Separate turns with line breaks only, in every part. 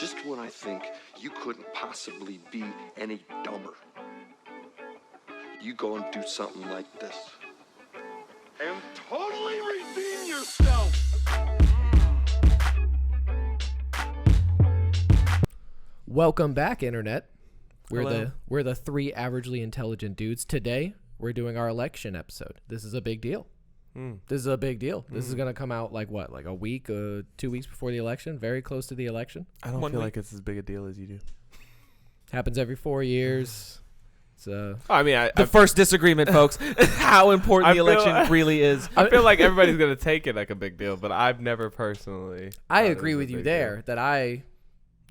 just when I think you couldn't possibly be any dumber, you go and do something like this. And totally redeem yourself!
Welcome back, Internet.
Hello.
We're the three averagely intelligent dudes. Today, we're doing our election episode. This is a big deal. This is a big deal. This is going to come out like a week, 2 weeks before the election, very close to the election.
I don't feel like it's as big a deal as you do.
Happens every 4 years. So
The first disagreement, folks, how important the election really is.
I feel like everybody's going to take it like a big deal, but I've never personally.
I agree with you there that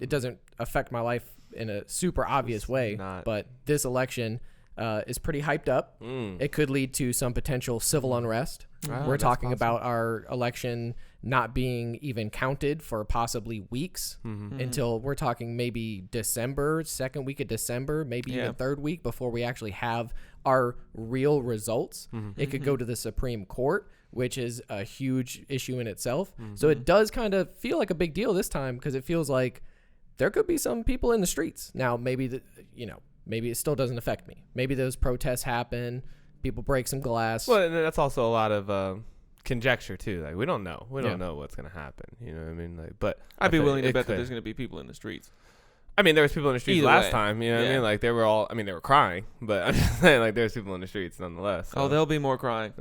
it doesn't affect my life in a super obvious way, but this election is pretty hyped up. It could lead to some potential civil unrest. We're talking about our election not being even counted for possibly weeks until we're talking maybe December, second week of December, maybe even third week before we actually have our real results. It could go to the Supreme Court, which is a huge issue in itself. So it does kind of feel like a big deal this time because it feels like there could be some people in the streets. Now, maybe maybe it still doesn't affect me. Maybe those protests happen, people break some glass.
Well, and that's also a lot of conjecture too. Like we don't know. We don't know what's gonna happen. You know what I mean? Like, but
I'd be willing to bet that there's gonna be people in the streets.
I mean, there was people in the streets
Either
last
way.
time. You know what I mean? Like they were all. I mean, they were crying, but I'm just saying, like, there's people in the streets nonetheless. So.
Oh, there'll be more crying.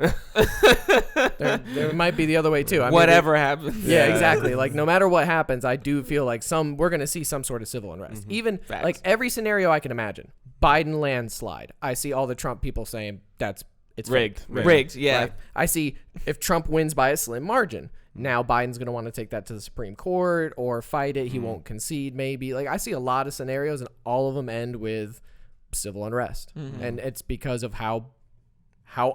There might be the other way too.
Whatever happens.
Yeah, exactly. Like no matter what happens, I do feel like we're going to see some sort of civil unrest. Even
Facts.
like every scenario I can imagine. Biden landslide. I see all the Trump people saying it's
Rigged.
fake.
Rigged, yeah.
Right? I see if Trump wins by a slim margin. Now Biden's going to want to take that to the Supreme Court or fight it. He won't concede maybe. Like I see a lot of scenarios and all of them end with civil unrest. And it's because of how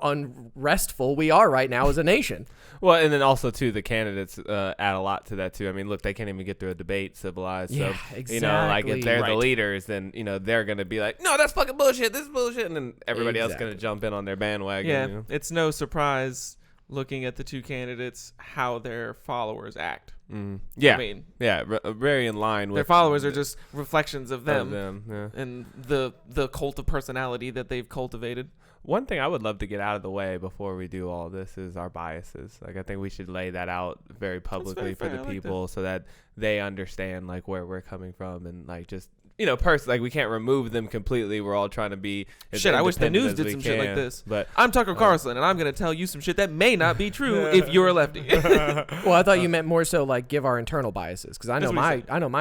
unrestful we are right now as a nation.
Well, and then also too, the candidates add a lot to that too. I mean, look, they can't even get through a debate civilized.
Yeah,
so,
exactly.
You know, like if they're the
Right.
leaders, then they're gonna be like, no, that's fucking bullshit. This is bullshit, and then everybody else
Exactly.
gonna jump in on their bandwagon.
Yeah,
You know?
it's no surprise looking at the two candidates how their followers act.
Yeah.
I mean,
very in line with
their followers are just reflections of them,
Yeah.
and the cult of personality that they've cultivated.
One thing I would love to get out of the way before we do all this is our biases. Like I think we should lay that out very publicly for
fair.
the
I like
people so that they understand like where we're coming from and like just like we can't remove them completely. We're all trying to be as
Shit, I wish the
independent
news
as
did
we
some shit like
can.
this.
But
I'm Tucker Carlson, and I'm going to tell you some shit that may not be true if you're a lefty.
Well, I thought you meant more so like give our internal biases because I know my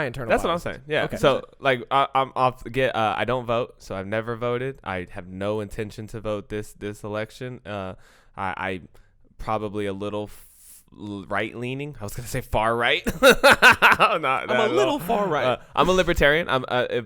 internal.
that's what I'm
biases.
saying. Yeah.
Okay.
So like I'm off. I don't vote, so I've never voted. I have no intention to vote this election. I probably a little right leaning. I was gonna say far right. I'm
a little far right.
I'm a libertarian.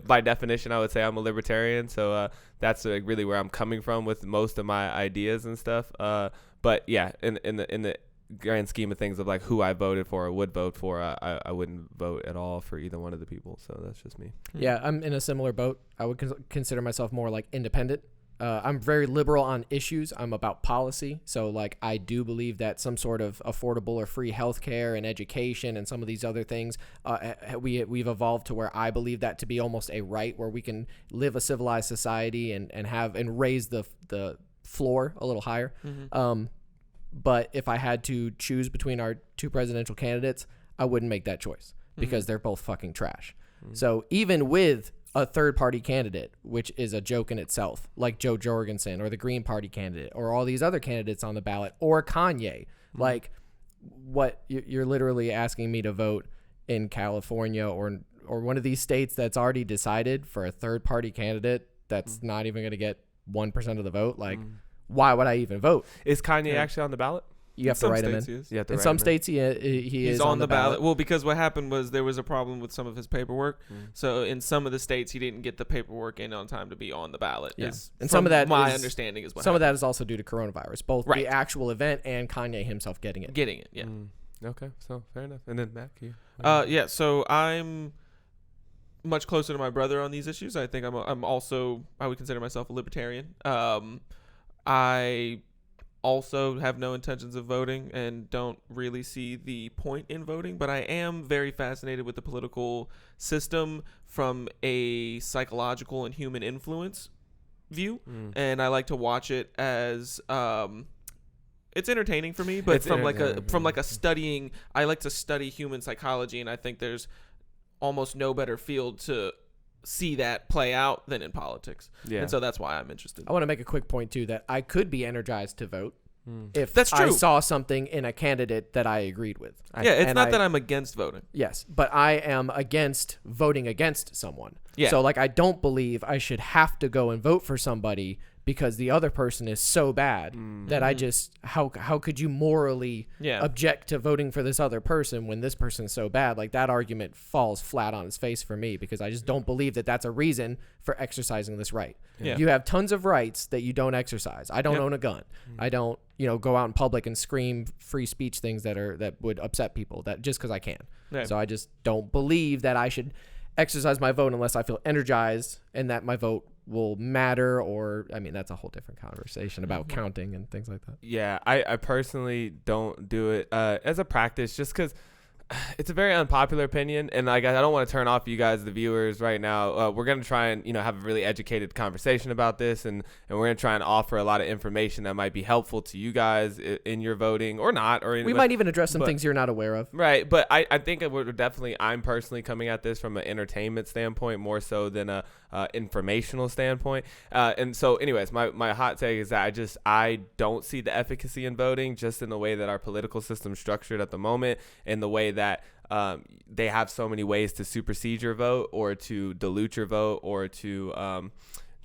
By definition, I would say I'm a libertarian. So that's really where I'm coming from with most of my ideas and stuff. But yeah, in the grand scheme of things of like who I voted for or would vote for, I wouldn't vote at all for either one of the people. So that's just me.
Yeah, I'm in a similar boat. I would consider myself more like independent. I'm very liberal on issues. I'm about policy. So like I do believe that some sort of affordable or free healthcare and education and some of these other things, we've evolved to where I believe that to be almost a right where we can live a civilized society and raise the floor a little higher. But if I had to choose between our two presidential candidates, I wouldn't make that choice because they're both fucking trash. So even with a third-party candidate, which is a joke in itself, like Joe Jorgensen or the Green Party candidate or all these other candidates on the ballot or Kanye. Like, what you're literally asking me to vote in California or one of these states that's already decided for a third-party candidate that's not even going to get 1% of the vote. Like, why would I even vote?
Is Kanye actually on the ballot?
You have to write him in. In some states, he is
on the ballot. Well, because what happened was there was a problem with some of his paperwork. So in some of the states, he didn't get the paperwork in on time to be on the ballot.
Yeah. And some of that,
my understanding is what
some
happened.
of that is also due to coronavirus, both the actual event and Kanye himself getting it.
Yeah.
Okay, so fair enough. And then Mac, you?
Yeah. So I'm much closer to my brother on these issues. I think I'm also I would consider myself a libertarian. I also have no intentions of voting and don't really see the point in voting, but I am very fascinated with the political system from a psychological and human influence view, and I like to watch it as it's entertaining for me, but
It's
from like
entertaining.
a studying, I like to study human psychology, and I think there's almost no better field to see that play out than in politics.
Yeah.
And so that's why I'm interested.
I want to make a quick point too that I could be energized to vote if
That's
I
true.
saw something in a candidate that I agreed with.
Yeah, it's
and
not
I-
that I'm against voting.
Yes, but I am against voting against someone.
Yeah.
So like I don't believe I should have to go and vote for somebody because the other person is so bad that I just how could you morally
Yeah.
object to voting for this other person when this person is so bad? Like that argument falls flat on its face for me because I just don't believe that that's a reason for exercising this right.
Yeah.
You have tons of rights that you don't exercise. I don't
Yep.
own a gun. I don't, go out in public and scream free speech things that would upset people that just because I can.
Right.
So I just don't believe that I should exercise my vote unless I feel energized and that my vote will matter, or I mean that's a whole different conversation about counting and things like that.
Yeah, I personally don't do it as a practice just because it's a very unpopular opinion, and like I don't want to turn off you guys, the viewers, right now. We're gonna try and have a really educated conversation about this, and we're gonna try and offer a lot of information that might be helpful to you guys in your voting or not. Or
We might even address some
but-
things you're not aware of.
Right, but I think I'm personally coming at this from an entertainment standpoint more so than a informational standpoint. And so anyways, my hot take is that I don't see the efficacy in voting just in the way that our political system is structured at the moment, and the way that they have so many ways to supersede your vote or to dilute your vote or to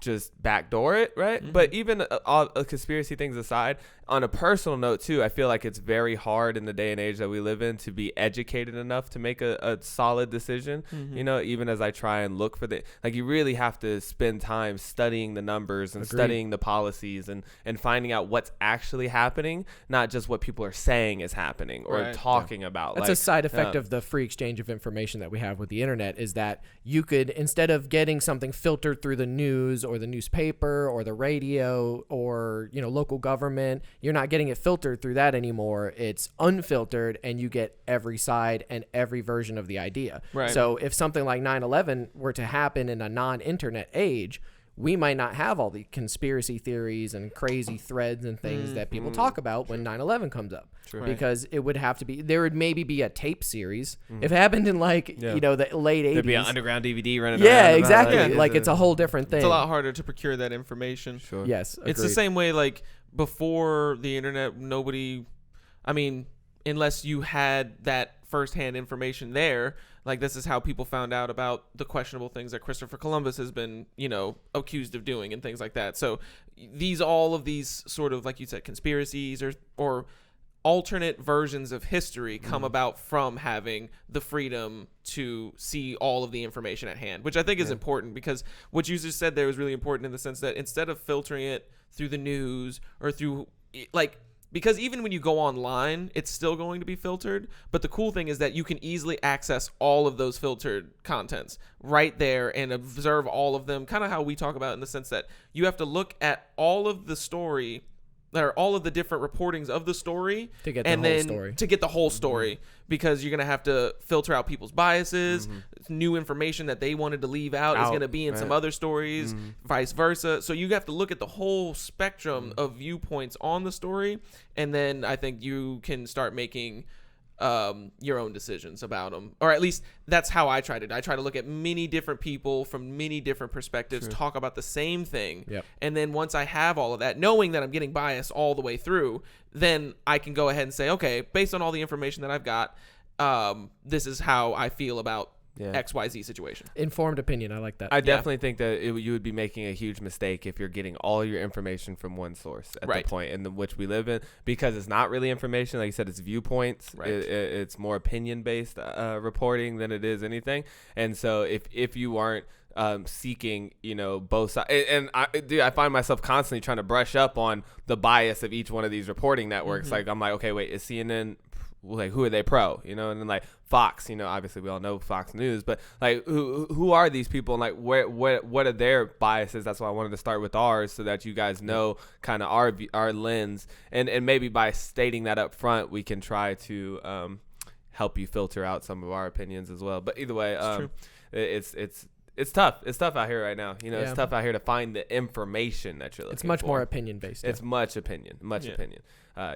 just backdoor it, right? But even all conspiracy things aside, on a personal note too, I feel like it's very hard in the day and age that we live in to be educated enough to make a solid decision. Even as I try and look for you really have to spend time studying the numbers and
Agreed.
studying the policies and finding out what's actually happening, not just what people are saying is happening or
Right.
talking about.
That's a side effect of the free exchange of information that we have with the internet is that you could, instead of getting something filtered through the news or the newspaper or the radio or, local government, you're not getting it filtered through that anymore. It's unfiltered and you get every side and every version of the idea.
Right.
So if something like 9/11 were to happen in a non-internet age, we might not have all the conspiracy theories and crazy threads and things that people talk about when 9/11 comes up.
Right.
Because it would have to be, there would maybe be a tape series. If it happened in the late 80s.
There'd be an underground DVD running around.
Yeah,
about
exactly.
Yeah.
Like it's a whole different thing.
It's a lot harder to procure that information.
Sure.
Yes.
It's the
agreed.
same way, like, before the internet, unless you had that firsthand information there, like, this is how people found out about the questionable things that Christopher Columbus has been, accused of doing and things like that. So all of these sort of, like you said, conspiracies or alternate versions of history come about from having the freedom to see all of the information at hand, which I think is important, because what you just said there was really important in the sense that instead of filtering it through the news or through, because even when you go online, it's still going to be filtered. But the cool thing is that you can easily access all of those filtered contents right there and observe all of them, kind of how we talk about, in the sense that you have to look at all of the story, or all of the different reportings of the story
To get the
and
whole
then
story.
to get the whole story, because you're going to have to filter out people's biases. New information that they wanted to leave out is going to be in some other stories, vice versa. So you have to look at the whole spectrum of viewpoints on the story, and then I think you can start making your own decisions about them, or at least that's how I tried it. I try to look at many different people from many different perspectives, talk about the same thing.
Yep.
And then once I have all of that, knowing that I'm getting bias all the way through, then I can go ahead and say, okay, based on all the information that I've got, this is how I feel about XYZ situation.
Informed opinion. I like that.
I definitely think that you would be making a huge mistake if you're getting all your information from one source at
Right.
the point in which we live in, because it's not really information. Like you said, it's viewpoints.
Right.
It's more opinion-based reporting than it is anything. And so if you aren't seeking, both sides, and I find myself constantly trying to brush up on the bias of each one of these reporting networks. Like I'm like, okay, wait, is CNN like who are they pro, and then like Fox, obviously we all know Fox News, but like who are these people, and like what are their biases? That's why I wanted to start with ours, so that you guys know kind of our lens, and maybe by stating that up front, we can try to help you filter out some of our opinions as well. But either way, it's tough. It's tough out here right now. It's tough out here to find the information that you're looking for.
It's much more opinion based.
It's much opinion.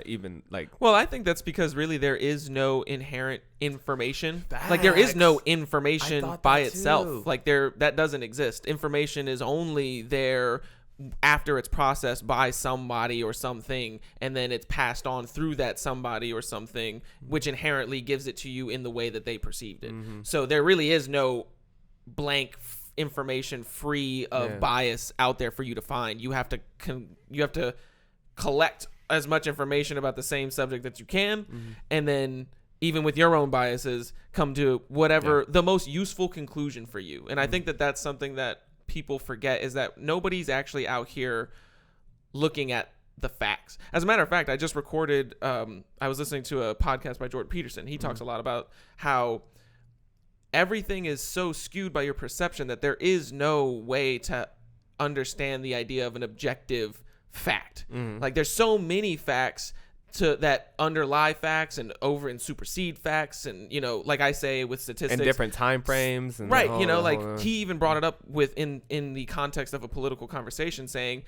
Even like.
Well, I think that's because really there is no inherent information. Like there is no information by itself.
Too.
Like that doesn't exist. Information is only there after it's processed by somebody or something, and then it's passed on through that somebody or something, which inherently gives it to you in the way that they perceived it. So there really is no blank information free of bias out there for you to find. You have to collect as much information about the same subject that you can, and then even with your own biases come to whatever the most useful conclusion for you. And I think that that's something that people forget, is that nobody's actually out here looking at the facts. As a matter of fact, I just recorded I was listening to a podcast by Jordan Peterson. He talks a lot about how everything is so skewed by your perception that there is no way to understand the idea of an objective fact. Like there's so many facts that underlie facts and supersede facts, and like I say with statistics
and different time frames, and
right, he even brought it up in the context of a political conversation, saying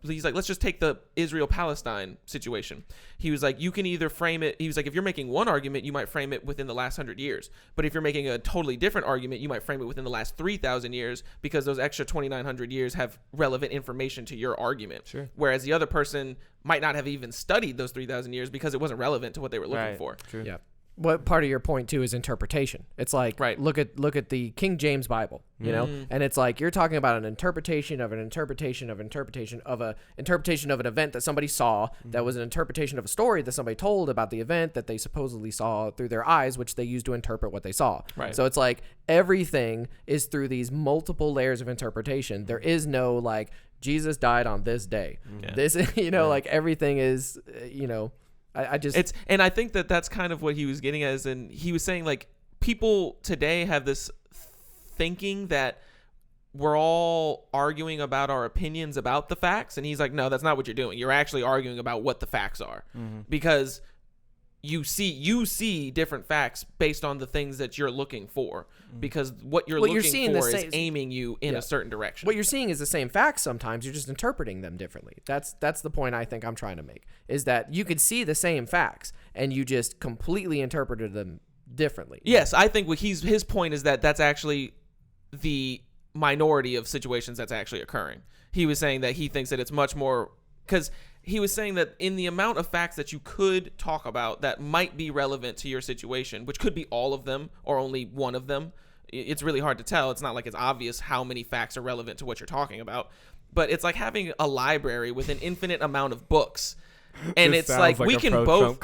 he's like, let's just take the Israel-Palestine situation. He was like, you can either frame it, he was like, if you're making one argument, you might frame it within the last 100 years. But if you're making a totally different argument, you might frame it within the last 3,000 years, because those extra 2,900 years have relevant information to your argument.
Sure.
Whereas the other person might not have even studied those 3,000 years because it wasn't relevant to what they were looking for.
True.
Yeah. What part of your point too is interpretation. It's like, look at the King James Bible, and it's like you're talking about an interpretation of an interpretation of an interpretation of an interpretation of an event that somebody saw, that was an interpretation of a story that somebody told about the event that they supposedly saw through their eyes, which they used to interpret what they saw.
Right.
So it's like everything is through these multiple layers of interpretation. There is no like Jesus died on this day. This, like everything is,
and I think that that's kind of what he was getting at, and he was saying like people today have this thinking that we're all arguing about our opinions about the facts, and he's like, no, that's not what you're doing. You're actually arguing about what the facts are, because you see different facts based on the things that you're looking for, because what you're looking for is aiming you in a certain direction.
What you're seeing is the same facts. Sometimes you're just interpreting them differently. That's the point I think I'm trying to make, is that you could see the same facts and you just completely interpreted them differently.
Yes, I think what his point is that that's actually the minority of situations that's actually occurring. He was saying that he thinks that it's much more, because he was saying that in the amount of facts that you could talk about that might be relevant to your situation, which could be all of them or only one of them, it's really hard to tell. It's not like it's obvious how many facts are relevant to what you're talking about, but it's like having a library with an infinite amount of books. And it's like we can both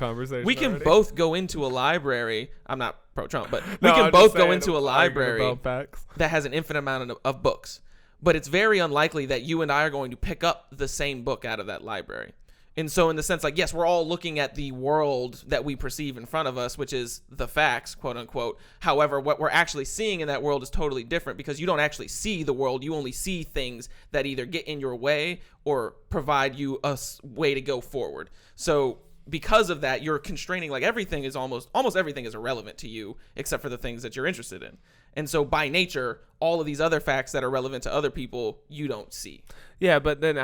go into a library. I'm not pro-Trump, but we can both go into a library that has an infinite amount of books. But it's very unlikely that you and I are going to pick up the same book out of that library. And so in the sense, like, yes, we're all looking at the world that we perceive in front of us, which is the facts, quote unquote. However, what we're actually seeing in that world is totally different, because you don't actually see the world. You only see things that either get in your way or provide you a way to go forward. So because of that, you're constraining, like everything is almost everything is irrelevant to you except for the things that you're interested in. And so by nature, all of these other facts that are relevant to other people, you don't see.
Yeah, but then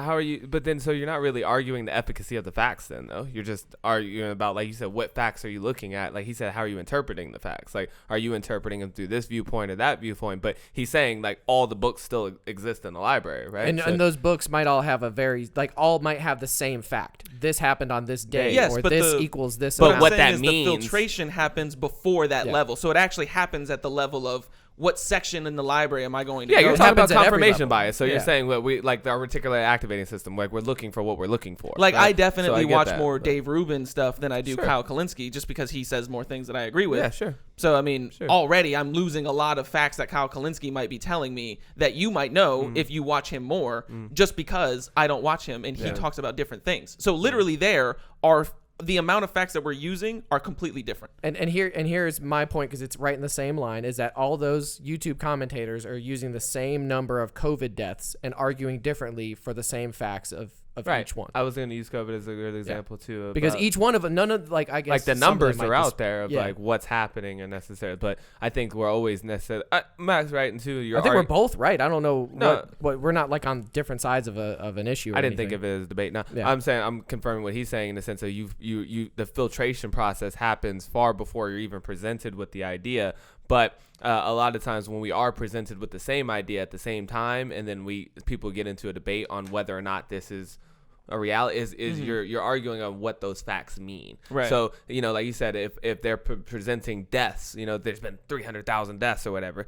so you're not really arguing the efficacy of the facts then, though. You're just arguing about, like you said, what facts are you looking at? Like he said, how are you interpreting the facts? Like, are you interpreting them through this viewpoint or that viewpoint? But he's saying, like, all the books still exist in the library, right?
And those books might all have all might have the same fact. This happened on this day,
yes,
or
but
this equals this.
But
amount.
what that means, the filtration happens before that
Yeah.
level. So it actually happens at the level of, what section in the library am I going to go?
Yeah, you're
It
talking about
happens at every
confirmation
level.
bias. So
Yeah.
you're saying what we like our reticular activating system, like we're looking for what we're looking for.
Like,
right?
I definitely
So I get
watch
that,
more
but-
Dave Rubin stuff than I do
Sure.
Kyle Kalinske, just because he says more things that I agree with.
Yeah, sure.
So, I mean,
Sure.
already I'm losing a lot of facts that Kyle Kalinske might be telling me that you might know if you watch him more, just because I don't watch him and he talks about different things. So literally there are the amount of facts that we're using are completely different.
And here's my point, because it's right in the same line, is that all those YouTube commentators are using the same number of COVID deaths and arguing differently for the same facts of each one.
I was going to use COVID as a good example too,
because each one of them, none of, like, I guess
like the numbers are out there of like what's happening and necessary. But I think we're always necessarily Max right, and too.
I think we're both right. I don't know. What we're not like on different sides of an issue.
I didn't think of it as debate. No, I'm saying I'm confirming what he's saying in the sense of you the filtration process happens far before you're even presented with the idea. But a lot of times when we are presented with the same idea at the same time, and then people get into a debate on whether or not this is a reality, you're arguing on what those facts mean.
Right.
So, like you said, if they're presenting deaths, there's been 300,000 deaths or whatever,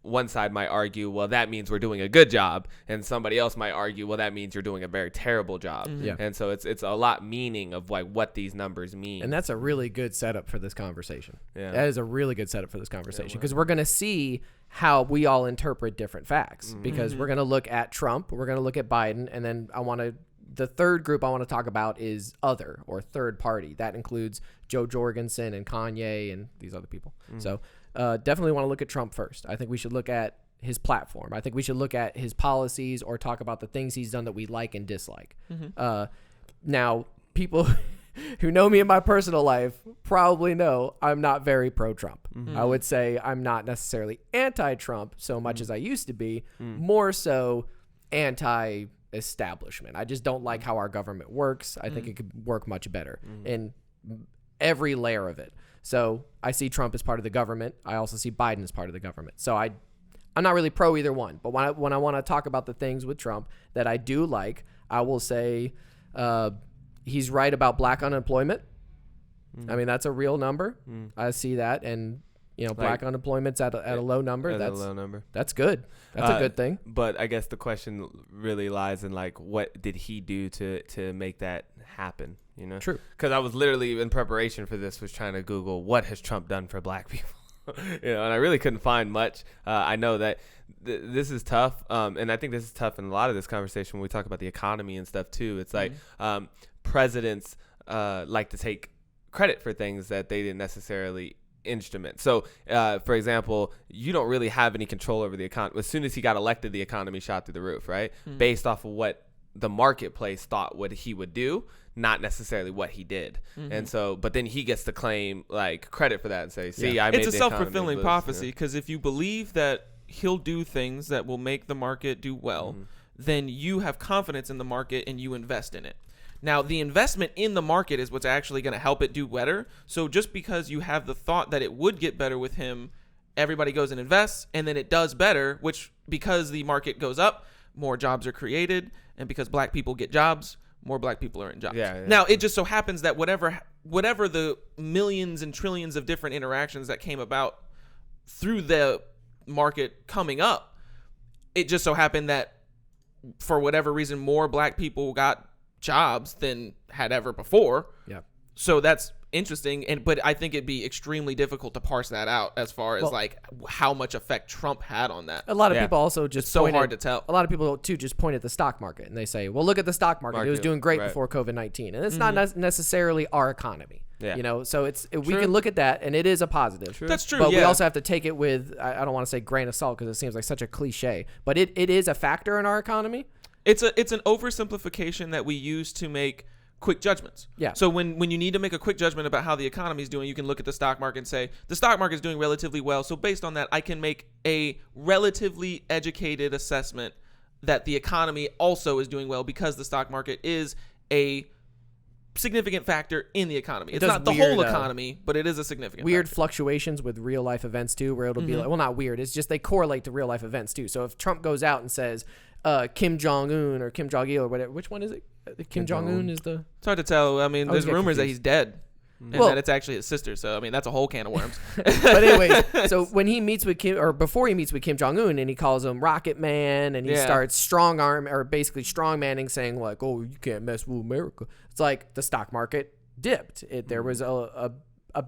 one side might argue, well, that means we're doing a good job, and somebody else might argue, well, that means you're doing a very terrible job.
Yeah.
And so it's a lot meaning of like what these numbers mean.
And that's a really good setup for this conversation.
Yeah.
That is a really good setup for this conversation, because we're going to see how we all interpret different facts, because we're going to look at Trump, we're going to look at Biden, and then the third group I want to talk about is other, or third party. That includes Joe Jorgensen and Kanye and these other people. So definitely want to look at Trump first. I think we should look at his platform. I think we should look at his policies, or talk about the things he's done that we like and dislike. Now, people who know me in my personal life probably know I'm not very pro-Trump. I would say I'm not necessarily anti-Trump so much as I used to be, more so anti-establishment. I just don't like how our government works. I think it could work much better in every layer of it. So I see Trump as part of the government. I also see Biden as part of the government. So I'm not really pro either one. But when I want to talk about the things with Trump that I do like, I will say he's right about black unemployment. I mean, that's a real number. I see that. And, black unemployment's at a low number. That's a low number. That's good. That's a good thing.
But I guess the question really lies in, like, what did he do to make that happen? True. Because I was literally in preparation for this was trying to Google what has Trump done for black people. And I really couldn't find much. I know that this is tough. And I think this is tough in a lot of this conversation when we talk about the economy and stuff too. It's like presidents like to take credit for things that they didn't necessarily instrument. So, for example, you don't really have any control over the economy. As soon as he got elected, the economy shot through the roof, right? Based off of what the marketplace thought what he would do, not necessarily what he did. And so, but then he gets to claim like credit for that and say, see, I made
it's a
the
self-fulfilling prophecy, because if you believe that he'll do things that will make the market do well, then you have confidence in the market and you invest in it. Now, the investment in the market is what's actually going to help it do better. So just because you have the thought that it would get better with him, everybody goes and invests, and then it does better, which because the market goes up, more jobs are created, and because black people get jobs, more black people are in jobs. Now, it just so happens that whatever the millions and trillions of different interactions that came about through the market coming up, it just so happened that for whatever reason, more black people got jobs than had ever before. Yeah. So that's interesting, but I think it'd be extremely difficult to parse that out as far as like how much effect Trump had on that.
A lot of people also just
it's so hard to tell.
A lot of people too just point at the stock market and they say, "Well, look at the stock market. It was doing great before COVID-19," and it's not necessarily our economy. Yeah. So we can look at that, and it is a positive.
True. That's true.
But we also have to take it with I don't want to say grain of salt, because it seems like such a cliche, but it is a factor in our economy.
It's an oversimplification that we use to make quick judgments. Yeah. So when you need to make a quick judgment about how the economy is doing, you can look at the stock market and say the stock market is doing relatively well. So based on that, I can make a relatively educated assessment that the economy also is doing well, because the stock market is a significant factor in the economy. It's not the whole economy, but it is a significant
weird
factor.
Fluctuations with real life events too, where it'll be like, well, not weird, it's just they correlate to real life events too. So if Trump goes out and says Kim Jong-un or Kim Jong-il or whatever, which one is it? Kim Jong-un is the...
It's hard to tell. I mean, there's rumors that he's dead. And that it's actually his sister. So, I mean, that's a whole can of worms.
But anyway, so when he meets with Kim, or before he meets with Kim Jong-un, and he calls him Rocket Man, and he starts strong manning, saying like, oh, you can't mess with America. It's like the stock market dipped. There was a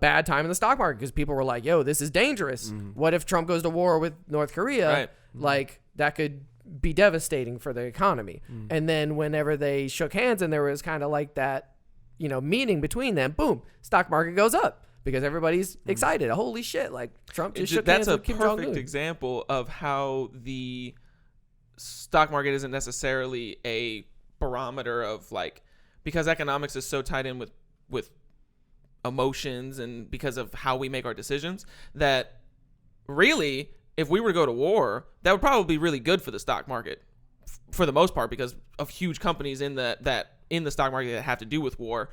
bad time in the stock market because people were like, yo, this is dangerous. What if Trump goes to war with North Korea? Right. Like, that could be devastating for the economy. And then whenever they shook hands and there was kind of like that meaning between them, boom, stock market goes up because everybody's excited. Holy shit! Like Trump just shook hands with Kim Jong-un.
That's a perfect example of how the stock market isn't necessarily a barometer of like, because economics is so tied in with emotions and because of how we make our decisions, that really, if we were to go to war, that would probably be really good for the stock market for the most part, because of huge companies in the stock market that have to do with war.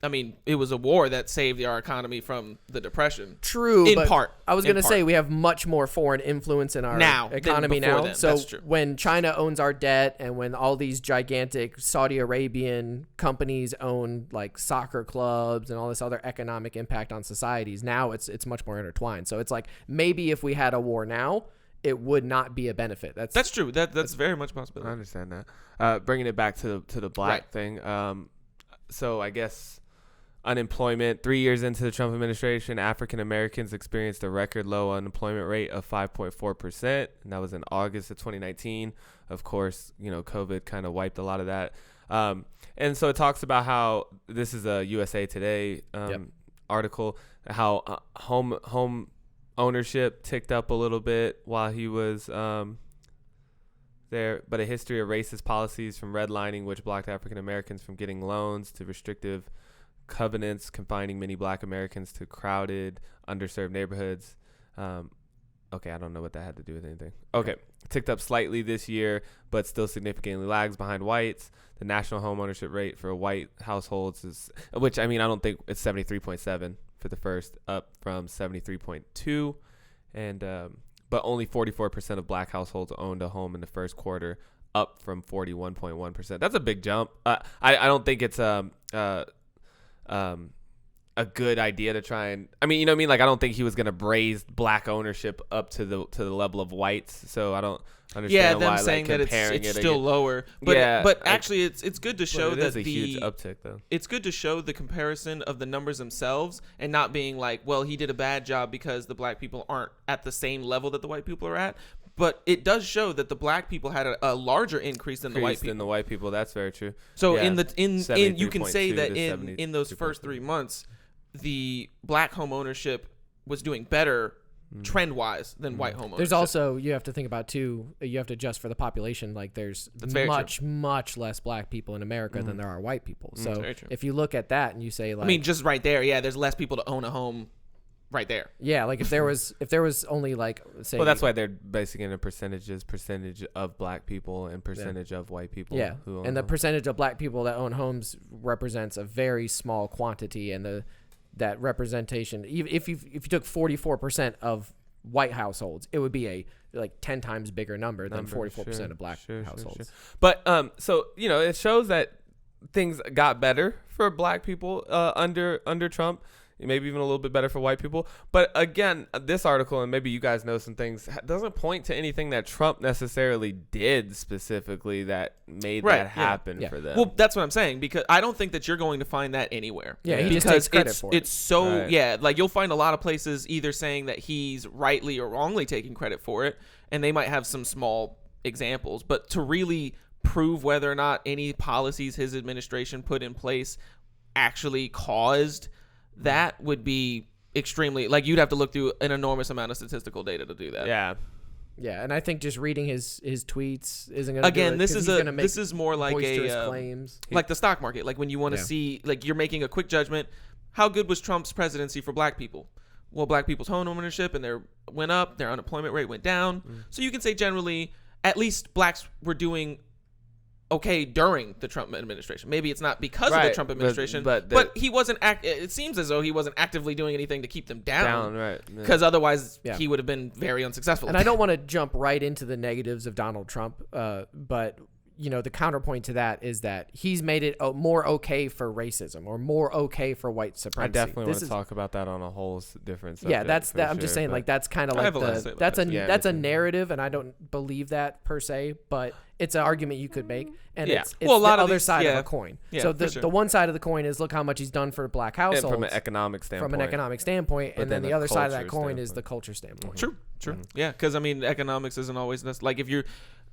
I mean, it was a war that saved our economy from the Depression.
True,
in
but
part.
I was going to say we have much more foreign influence in our economy now.
Then.
So
That's true.
when China owns our debt and when all these gigantic Saudi Arabian companies own like soccer clubs and all this other economic impact on societies, now it's much more intertwined. So it's like maybe if we had a war now, it would not be a benefit. That's
true. That's very much possible.
I understand that. Bringing it back to the black thing. So I guess unemployment, 3 years into the Trump administration, African Americans experienced a record low unemployment rate of 5.4%, and that was in August of 2019. Of course, COVID kind of wiped a lot of that. And so it talks about how, this is a USA Today article, how home ownership ticked up a little bit while he was there, but a history of racist policies from redlining, which blocked African Americans from getting loans, to restrictive covenants confining many black Americans to crowded, underserved neighborhoods. Okay, I don't know what that had to do with anything. Okay, ticked up slightly this year, but still significantly lags behind whites. The national home ownership rate for white households is, which I mean, I don't think it's 73.7 for the first, up from 73.2, and but only 44% of black households owned a home in the first quarter, up from 41.1%. That's a big jump. I don't think it's a good idea to try and, I mean, like I don't think he was gonna raise black ownership up to the level of whites. So I don't understand
them
why
saying
like,
that it's still
again.
lower. But actually it's good to show
it
that
is a huge uptick though.
It's good to show the comparison of the numbers themselves and not being like, well, he did a bad job because the black people aren't at the same level that the white people are at. But it does show that the black people had a larger increase than the white people.
Than the white people, that's very true.
So
yeah,
in you can say that in those first 3 months, the black home ownership was doing better trend wise than white home ownership.
There's also, you have to think about too, you have to adjust for the population. Like there's much less black people in America than there are white people. So if you look at that and you say like,
I mean, just right there, yeah, there's less people to own a home. Right there.
Yeah, like if there was only like, say,
well, that's why they're basically in a percentage of black people and percentage of white people.
Yeah,
who own
and the
homes.
percentage of black people that own homes represents a very small quantity, and that representation, if you took 44% of white households, it would be a like 10 times bigger number than 44% of black households.
Sure. But so it shows that things got better for black people under Trump. Maybe even a little bit better for white people. But again, this article, and maybe you guys know some things, doesn't point to anything that Trump necessarily did specifically that made that happen for them.
Well, that's what I'm saying, because I don't think that you're going to find that anywhere.
Yeah, he just takes credit for it.
It's so, like you'll find a lot of places either saying that he's rightly or wrongly taking credit for it, and they might have some small examples. But to really prove whether or not any policies his administration put in place actually caused that would be extremely, like, you'd have to look through an enormous amount of statistical data to do that.
Yeah, and I think just reading his tweets isn't going to
again
do it,
this is more like
claims.
Like the stock market, like when you want to see, like, you're making a quick judgment, how good was Trump's presidency for black people? Well, black people's home ownership went up, their unemployment rate went down. So you can say generally at least blacks were doing okay during the Trump administration. Maybe it's not because of the Trump administration, but he wasn't it seems as though he wasn't actively doing anything to keep them down,
right?
Because otherwise he would have been very unsuccessful.
And I don't want to jump right into the negatives of Donald Trump, but the counterpoint to that is that he's made it more okay for racism or more okay for white supremacy.
I definitely want to talk about that on a whole different subject.
Yeah, that's that. I'm just saying, like, that's kind of like that's a narrative, and I don't believe that per se, but it's an argument you could make, and it's a lot the other side of a coin. So the one side of the coin is look how much he's done for black households
and from an economic standpoint.
And then the other side of that coin is the culture standpoint.
True. Yeah, because I mean, economics isn't always like if you're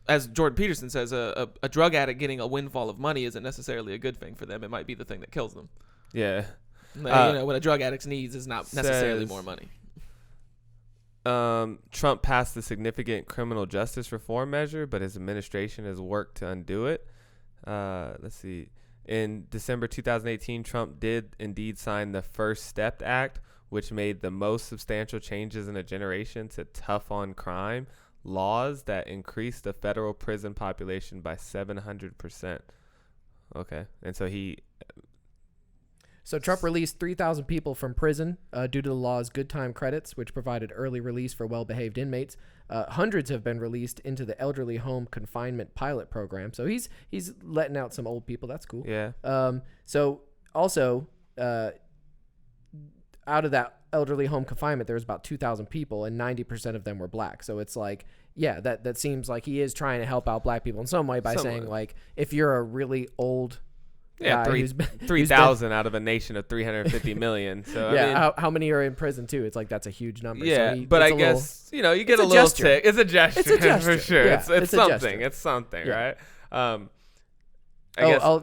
as Jordan Peterson says, a drug addict getting a windfall of money isn't necessarily a good thing for them. It might be the thing that kills them.
Yeah.
What a drug addict's needs is not necessarily more money.
Trump passed a significant criminal justice reform measure, but his administration has worked to undo it. Let's see. In December 2018, Trump did indeed sign the First Step Act, which made the most substantial changes in a generation to tough on crime laws that increased the federal prison population by 700%. Okay. And so
Trump released 3,000 people from prison due to the law's good time credits, which provided early release for well-behaved inmates. Hundreds have been released into the elderly home confinement pilot program. So he's letting out some old people. That's cool.
Yeah.
So also, out of that elderly home confinement, there was about 2,000 people, and 90% of them were black. So it's like, yeah, that seems like he is trying to help out black people in some way by saying, like, if you're a really old
yeah, 3,000 out of a nation of 350 million. So
yeah,
I mean,
how many are in prison too? It's like that's a huge number.
Yeah,
so
but I guess you get a little tick. It's a gesture.
It's a gesture
for sure.
Yeah,
it's something.
gesture.
It's something,
Yeah.
right?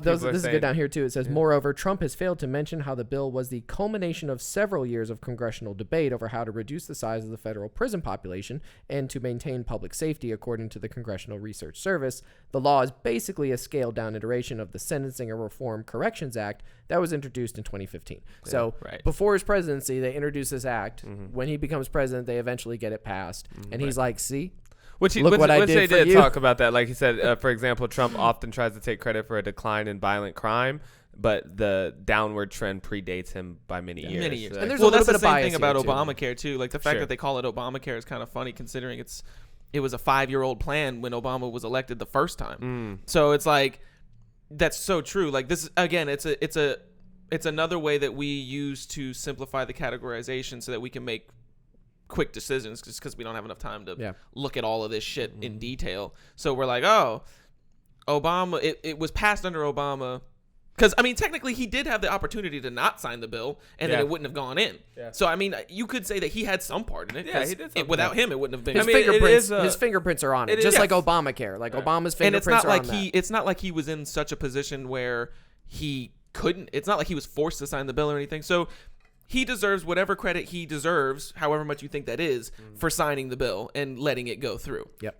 This
is good down here too. It says, moreover, Trump has failed to mention how the bill was the culmination of several years of congressional debate over how to reduce the size of the federal prison population and to maintain public safety, according to the Congressional Research Service. The law is basically a scaled-down iteration of the Sentencing and Reform Corrections Act that was introduced in 2015.
Yeah,
so
right.
Before his presidency, they introduced this act.
Mm-hmm.
When he becomes president, they eventually get it passed. And he's like, see?
Which they did talk about that. Like he said, for example, Trump often tries to take credit for a decline in violent crime, but the downward trend predates him by many years.
Many years.
And there's
well,
a little
that's
bit
the
of
same
bias
thing about
here, too.
Obamacare too. Like the fact that they call it Obamacare is kind of funny, considering it was a 5-year-old plan when Obama was elected the first time. So it's like that's so true. Like this again, it's another way that we use to simplify the categorization so that we can make quick decisions, just because we don't have enough time to look at all of this shit in detail. So we're like, oh, Obama, it was passed under Obama, because I mean technically he did have the opportunity to not sign the bill and then it wouldn't have gone in. So I mean you could say that he had some part in it.
Yeah, he did.
Without him it wouldn't have been.
His fingerprints are on it, just like Obamacare. Like Obama's fingerprints are on that.
It's not like he was in such a position where he couldn't. It's not like he was forced to sign the bill or anything. So he deserves whatever credit he deserves, however much you think that is, for signing the bill and letting it go through.
Yep.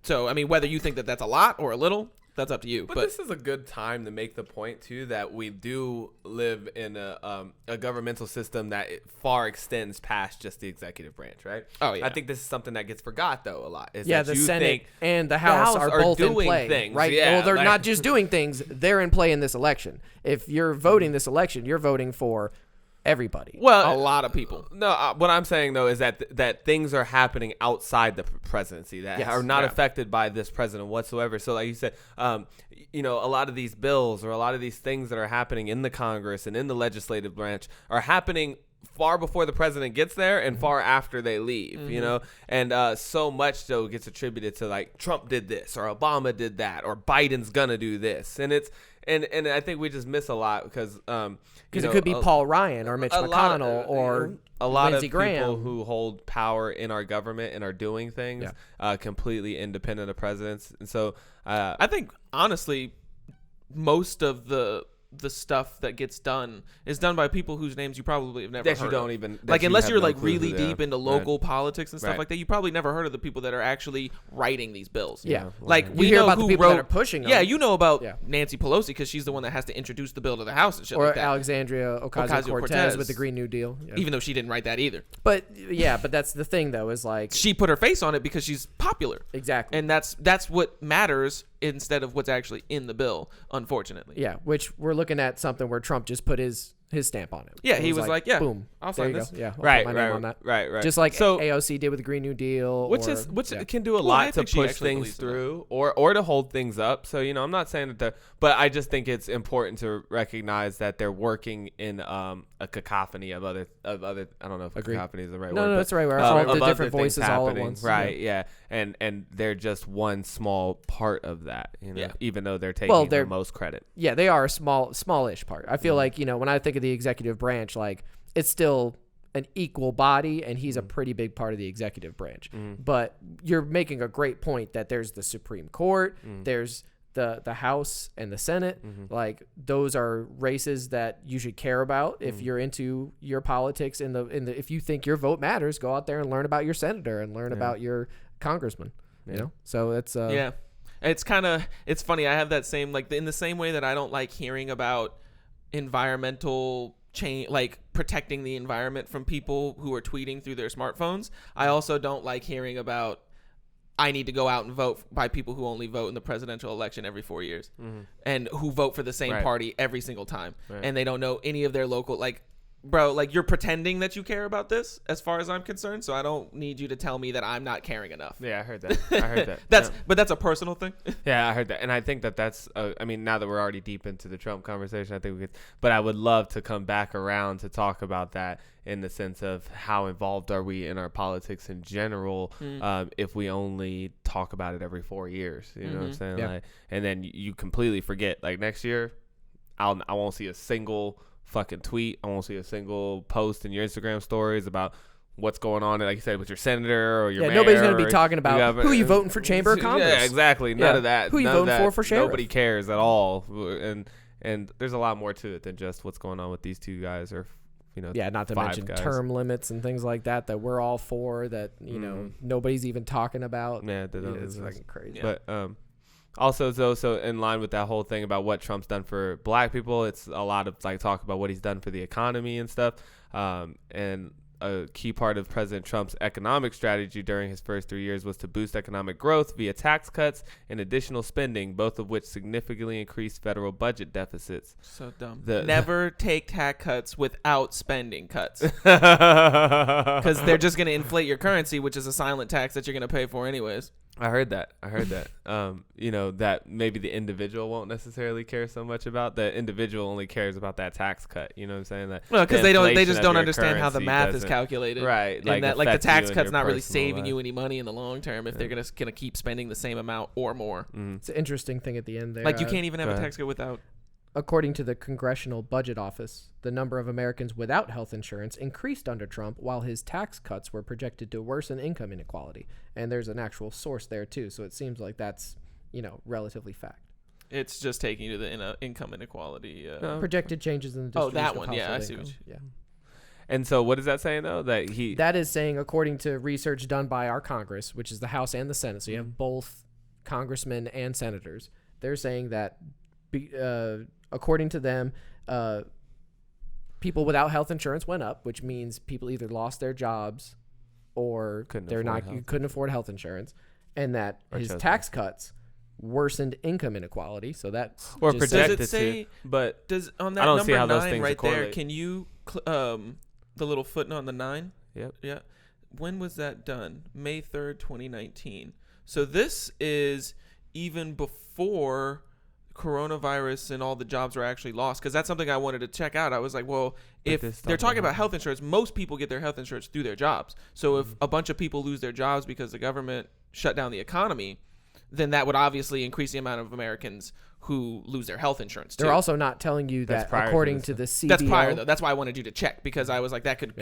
So, I mean, whether you think that that's a lot or a little, that's up to you.
But this is a good time to make the point, too, that we do live in a governmental system that far extends past just the executive branch, right?
Oh, yeah.
I think this is something that gets forgot, though, a lot.
The Senate and the House are both in play,
things,
right?
Yeah,
well, they're not just doing things. They're in play in this election. If you're voting this election, you're voting for everybody.
Well, a lot of people.
No, what I'm saying though is that things are happening outside the presidency that are not affected by this president whatsoever. So, like you said, a lot of these bills or a lot of these things that are happening in the Congress and in the legislative branch are happening far before the president gets there and far after they leave. And so much though gets attributed to like Trump did this or Obama did that or Biden's gonna do this, and it's. And I think we just miss a lot because
it could be Paul Ryan or Mitch McConnell or
a lot
Lindsey
of
Graham.
people who hold power in our government and are doing things completely independent of presidents. And so
I think honestly, most of the stuff that gets done is done by people whose names you probably have never heard of. Unless you're like really deep into local politics and stuff like that, you probably never heard of the people that are actually writing these bills.
Yeah.
Like
we hear about the people that are pushing them.
Yeah, you know about Nancy Pelosi because she's the one that has to introduce the bill to the House and shit like that.
Or Alexandria Ocasio-Cortez with the Green New Deal. Yeah.
Even though she didn't write that either.
But that's the thing though, is like
she put her face on it because she's popular.
Exactly.
And that's what matters instead of what's actually in the bill, unfortunately.
Yeah, which we're looking at something where Trump just put his stamp on it.
Yeah, he was like,
boom,
I'll sign this.
Go. Yeah, I'll
right,
put my name on that.
Right.
Just like AOC did with the Green New Deal,
which can do a lot to push things through or to hold things up. So I'm not saying that, but I just think it's important to recognize that they're working in a cacophony of other. I don't know if cacophony is the right word.
No, that's the right word.
Of
the different voices all at once.
Right. Yeah. And they're just one small part of that. Even though they're taking the most credit.
Yeah, they are a smallish part. I feel like when I think of the executive branch, like it's still an equal body, and he's a pretty big part of the executive branch. But you're making a great point that there's the Supreme Court, there's the House and the Senate. Like, those are races that you should care about if you're into your politics. If you think your vote matters, go out there and learn about your senator and learn about your congressman. You know, so it's
it's funny. I have that same, like, in the same way that I don't like hearing about environmental change, like protecting the environment from people who are tweeting through their smartphones. I also don't like hearing about I need to go out and vote by people who only vote in the presidential election every 4 years and who vote for the same party every single time. And they don't know any of their local, like, bro, like, you're pretending that you care about this as far as I'm concerned. So I don't need you to tell me that I'm not caring enough.
Yeah, I heard that.
But that's a personal thing.
Yeah, I heard that. And I think that's, I mean, now that we're already deep into the Trump conversation, I think we could, but I would love to come back around to talk about that in the sense of how involved are we in our politics in general if we only talk about it every 4 years, you know what I'm saying?
Yeah.
Like, and then you completely forget, like, next year, I won't see a single fucking tweet. I won't see a single post in your Instagram stories about what's going on, like you said, with your senator or your mayor.
Nobody's going to be talking about who you voting for Chamber of Commerce.
Yeah, exactly. None of that.
Who you voting for sheriff.
Nobody cares at all. And there's a lot more to it than just what's going on with these two guys or, you know,
not to mention
guys.
term limits and things like that we're all for, that, you know, nobody's even talking about.
Yeah,
it's fucking crazy.
But also, so in line with that whole thing about what Trump's done for black people, it's a lot of, like, talk about what he's done for the economy and stuff. And a key part of President Trump's economic strategy during his first 3 years was to boost economic growth via tax cuts and additional spending, both of which significantly increased federal budget deficits.
So dumb. Never take tax cuts without spending cuts. Because they're just going to inflate your currency, which is a silent tax that you're going to pay for anyways.
I heard that. You know, that maybe the individual won't necessarily care so much about. The individual only cares about that tax cut. You know what I'm saying? That,
well, because they just don't understand how the math is calculated.
Right.
And that, like, the tax cut's not really saving you any money in the long term if they're gonna keep spending the same amount or more.
It's an interesting thing at the end there.
Like, you can't even have a tax cut without.
According to the Congressional Budget Office, the number of Americans without health insurance increased under Trump, while his tax cuts were projected to worsen income inequality. And there's an actual source there, too. So it seems like that's, you know, relatively fact.
It's just taking you to the income inequality.
Projected changes in the distribution
that one.
of
Yeah, I
household
see
income.
what you.
Yeah.
And so what is that saying, though? That
is saying, according to research done by our Congress, which is the House and the Senate, so you have both congressmen and senators, they're saying that according to them, people without health insurance went up, which means people either lost their jobs or couldn't afford health insurance, and that his tax cuts worsened income inequality. So that's
projected
does it say,
to, but
does on that
I don't
number
see how those
9
things
right
correlate.
there? Can you the little footnote on the 9?
Yep.
Yeah. When was that done? May 3rd, 2019. So this is even before coronavirus and all the jobs were actually lost, because that's something I wanted to check out. I was like, well, if they're talking about health insurance, most people get their health insurance through their jobs. So if a bunch of people lose their jobs because the government shut down the economy, then that would obviously increase the amount of Americans who lose their health insurance too.
They're also not telling you that according to the CBO.
That's prior, though. That's why I wanted you to check, because I was like, that could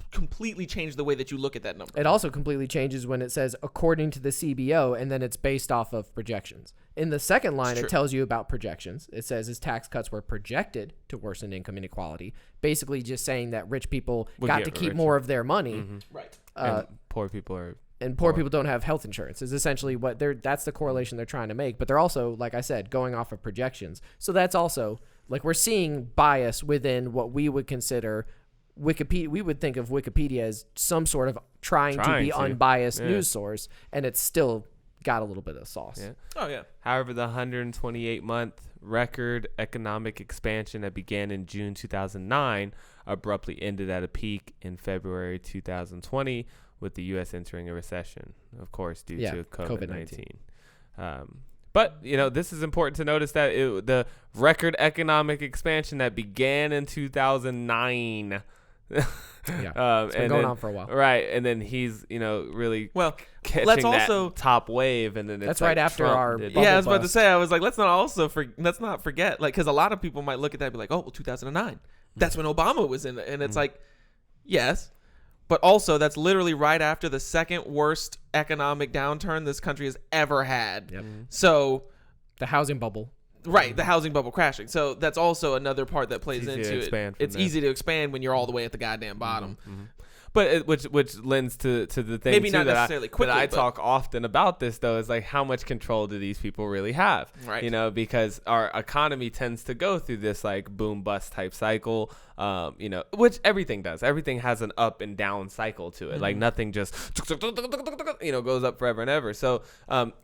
completely change the way that you look at that number.
It also completely changes when it says according to the CBO, and then it's based off of projections. In the second line, it tells you about projections. It says his tax cuts were projected to worsen income inequality, basically just saying that rich people got to keep more of their money.
Right.
And poor people are...
And poor people don't have health insurance is essentially what that's the correlation they're trying to make. But they're also, like I said, going off of projections. So that's also, like, we're seeing bias within what we would consider Wikipedia. We would think of Wikipedia as some sort of trying to be unbiased news source, and it's still got a little bit of sauce.
Yeah.
Oh, yeah.
However, the 128-month record economic expansion that began in June 2009 abruptly ended at a peak in February 2020, with the U.S. entering a recession, of course, due to COVID-19. But, you know, this is important to notice that the record economic expansion that began in 2009.
It's been going on for a while.
Right. And then he's, you know, really catching that top wave. And then it's
that's right after
Trump
our
did.
I was about to say, I was like, let's not forget, like, because a lot of people might look at that and be like, oh, well, 2009. That's when Obama was in it. And it's like, yes. But also, that's literally right after the second worst economic downturn this country has ever had.
Yep.
So,
The housing bubble.
right, the housing bubble crashing. So that's also another part that plays into it. It's easy to expand when you're all the way at the goddamn bottom.
But which lends to the thing
Maybe
too,
not
that
necessarily quickly,
I
but-
talk often about this though, is like how much control do these people really have?
Right.
You know, because our economy tends to go through this like boom bust type cycle. You know, which everything does. Everything has an up and down cycle to it. Like nothing just goes up forever and ever. So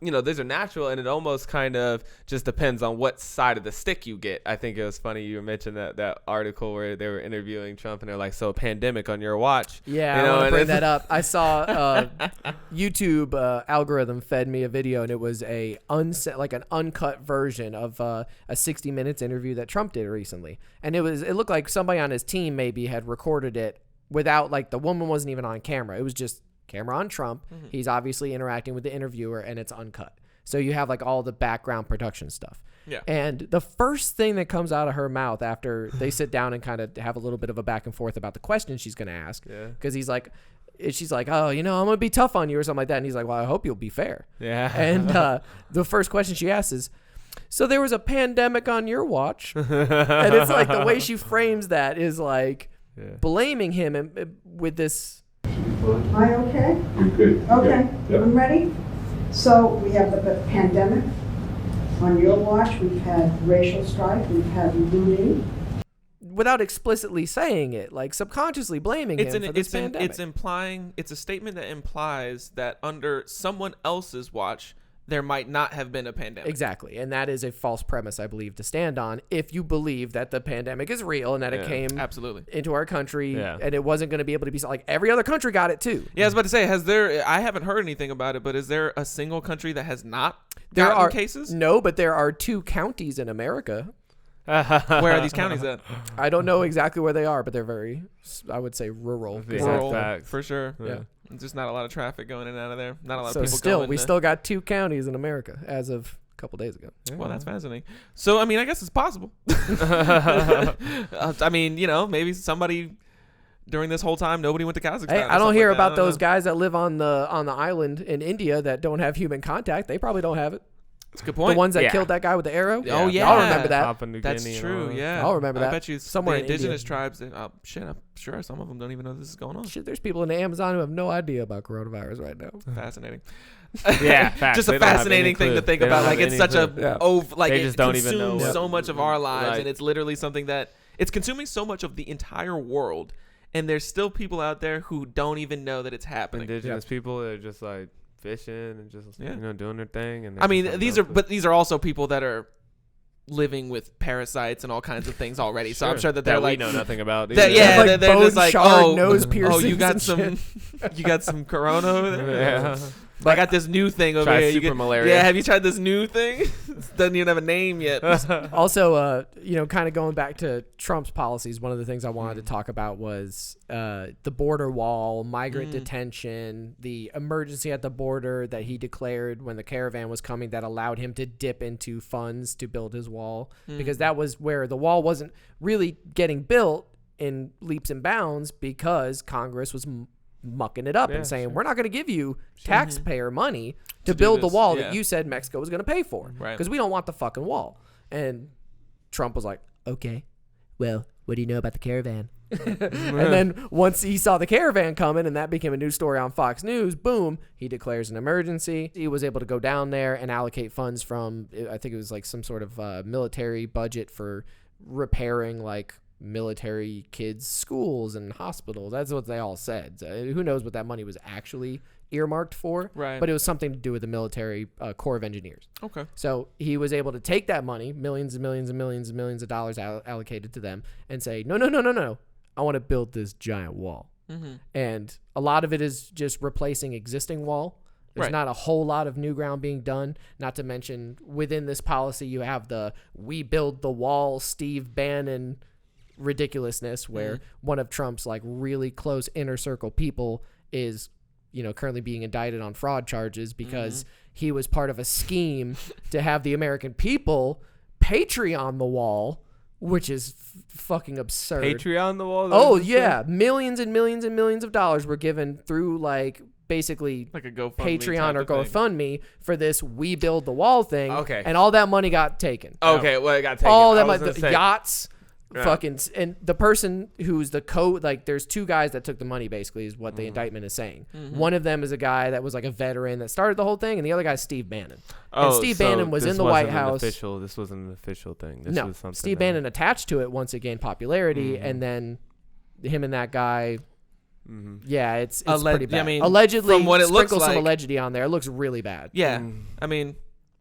these are natural, and it almost kind of just depends on what side of the stick you get. I think it was funny you mentioned that article where they were interviewing Trump, and they're like, "So a pandemic on your watch?"
Yeah, I want to bring that up. I saw YouTube algorithm fed me a video, and it was an uncut version of a 60 Minutes interview that Trump did recently, and it looked like somebody on his team maybe had recorded it without, like, the woman wasn't even on camera. It was just camera on Trump. He's obviously interacting with the interviewer, and it's uncut. So you have like all the background production stuff.
Yeah.
And the first thing that comes out of her mouth after they sit down and kind of have a little bit of a back and forth about the question she's going to ask, because she's like, "Oh, I'm going to be tough on you," or something like that. And he's like, "Well, I hope you'll be fair."
Yeah.
And the first question she asks is, "So there was a pandemic on your watch?" And it's like the way she frames that is like blaming him and with this.
Am I okay?
You're good.
Okay,
Yep.
I'm ready. So we have the pandemic on your watch. We've had racial strife. We've had looting.
Without explicitly saying it, like subconsciously blaming him for this pandemic.
It's a statement that implies that under someone else's watch, there might not have been a pandemic.
Exactly. And that is a false premise, I believe, to stand on if you believe that the pandemic is real and that it came
absolutely
into our country and it wasn't going to be able to be like every other country got it too.
Yeah, I was about to say, I haven't heard anything about it, but is there a single country that has not gotten cases?
No, but there are 2 counties in America.
Where are these counties at?
I don't know exactly where they are, but they're very, I would say, rural.
Rural, for sure.
Yeah.
Just not a lot of traffic going in and out of there. Not a lot of people
still,
going.
we still got 2 counties in America as of a couple days ago.
Well, that's fascinating. So, I mean, I guess it's possible. I mean, maybe somebody during this whole time, nobody went to Kazakhstan.
Hey, I don't hear about those guys that live on the island in India that don't have human contact. They probably don't have it.
That's a good point.
The ones that killed that guy with the arrow?
Oh, yeah.
Y'all remember that.
Papua New
That's
Guinea and
true,
all
yeah.
I'll remember that.
I bet you
Somewhere
the
in India.
indigenous tribes, I'm sure some of them don't even know this is going on.
Shit, there's people in the Amazon who have no idea about coronavirus right now.
Fascinating.
Yeah, facts.
Just
They
a
don't have
fascinating
any
thing to
clue.
think
They don't
about. Like,
have
it's
any
such
clue.
like
They
it
just don't even know
consumes
what-
so much of our lives,
Right.
and it's literally something that it's consuming so much of the entire world, and there's still people out there who don't even know that it's happening.
Indigenous people are just like fishing and just doing their thing. And
I mean, these are also people that are living with parasites and all kinds of things already. So I'm sure that they're like,
we know nothing about.
that,
either.
yeah,
Like
they're just
bone
like,
shard, nose
you
piercings
got
and
some, you got some corona over there.
Yeah.
I got this new thing over
Try
here.
super malaria.
Yeah, have you tried this new thing? Doesn't even have a name yet.
Also, kind of going back to Trump's policies, one of the things I wanted to talk about was the border wall, migrant detention, the emergency at the border that he declared when the caravan was coming that allowed him to dip into funds to build his wall, because that was where the wall wasn't really getting built in leaps and bounds because Congress was mucking it up and saying, we're not going to give you taxpayer money to build the
this,
wall
yeah.
that you said Mexico was going to pay for,
Right.
because we don't want the fucking wall. And Trump was like, okay, well, what do you know about the caravan? And then once he saw the caravan coming and that became a news story on Fox News, boom, he declares an emergency. He was able to go down there and allocate funds from, I think it was like some sort of military budget for repairing like military kids' schools and hospitals. That's what they all said. So who knows what that money was actually earmarked for,
Right.
but it was something to do with the military Corps of Engineers.
Okay.
So he was able to take that money, millions and millions and millions and millions of dollars allocated to them, and say, no, I want to build this giant wall. And a lot of it is just replacing existing wall. There's
Right.
not a whole lot of new ground being done. Not to mention within this policy, you have the "we build the wall" Steve Bannon ridiculousness, where one of Trump's like really close inner circle people is, currently being indicted on fraud charges because he was part of a scheme to have the American people Patreon the wall which is fucking absurd.
Patreon the wall.
Oh yeah, millions and millions and millions of dollars were given through like basically
Like a GoFundMe
Patreon or
type of thing.
GoFundMe for this "We Build the Wall" thing.
Okay.
And all that money got taken.
Okay, well, it got taken.
All
I
that
was
money,
gonna
the
say-
yachts,
Yeah.
fucking, and the person who's the like, there's two guys that took the money. Basically, is what the indictment is saying. One of them is a guy that was like a veteran that started the whole thing, and the other guy's Steve Bannon. And Steve Bannon was in the White House.
This wasn't an official thing. This
No,
was something
Steve Bannon attached to it once it gained popularity, and then him and that guy. Yeah, it's pretty bad.
I mean,
allegedly,
from what it looks
sprinkle some
like-
allegedly on there. It looks really bad.
Yeah. I mean,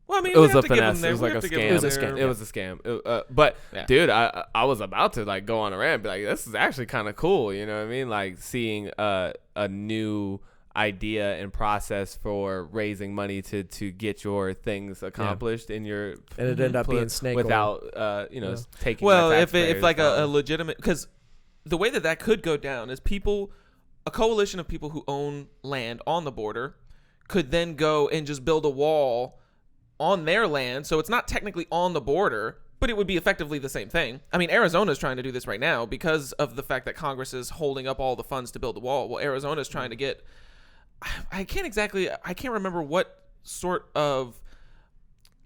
It was a finesse. It was like a scam.
It was a scam.
It was a scam. But
Yeah.
dude, I was about to like go on a rant and be like, this is actually kind of cool. You know what I mean? Like seeing a new idea and process for raising money to get your things accomplished in your
And it ended up being snake oil.
without taking
Well,
my
if like a
taxpayers'
legitimate, because the way that could go down is a coalition of people who own land on the border could then go and just build a wall on their land. So it's not technically on the border, but it would be effectively the same thing. I mean, Arizona's trying to do this right now because of the fact that Congress is holding up all the funds to build the wall. Well, Arizona's trying to get, I can't remember what sort of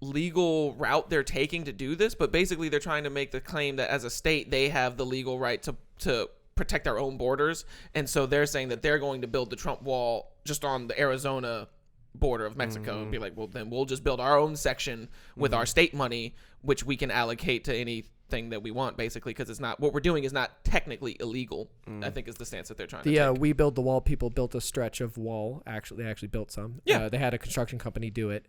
legal route they're taking to do this, but basically they're trying to make the claim that as a state they have the legal right to protect their own borders, and so they're saying that they're going to build the Trump wall just on the Arizona border of Mexico and be like, well, then we'll just build our own section with our state money, which we can allocate to anything that we want, basically, because it's not, what we're doing is not technically illegal. I think is the stance that they're trying to take.
We Build the Wall people built a stretch of wall. Actually, they actually built some.
Yeah.
They had a construction company do it,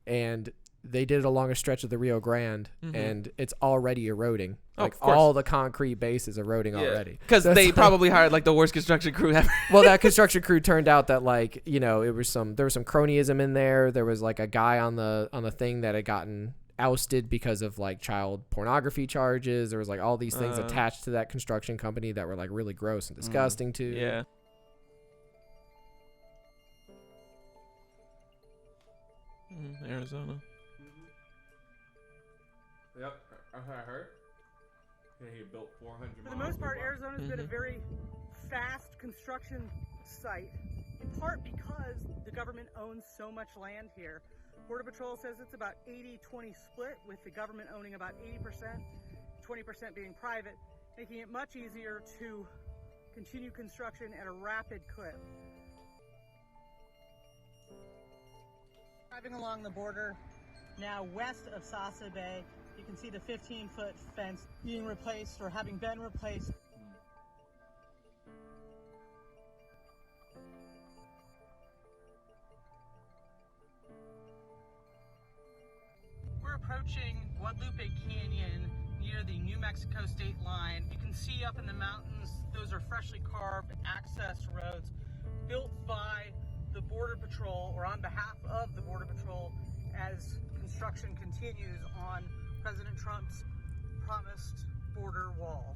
and they did it along a stretch of the Rio Grande, and it's already eroding. Like
of course.
all the concrete base is eroding already.
Because
So
they
it's like-
probably hired like the worst construction crew ever.
Well, that construction crew turned out that like, there was some cronyism in there. There was like a guy on the thing that had gotten ousted because of like child pornography charges. There was like all these things attached to that construction company that were like really gross and disgusting too.
Yeah. Arizona.
Yep, I heard. He built 400
For the most part, Arizona's been a very fast construction site, in part because the government owns so much land here. Border Patrol says it's about 80-20 split, with the government owning about 80%, 20% being private, making it much easier to continue construction at a rapid clip. Driving along the border, now west of Sasa Bay, you can see the 15-foot fence being replaced or having been replaced. We're approaching Guadalupe Canyon near the New Mexico state line. You can see up in the mountains, those are freshly carved access roads built by the Border Patrol, or on behalf of the Border Patrol, as construction continues on President Trump's promised border wall.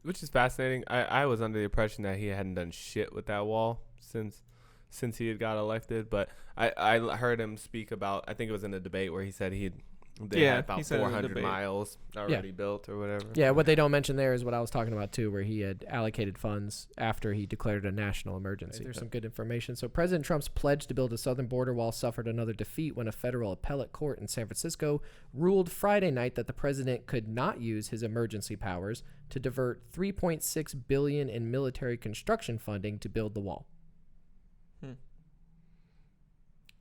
Which is fascinating. I was under the impression that he hadn't done shit with that wall since he had got elected, but I heard him speak about, I think it was in a debate where he said they had about
he said it in a
400
debate.
miles already built or whatever.
Yeah, what they don't mention there is what I was talking about too, where he had allocated funds after he declared a national emergency. There's some good information. So President Trump's pledge to build a southern border wall suffered another defeat when a federal appellate court in San Francisco ruled Friday night that the president could not use his emergency powers to divert $3.6 billion in military construction funding to build the wall.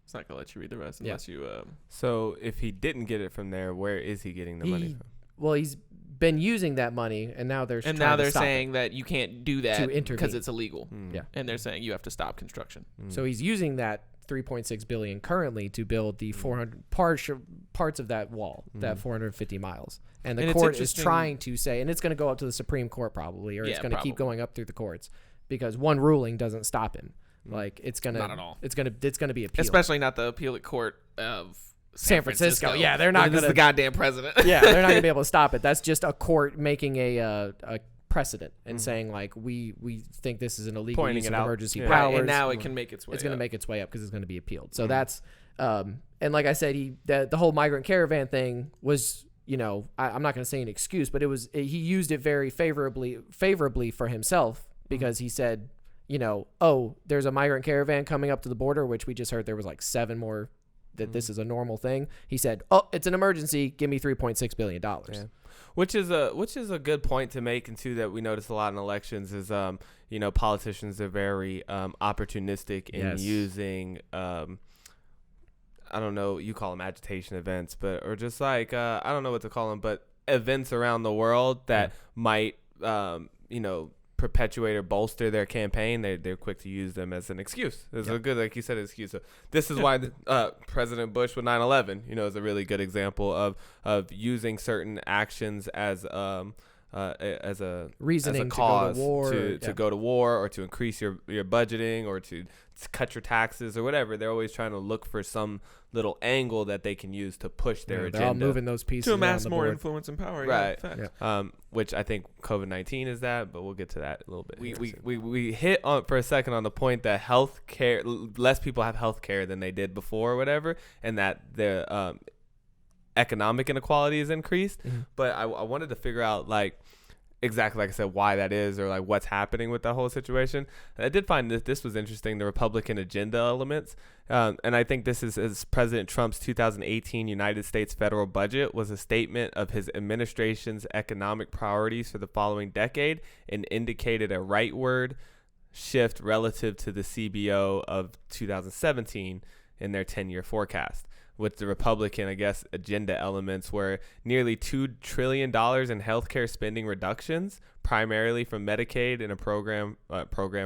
It's not gonna let you read the rest unless you.
So if he didn't get it from there, where is he getting the money from?
Well, he's been using that money, and now they're
saying that you can't do that
To intervene.
because it's illegal.
Yeah.
And they're saying you have to stop construction.
So he's using that $3.6 billion currently to build the 400 parts of that wall, that 450 miles. And the
And it's
court is
interesting-
trying to say, and it's going to go up to the Supreme Court probably, or it's
Yeah,
going to keep
probably.
going up through the courts, because one ruling doesn't stop him. Like it's gonna,
Not at all.
It's gonna be appealed.
Especially not the appellate court of San Francisco.
Yeah, they're not
This is
gonna-
the goddamn president.
Yeah, they're not gonna be able to stop it. That's just a court making a precedent and saying like we think this is an illegal
Pointing
use
it
of
out.
emergency
Yeah.
powers.
And now it can make its way.
It's going to
up.
make its way up because it's going to be appealed. So that's And like I said, the whole migrant caravan thing was, I'm not going to say an excuse, but he used it very favorably for himself, because he said, oh, there's a migrant caravan coming up to the border, which we just heard there was like 7 more, that this is a normal thing. He said, oh, it's an emergency. Give me $3.6 billion.
Yeah. Which is a good point to make, and too, that we notice a lot in elections is, politicians are very opportunistic in using, I don't know, you call them agitation events, or just like, I don't know what to call them, but events around the world that might, perpetuate or bolster their campaign. They're quick to use them as an excuse. It's a good, like you said, excuse. So this is why President Bush with 9/11, is a really good example of using certain actions as a
reasoning
as a cause
to
go to war, or to increase your budgeting, or to cut your taxes or whatever. They're always trying to look for some little angle that they can use to push their agenda.
They're all moving those pieces
to amass
around the
more
board.
influence and power.
Right.
Yeah,
Which I think COVID-19 is that, but we'll get to that a little bit. We hit on for a second on the point that healthcare, less people have healthcare than they did before or whatever, and that the economic inequality is increased. But I wanted to figure out, like, exactly, like I said, why that is, or like what's happening with that whole situation. And I did find that this was interesting, the Republican agenda elements. And I think this is President Trump's 2018 United States federal budget was a statement of his administration's economic priorities for the following decade, and indicated a rightward shift relative to the CBO of 2017 in their 10-year forecast. With the Republican, I guess, agenda elements were nearly $2 trillion in healthcare spending reductions, primarily from Medicaid and a program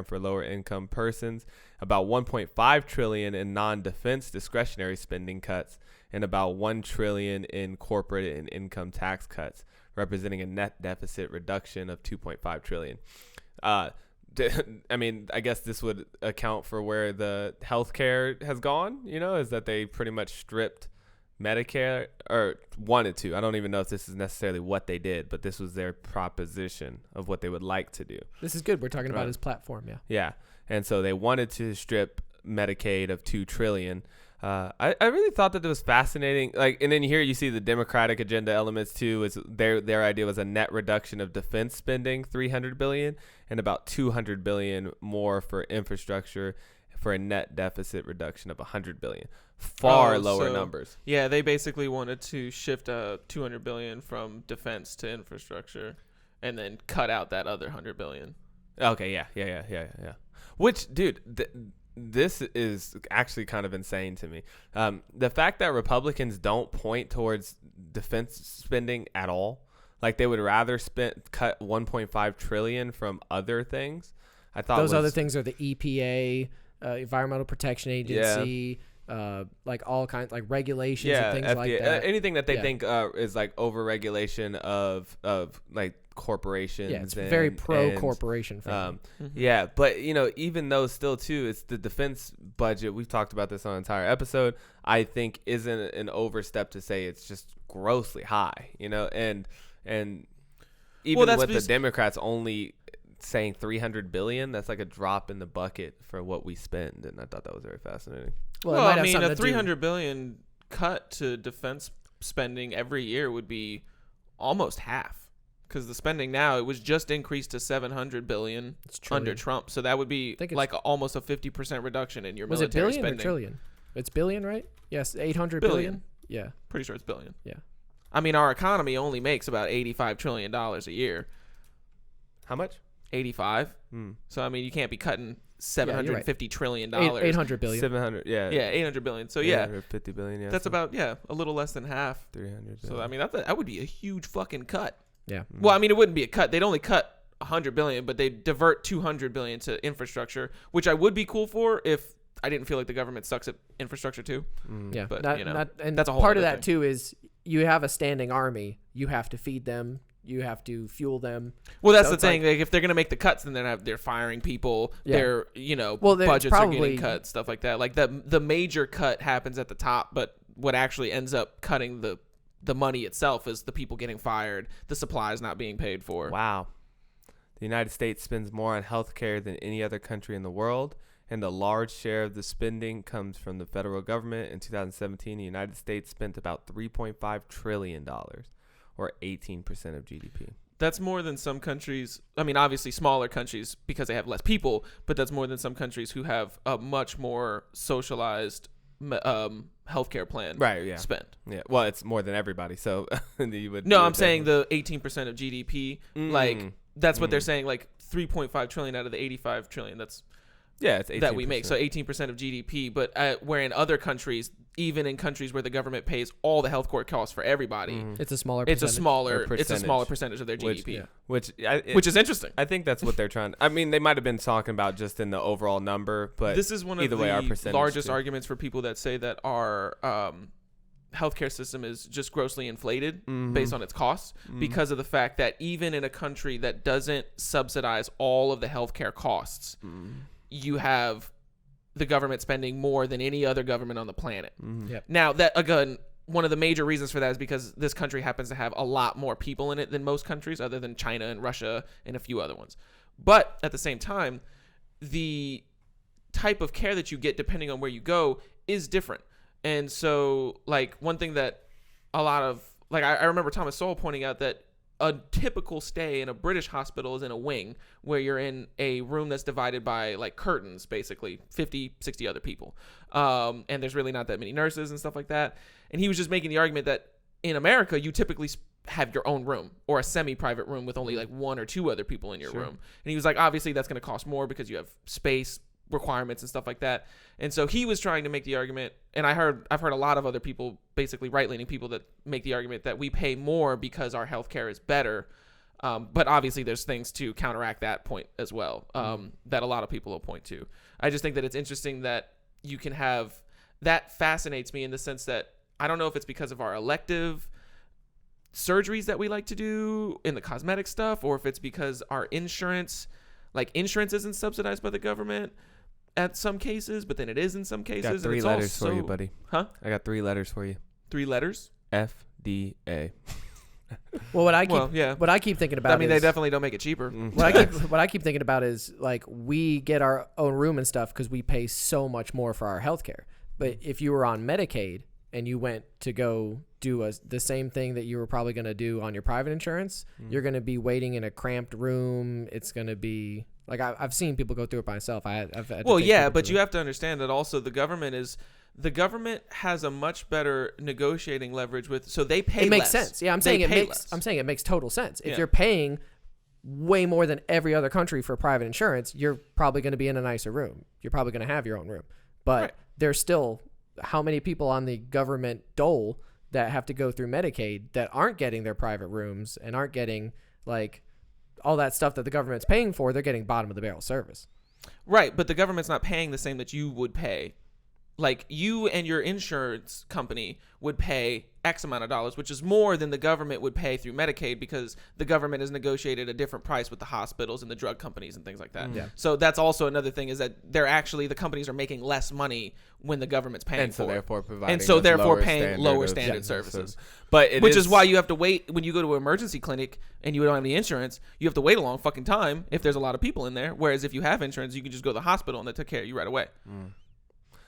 for lower income persons, about $1.5 trillion in non-defense discretionary spending cuts, and about $1 trillion in corporate and income tax cuts, representing a net deficit reduction of $2.5 trillion. I mean, I guess this would account for where the healthcare has gone, is that they pretty much stripped Medicare, or wanted to. I don't even know if this is necessarily what they did, but this was their proposition of what they would like to do.
This is good. We're talking about his platform. Yeah.
Yeah. And so they wanted to strip Medicaid of $2 trillion. I really thought that it was fascinating. Like, and then here you see the Democratic agenda elements too. Is their idea was a net reduction of defense spending, $300 billion, and about $200 billion more for infrastructure, for a net deficit reduction of $100 billion. Far lower numbers.
Yeah, they basically wanted to shift $200 billion from defense to infrastructure, and then cut out that other $100 billion.
Okay. Yeah. Which, dude. This is actually kind of insane to me. The fact that Republicans don't point towards defense spending at all, like they would rather cut $1.5 trillion from other things. I thought
those other things are the EPA, Environmental Protection Agency, like all kinds, like regulations and things
FDA,
like that.
Anything that they think is like overregulation of like corporations.
Yeah, it's very pro-corporation.
Yeah, but even though still too, it's the defense budget. We've talked about this on an entire episode. I think isn't an overstep to say it's just grossly high. And even with the Democrats only saying $300 billion, that's like a drop in the bucket for what we spend, and I thought that was very fascinating.
Well, I mean, a $300 billion cut to defense spending every year would be almost half. Because the spending now, it was just increased to $700 billion under Trump. So that would be like almost a 50% reduction in your military spending.
Was it billion or trillion? It's billion, right? Yes, 800 billion. Yeah.
Pretty sure it's billion.
Yeah.
I mean, our economy only makes about $85 trillion a year.
How much?
85. So, I mean, you can't be cutting $750 trillion.
800 billion.
700, yeah.
Yeah, 800 billion. So, yeah.
850 billion, yeah.
That's about, a little less than half.
300 billion.
So, I mean, that would be a huge fucking cut.
Yeah.
Well, I mean, it wouldn't be a cut. They'd only cut $100 billion, but they'd divert $200 billion to infrastructure, which I would be cool for if I didn't feel like the government sucks at infrastructure too.
Yeah,
but
and
that's a whole
part of
other
that
thing.
too is you have a standing army. You have to feed them. You have to fuel them.
Well, that's the thing. Like, if they're gonna make the cuts, then they're firing people.
Yeah.
They're
budgets
are getting cut, stuff like that. Like the major cut happens at the top, but what actually ends up cutting the money itself is the people getting fired, the supplies not being paid for.
Wow. The United States spends more on healthcare than any other country in the world, and a large share of the spending comes from the federal government. In 2017, the United States spent about $3.5 trillion, or 18% of GDP.
That's more than some countries. I mean, obviously smaller countries because they have less people, but that's more than some countries who have a much more socialized healthcare plan.
Right, yeah.
Spend.
Yeah, well, it's more than everybody, so you would.
No, I'm saying the 18% of GDP, like that's what they're saying, like 3.5 trillion out of the 85 trillion. That's
it's 18%.
that we make. So 18% of GDP, but where in other countries, even in countries where the government pays all the healthcare costs for everybody,
It's a smaller
it's a
percentage.
smaller percentage of their GDP,
which
is interesting.
I think that's what they're trying. I mean, they might have been talking about just in the overall number, but
This is one of
either way, our
the
percentage
largest
too.
arguments for people that say that our healthcare system is just grossly inflated based on its costs, because of the fact that even in a country that doesn't subsidize all of the healthcare costs, you have the government spending more than any other government on the planet.
Yep.
Now, that again, one of the major reasons for that is because this country happens to have a lot more people in it than most countries, other than China and Russia and a few other ones. But at the same time, the type of care that you get depending on where you go is different. And so, like, one thing that a lot of, like, I remember Thomas Sowell pointing out that a typical stay in a British hospital is in a wing where you're in a room that's divided by, like, curtains, basically 50, 60 other people. And there's really not that many nurses and stuff like that. And he was just making the argument that in America, you typically have your own room or a semi-private room with only like one or two other people in your room. And he was like, obviously that's going to cost more because you have space requirements and stuff like that. And so he was trying to make the argument, and I've heard a lot of other people, basically right-leaning people, that make the argument that we pay more because our healthcare is better. But obviously there's things to counteract that point as well, that a lot of people will point to. I just think that it's interesting that you can have, that fascinates me in the sense that I don't know if it's because of our elective surgeries that we like to do in the cosmetic stuff, or if it's because our insurance isn't subsidized by the government at some cases, but then it is in some cases.
Got 3 letters for you, buddy.
Huh?
I got 3 letters for you.
3 letters?
FDA.
Well, what I keep thinking about.
I mean,
is,
they definitely don't make it cheaper.
What I keep thinking about is, like, we get our own room and stuff because we pay so much more for our healthcare. But if you were on Medicaid and you went to go do the same thing that you were probably going to do on your private insurance, you're going to be waiting in a cramped room. It's going to be like, I've seen people go through it myself.
But you have to understand that also the government has a much better negotiating leverage with, so they pay less.
It makes sense. Yeah, I'm saying it makes total sense. If you're paying way more than every other country for private insurance, you're probably going to be in a nicer room. You're probably going to have your own room. But there's still how many people on the government dole that have to go through Medicaid that aren't getting their private rooms and aren't getting, like, all that stuff that the government's paying for. They're getting bottom of the barrel service.
Right, but the government's not paying the same that you would pay. Like, you and your insurance company would pay X amount of dollars, which is more than the government would pay through Medicaid, because the government has negotiated a different price with the hospitals and the drug companies and things like that. Yeah. So that's also another thing, is that the companies are making less money when the government's paying
and so
for
therefore
it.
providing
And so therefore paying
standard
lower
of
standard services.
services. But
which is why you have to wait when you go to an emergency clinic and you don't have any insurance. You have to wait a long fucking time if there's a lot of people in there. Whereas if you have insurance, you can just go to the hospital and they take care of you right away.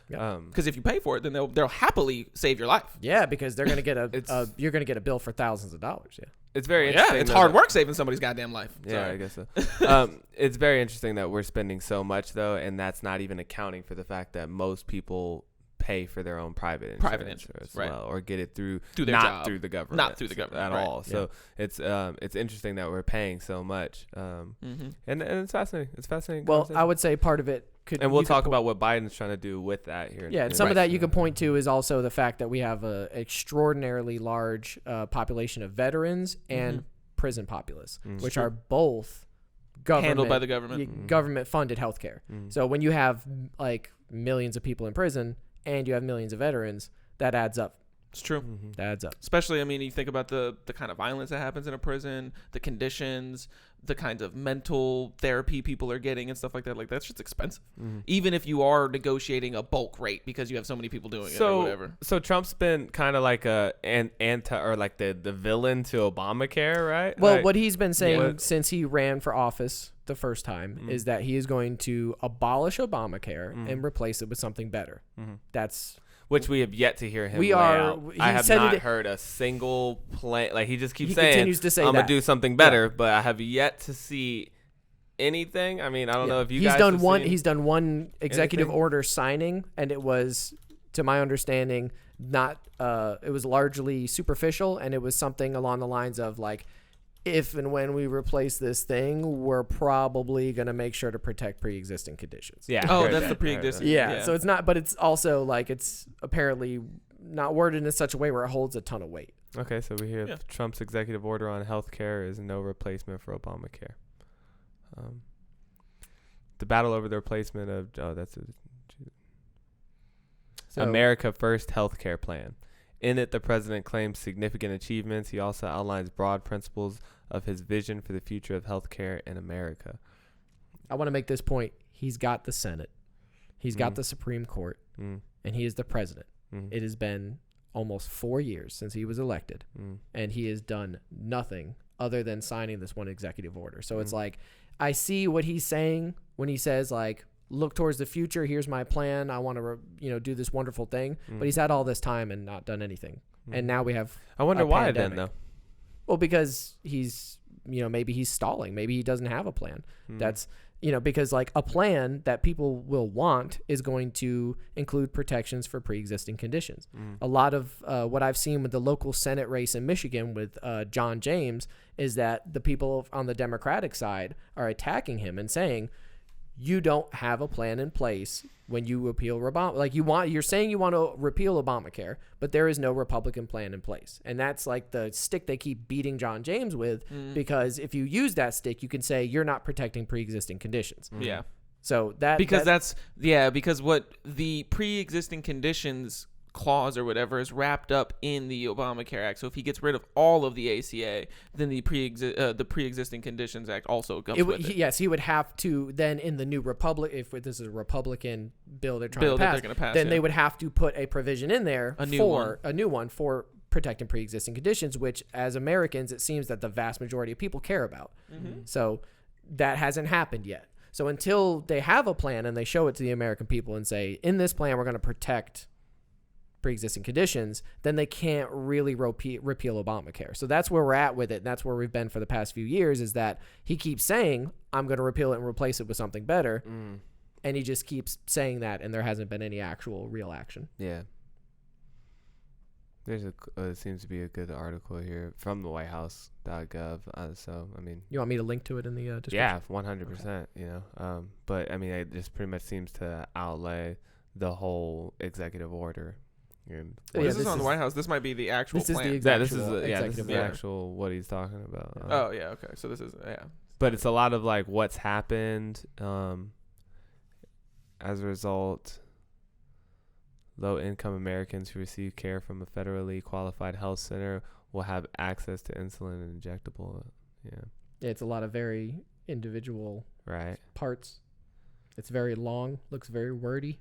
Because if you pay for it, then they'll happily save your life.
Yeah, because they're gonna get you're gonna get a bill for thousands of dollars. Yeah,
it's very interesting.
It's hard work saving somebody's goddamn life.
Yeah, I guess so. It's very interesting that we're spending so much though, and that's not even accounting for the fact that most people pay for their own private insurance as well, or get it through
their job.
Through the government,
not through the government
at all. So it's interesting that we're paying so much, and it's fascinating. It's fascinating.
Well, I would say part of it could,
and we'll talk about what Biden's trying to do with that here.
Yeah, and some of that you can point to is also the fact that we have a extraordinarily large population of veterans and prison populace, which are both
handled by the government,
government funded healthcare. So when you have like millions of people in prison and you have millions of veterans, that adds up
It's true.
That adds up.
Especially, I mean, you think about the kind of violence that happens in a prison, the conditions, the kinds of mental therapy people are getting and stuff like that. Like, that's just expensive. Even if you are negotiating a bulk rate because you have so many people doing it or whatever.
So Trump's been kind of like an anti or like the villain to Obamacare, right?
Well,
like,
what he's been saying since he ran for office the first time is that he is going to abolish Obamacare and replace it with something better. That's
which we have yet to hear him. I have not heard a single plan. Like, he just keeps saying,
continues to say
I'm
that.
gonna do something better, but I have yet to see anything. I mean, I don't know if you guys
done
have
one.
seen
He's done one executive
anything?
order signing, and it was, to my understanding, not. It was largely superficial, and it was something along the lines of like, if and when we replace this thing, we're probably going to make sure to protect pre-existing conditions.
Yeah.
Oh, that's the pre-existing.
Yeah. So it's not, but it's also like, it's apparently not worded in such a way where it holds a ton of weight.
Okay, so we hear Trump's executive order on health care is no replacement for Obamacare. The battle over the replacement of America First health care plan. In it, the president claims significant achievements. He also outlines broad principles of his vision for the future of healthcare in America.
I want to make this point. He's got the Senate. He's got the Supreme Court. And he is the president. It has been almost 4 years since he was elected. And he has done nothing other than signing this one executive order. So it's like, I see what he's saying when he says, like, look towards the future. Here's my plan. I want to, do this wonderful thing. But he's had all this time and not done anything. And now we have.
I wonder why
pandemic.
then, though.
Well, because he's, maybe he's stalling. Maybe he doesn't have a plan. That's, because like a plan that people will want is going to include protections for pre-existing conditions. A lot of what I've seen with the local Senate race in Michigan with John James is that the people on the Democratic side are attacking him and saying, you don't have a plan in place when you repeal Obama. Like you're saying you want to repeal Obamacare, but there is no Republican plan in place. And that's like the stick they keep beating John James with, because if you use that stick, you can say you're not protecting pre-existing conditions.
Yeah.
So
because what the pre-existing conditions clause or whatever is wrapped up in the Obamacare Act. So if he gets rid of all of the ACA, then the pre-existing conditions act also comes with it.
Yes, he would have to then in the new if this is a Republican bill they're trying to pass, then they would have to put a provision in there a new one for protecting pre-existing conditions, which as Americans, it seems that the vast majority of people care about. So that hasn't happened yet. So until they have a plan and they show it to the American people and say, in this plan, we're going to protect pre-existing conditions, then they can't really repeal Obamacare. So that's where we're at with it. And that's where we've been for the past few years, is that he keeps saying, I'm going to repeal it and replace it with something better. And he just keeps saying that, and there hasn't been any actual real action.
Yeah. There's seems to be a good article here from the WhiteHouse.gov. So, I mean,
you want me to link to it in the description?
Yeah, 100%, okay. But I mean, it just pretty much seems to outlay the whole executive order.
This is on the White House. This might be the actual plan.
This is the actual what he's talking about.
Okay. So this is
But it's a lot of like what's happened as a result. Low-income Americans who receive care from a federally qualified health center will have access to insulin and injectable. Yeah,
it's a lot of very individual parts. It's very long, looks very wordy.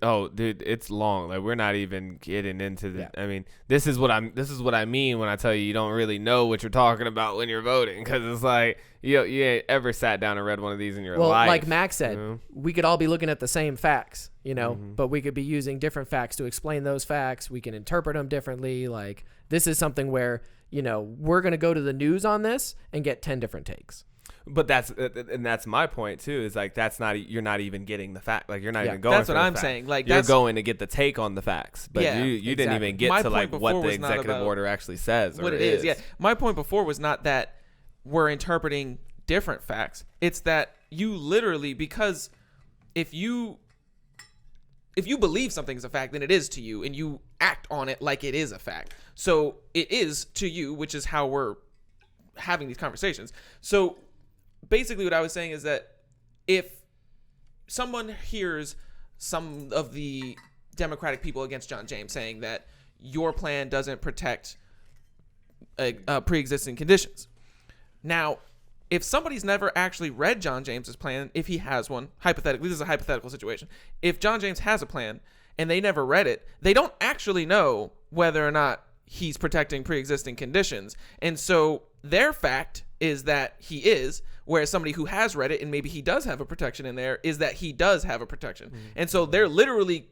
Oh, dude, it's long. Like, we're not even getting into the. I mean, this is what I mean when I tell you don't really know what you're talking about when you're voting, because it's like you ain't ever sat down and read one of these in your life.
Well, like Max said, we could all be looking at the same facts, but we could be using different facts to explain those facts. We can interpret them differently. Like, this is something where we're gonna go to the news on this and get 10 different takes.
But that's my point too. Is like you're not even getting the fact. Like, you're not even going.
That's what I'm saying. Like,
you're going to get the take on the facts, but you didn't even get to like what the executive order actually says. Or what it is.
Yeah. My point before was not that we're interpreting different facts. It's that you literally, because if you believe something is a fact, then it is to you, and you act on it like it is a fact. So it is to you, which is how we're having these conversations. So basically what I was saying is that if someone hears some of the Democratic people against John James saying that your plan doesn't protect pre-existing conditions. Now, if somebody's never actually read John James's plan, if he has one, hypothetically, this is a hypothetical situation. If John James has a plan and they never read it, they don't actually know whether or not he's protecting pre-existing conditions. And so their fact is that he is, whereas somebody who has read it and maybe he does have a protection in there is that he does have a protection. And so they're literally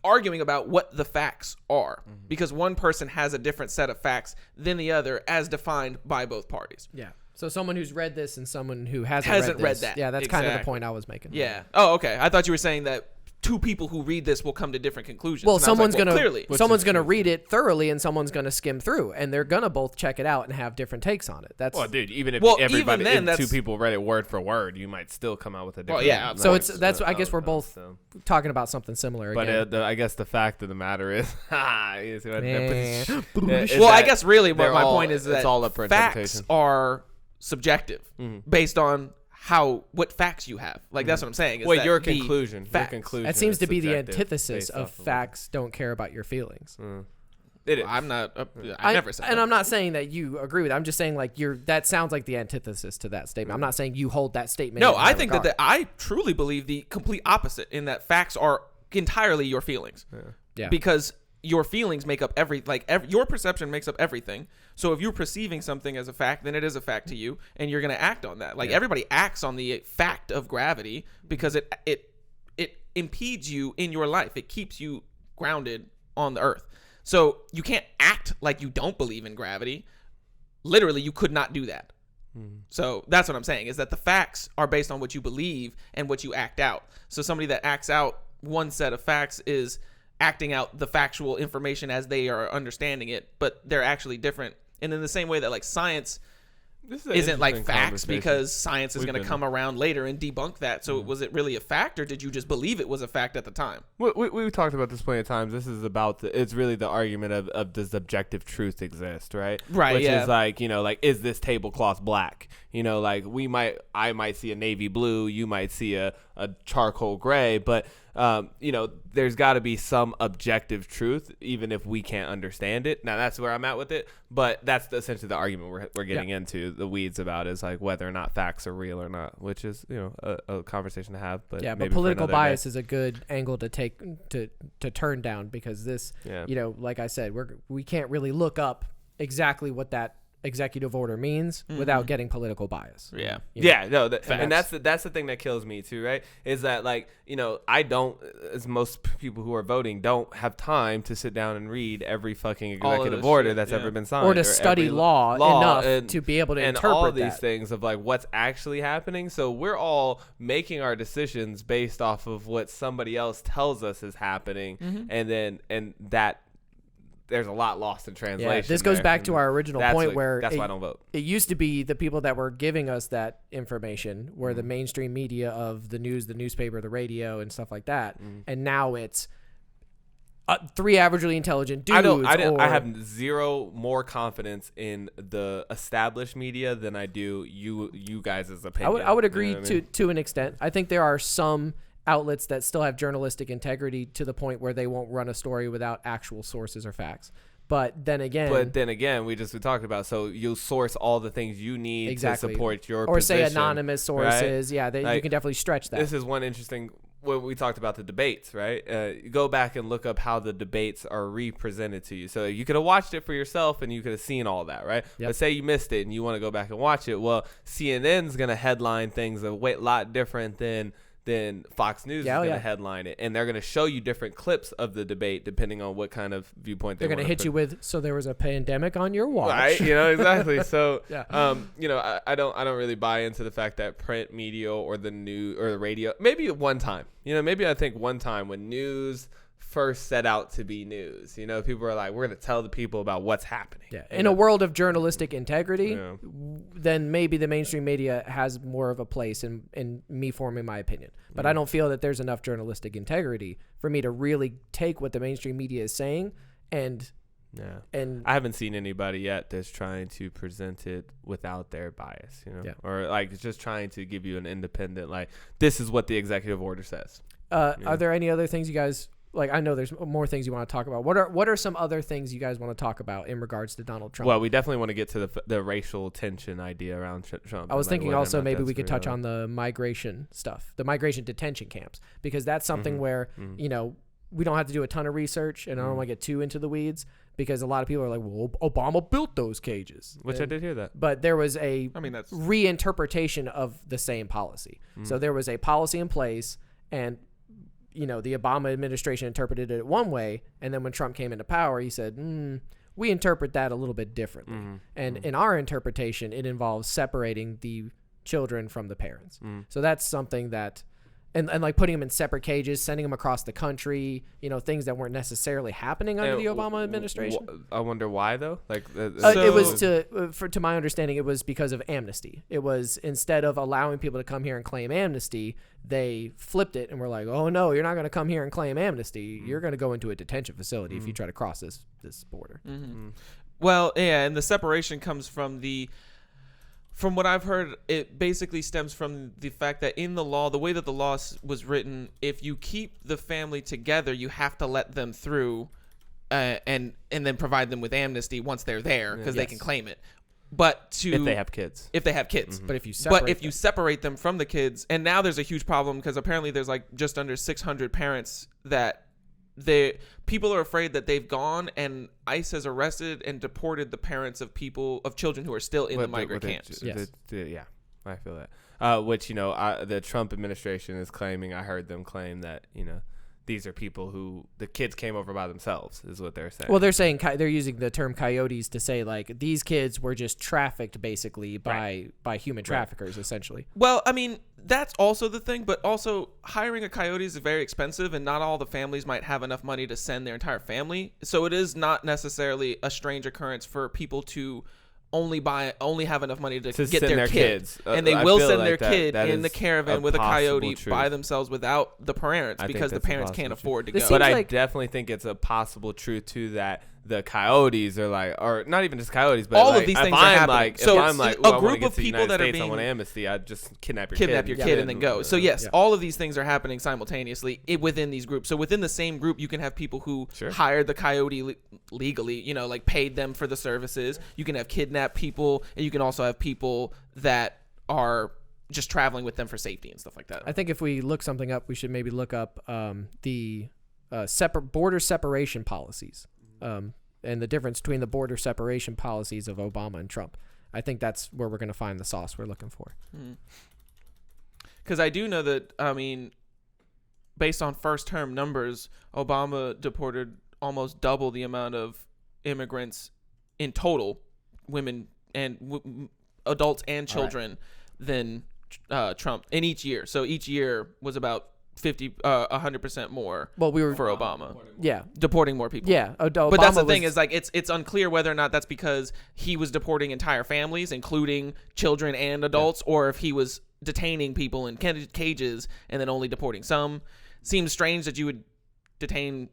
arguing about what the facts are because one person has a different set of facts than the other as defined by both parties.
Yeah. So someone who's read this and someone who hasn't read
read
this.
that.
Yeah, that's kind of the
Exactly.
point I was making.
Yeah. Oh, okay. I thought you were saying that two people who read this will come to different conclusions.
Well,
And I was
someone's
like,
gonna
clearly.
someone's gonna read it thoroughly, and someone's gonna skim through, and they're gonna both check it out and have different takes on it. That's
Well, dude, even if
Well,
everybody,
even then,
if two
that's-
people read it word for word, you might still come out with a different.
yeah,
so
points.
that's I guess we're
outcome,
both
so.
talking about something similar.
But
again.
I guess the fact of the matter is, you see what-
Man.
is
Well, I
that
guess really what
they're
my
all-
point is
it's
that
all up for
facts
interpretation.
are subjective based on what facts you have. Like that's what I'm saying. Is
Well,
that
your
the
conclusion.
facts.
Your conclusion.
that seems
is
to be the
subjective
antithesis
based
of
off what-
facts don't care about your feelings.
It is.
I'm not. I never said
and
that.
I'm not saying that you agree with it. I'm just saying like that sounds like the antithesis to that statement. I'm not saying you hold that statement.
No,
in
I
that
think
regard.
that I truly believe the complete opposite in that facts are entirely your feelings.
Yeah.
Because your feelings make up your perception makes up everything. So if you're perceiving something as a fact, then it is a fact to you, and you're going to act on that. Like everybody acts on the fact of gravity because it impedes you in your life. It keeps you grounded on the earth. So you can't act like you don't believe in gravity. Literally, you could not do that. So that's what I'm saying, is that the facts are based on what you believe and what you act out. So somebody that acts out one set of facts is acting out the factual information as they are understanding it, but they're actually different. And in the same way that like science
This is an
isn't like
interesting
facts
conversation.
because science is
We've
going to
been-
come around later and debunk that. So was it really a fact, or did you just believe it was a fact at the time?
We've talked about this plenty of times. This is about it's really the argument of does objective truth exist, right?
Right,
Which
yeah.
is like, like, is this tablecloth black? Like I might see a navy blue, you might see a charcoal gray, but there's got to be some objective truth, even if we can't understand it. Now that's where I'm at with it, but that's essentially the argument we're getting into the weeds about, is like whether or not facts are real or not, which is a conversation to have. But
yeah,
maybe
but
for
political
another
bias
day.
is a good angle to take to turn down, because this, like I said, we can't really look up exactly what that executive order means without getting political bias.
Yeah.
And that's the thing that kills me too, right? Is that like, I don't, as most people who are voting, don't have time to sit down and read every fucking
All of
executive
this
order
shit,
that's
yeah.
ever been signed,
Or to study
every
law enough
and-
to be able to
and
interpret
all these
that.
things of like what's actually happening. So we're all making our decisions based off of what somebody else tells us is happening, and that there's a lot lost in translation.
Yeah, this goes
there.
back to our original point where
that's why I don't vote.
It used to be the people that were giving us that information were the mainstream media of the news, the newspaper, the radio, and stuff like that. And now it's three averagely intelligent dudes.
I have zero more confidence in the established media than I do you guys' opinion.
I would agree
You know what I mean?
to an extent. I think there are some outlets that still have journalistic integrity to the point where they won't run a story without actual sources or facts. But then again,
we talked about, so you'll source all the things you need
exactly.
to support your
or
position,
say anonymous sources.
right?
Yeah, you can definitely stretch that.
This is one interesting. When we talked about the debates, right? You go back and look up how the debates are represented to you. So you could have watched it for yourself and you could have seen all that, right?
Yep.
But say you missed it and you want to go back and watch it. Well, CNN's going to headline things a lot different than Fox News is going to headline it. And they're going to show you different clips of the debate depending on what kind of viewpoint
They're going to hit you with, so there was a pandemic on your watch.
Right, exactly. So,
Yeah.
I don't really buy into the fact that print media or the news or the radio, maybe one time, maybe I think one time when news first set out to be news, people are like, we're going to tell the people about what's happening.
Yeah. In a world of journalistic integrity,
Yeah.
then maybe the mainstream media has more of a place in me forming my opinion. But I don't feel that there's enough journalistic integrity for me to really take what the mainstream media is saying and
I haven't seen anybody yet that's trying to present it without their bias, or like just trying to give you an independent, like, this is what the executive order says.
Are there any other things you guys like, I know there's more things you want to talk about. What are some other things you guys want to talk about in regards to Donald Trump?
Well, we definitely want to get to the racial tension idea around Trump.
I was thinking
whether or
also
not
maybe
that's
we could touch
real.
on the migration stuff, the migration detention camps, because that's something where, you know, we don't have to do a ton of research, and I don't want to get too into the weeds, because a lot of people are like, well, Obama built those cages.
Which I did hear that.
But there was a
that's
reinterpretation of the same policy. So there was a policy in place, and you know, the Obama administration interpreted it one way, and then when Trump came into power, he said, we interpret that a little bit differently. And in our interpretation, it involves separating the children from the parents. So that's something that, and like putting them in separate cages, sending them across the country, you know, things that weren't necessarily happening under the Obama administration.
I wonder why though. Like
it was to my understanding, it was because of amnesty. It was, instead of allowing people to come here and claim amnesty, they flipped it and were like, oh no, you're not going to come here and claim amnesty. You're going to go into a detention facility if you try to cross this border.
Well, yeah, and the separation comes from from what I've heard, it basically stems from the fact that in the law, the way that the law was written, if you keep the family together, you have to let them through and then provide them with amnesty once they're there, because they can claim it. But if
they have kids.
But if you
separate them from the kids, and now there's a huge problem, because apparently there's like just under 600 parents that people are afraid that they've gone and ICE has arrested and deported the parents of children who are still in the migrant camps.
Yeah, I feel that. Which, you know, the Trump administration is claiming. I heard them claim that, you know, these are people who the kids came over by themselves, is what they're saying.
Well, they're saying they're using the term coyotes to say like these kids were just trafficked basically by human traffickers, essentially.
Well, I mean, that's also the thing, but also hiring a coyote is very expensive, and not all the families might have enough money to send their entire family. So it is not necessarily a strange occurrence for people to only have enough money to get their kids. And they will send their kid in the caravan with a coyote by themselves without the parents, because the parents can't afford to go.
But I definitely think it's a possible truth too that the coyotes are like, or not even just coyotes, but
all
like,
of these
if
things
I'm
are happening.
like,
So
if I'm like,
a group of people that are being
I want amnesty, I'd just kidnap your
kid and then go. So yes, all of these things are happening simultaneously within these groups. So within the same group, you can have people who hired the coyote legally, you know, like paid them for the services. You can have kidnapped people, and you can also have people that are just traveling with them for safety and stuff like that.
I think if we look something up, we should maybe look up the border separation policies. And the difference between the border separation policies of Obama and Trump. I think that's where we're going to find the sauce we're looking for.
Because I do know that, I mean, based on first-term numbers, Obama deported almost double the amount of immigrants in total, women and adults and children, than Trump in each year. So each year was about 100% more for Obama. Deporting more people.
But
that's the thing is like it's unclear whether or not that's because he was deporting entire families, including children and adults, or if he was detaining people in cages and then only deporting some. Seems strange that you would detain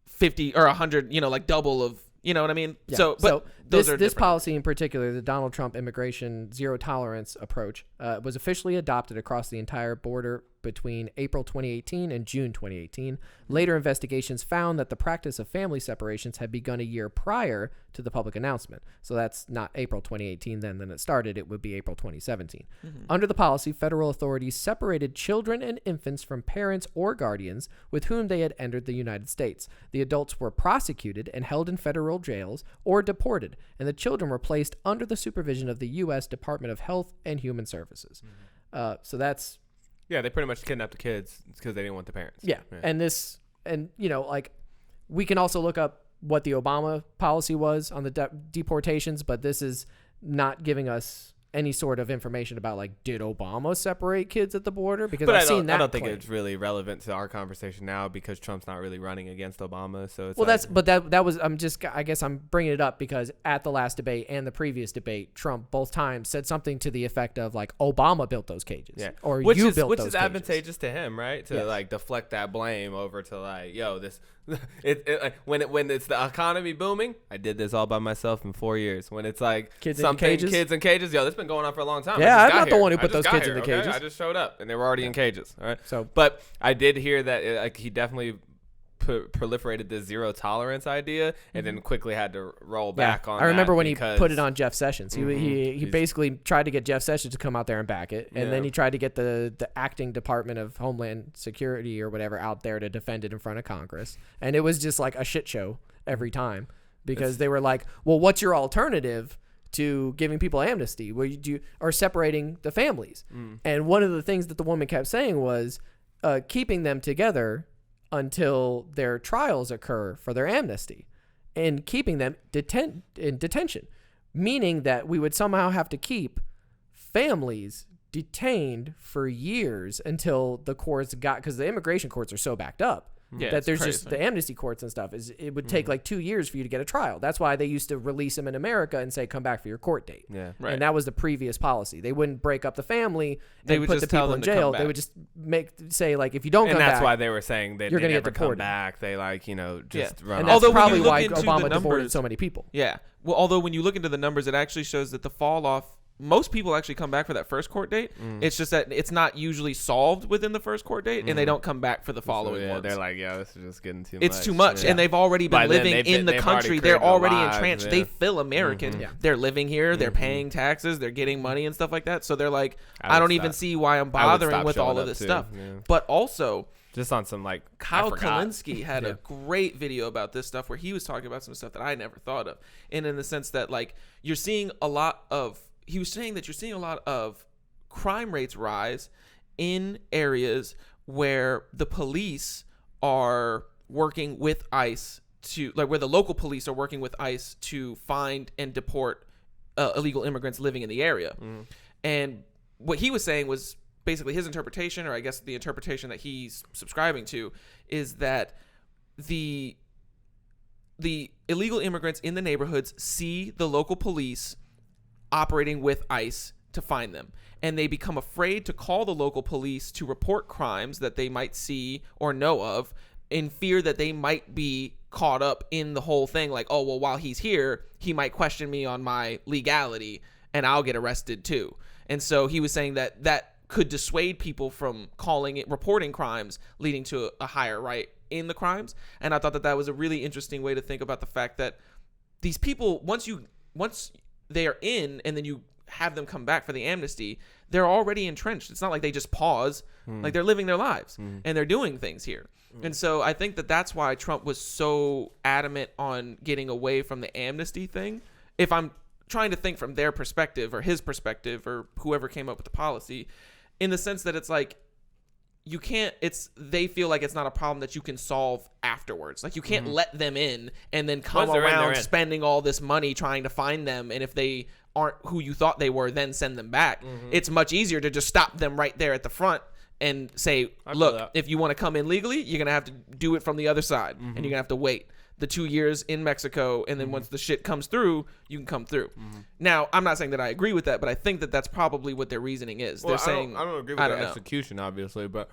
50 or 100, you know, like double of, you know what I mean?
Yeah.
So
this policy in particular, the Donald Trump immigration zero tolerance approach, was officially adopted across the entire border between April 2018 and June 2018. Later investigations found that the practice of family separations had begun a year prior to the public announcement. So that's not April 2018 then it started. It would be April 2017. Under the policy, federal authorities separated children and infants from parents or guardians with whom they had entered the United States. The adults were prosecuted and held in federal jails or deported, and the children were placed under the supervision of the U.S. Department of Health and Human Services. So that's...
Yeah, they pretty much kidnapped the kids because they didn't want the parents.
Yeah. And you know, like, we can also look up what the Obama policy was on the deportations, but this is not giving us any sort of information about, like, did Obama separate kids at the border? Because I've seen that.
I don't think it's really relevant to our conversation now because Trump's not really running against Obama. So it's
that was I guess I'm bringing it up because at the last debate and the previous debate, Trump both times said something to the effect of like Obama built those cages, or
which
you
is,
built
which
those
is
cages.
advantageous to him, right? To like deflect that blame over to like, yo, this. When it's the economy booming, I did this all by myself in 4 years. When it's like kids in cages, yo, this been going on for a long time.
Yeah, I'm not the one who put those kids in the cages.
I just showed up and they were already in cages. All right. But I did hear that he definitely proliferated this zero tolerance idea, and then quickly had to roll back on.
I remember
that
when he
because-
put it on Jeff Sessions. He basically tried to get Jeff Sessions to come out there and back it, and then he tried to get the acting Department of Homeland Security or whatever out there to defend it in front of Congress, and it was just like a shit show every time because they were like, "Well, what's your alternative to giving people amnesty? Where you do or separating the families?" And one of the things that the woman kept saying was keeping them together until their trials occur for their amnesty, and keeping them in detention, meaning that we would somehow have to keep families detained for years until the courts got, because the immigration courts are so backed up that there's just the amnesty courts and stuff it would take like 2 years for you to get a trial. That's why they used to release them in America and say, come back for your court date.
Yeah.
Right.
And that was the previous policy. They wouldn't break up the family
They
and
would
put
just
the
tell
people
them
in
to come
jail.
back.
They would just say like, if you don't come
And that's
back,
why they were saying that
you're
they
gonna get
never come
deported.
back. They just run
and
off.
that's
Although when
probably
you look
why
into the
Obama deported
numbers-
so many people.
Yeah. Well, although when you look into the numbers, it actually shows that the fall off, most people actually come back for that first court date. It's just that it's not usually solved within the first court date, and they don't come back for the following ones.
They're like, this is just getting too much.
It's too much,
Yeah.
and they've already been
By then,
living
they've
in the
they've already
country. They're
created their
already
lives,
entrenched.
yeah.
They feel American.
Yeah.
They're living here. They're paying taxes. They're getting money and stuff like that. So they're like,
I
I
would
don't even
stop-
see why I'm
I would
bothering
stop
with all
showing
of
up
this
too,
stuff.
yeah.
But also,
Just on some like
Kyle
I forgot.
Kalinske had a great video about this stuff where he was talking about some stuff that I never thought of. And in the sense that like he was saying that you're seeing a lot of crime rates rise in areas where the police are working with ICE where the local police are working with ICE to find and deport illegal immigrants living in the area. And what he was saying was basically his interpretation, or I guess the interpretation that he's subscribing to, is that the illegal immigrants in the neighborhoods see the local police operating with ICE to find them, and they become afraid to call the local police to report crimes that they might see or know of, in fear that they might be caught up in the whole thing, like, oh, well, while he's here, he might question me on my legality and I'll get arrested too. And so he was saying that could dissuade people from reporting crimes, leading to a higher rate in the crimes. And I thought that was a really interesting way to think about the fact that these people, once they are in and then you have them come back for the amnesty, they're already entrenched. It's not like they just pause. Like they're living their lives and they're doing things here. And so I think that that's why Trump was so adamant on getting away from the amnesty thing. If I'm trying to think from their perspective or his perspective or whoever came up with the policy, in the sense that it's like, they feel like it's not a problem that you can solve afterwards. Like you can't let them in and then come
Once they're in,
around
they're in.
spending all this money trying to find them. And if they aren't who you thought they were, then send them back. It's much easier to just stop them right there at the front and say, look,
that.
if you want to come in legally, you're going to have to do it from the other side. And you're going to have to wait the 2 years in Mexico. And then once the shit comes through, you can come through. Now, I'm not saying that I agree with that, but I think that that's probably what their reasoning is.
Well,
They're saying,
I don't agree with the execution, obviously, but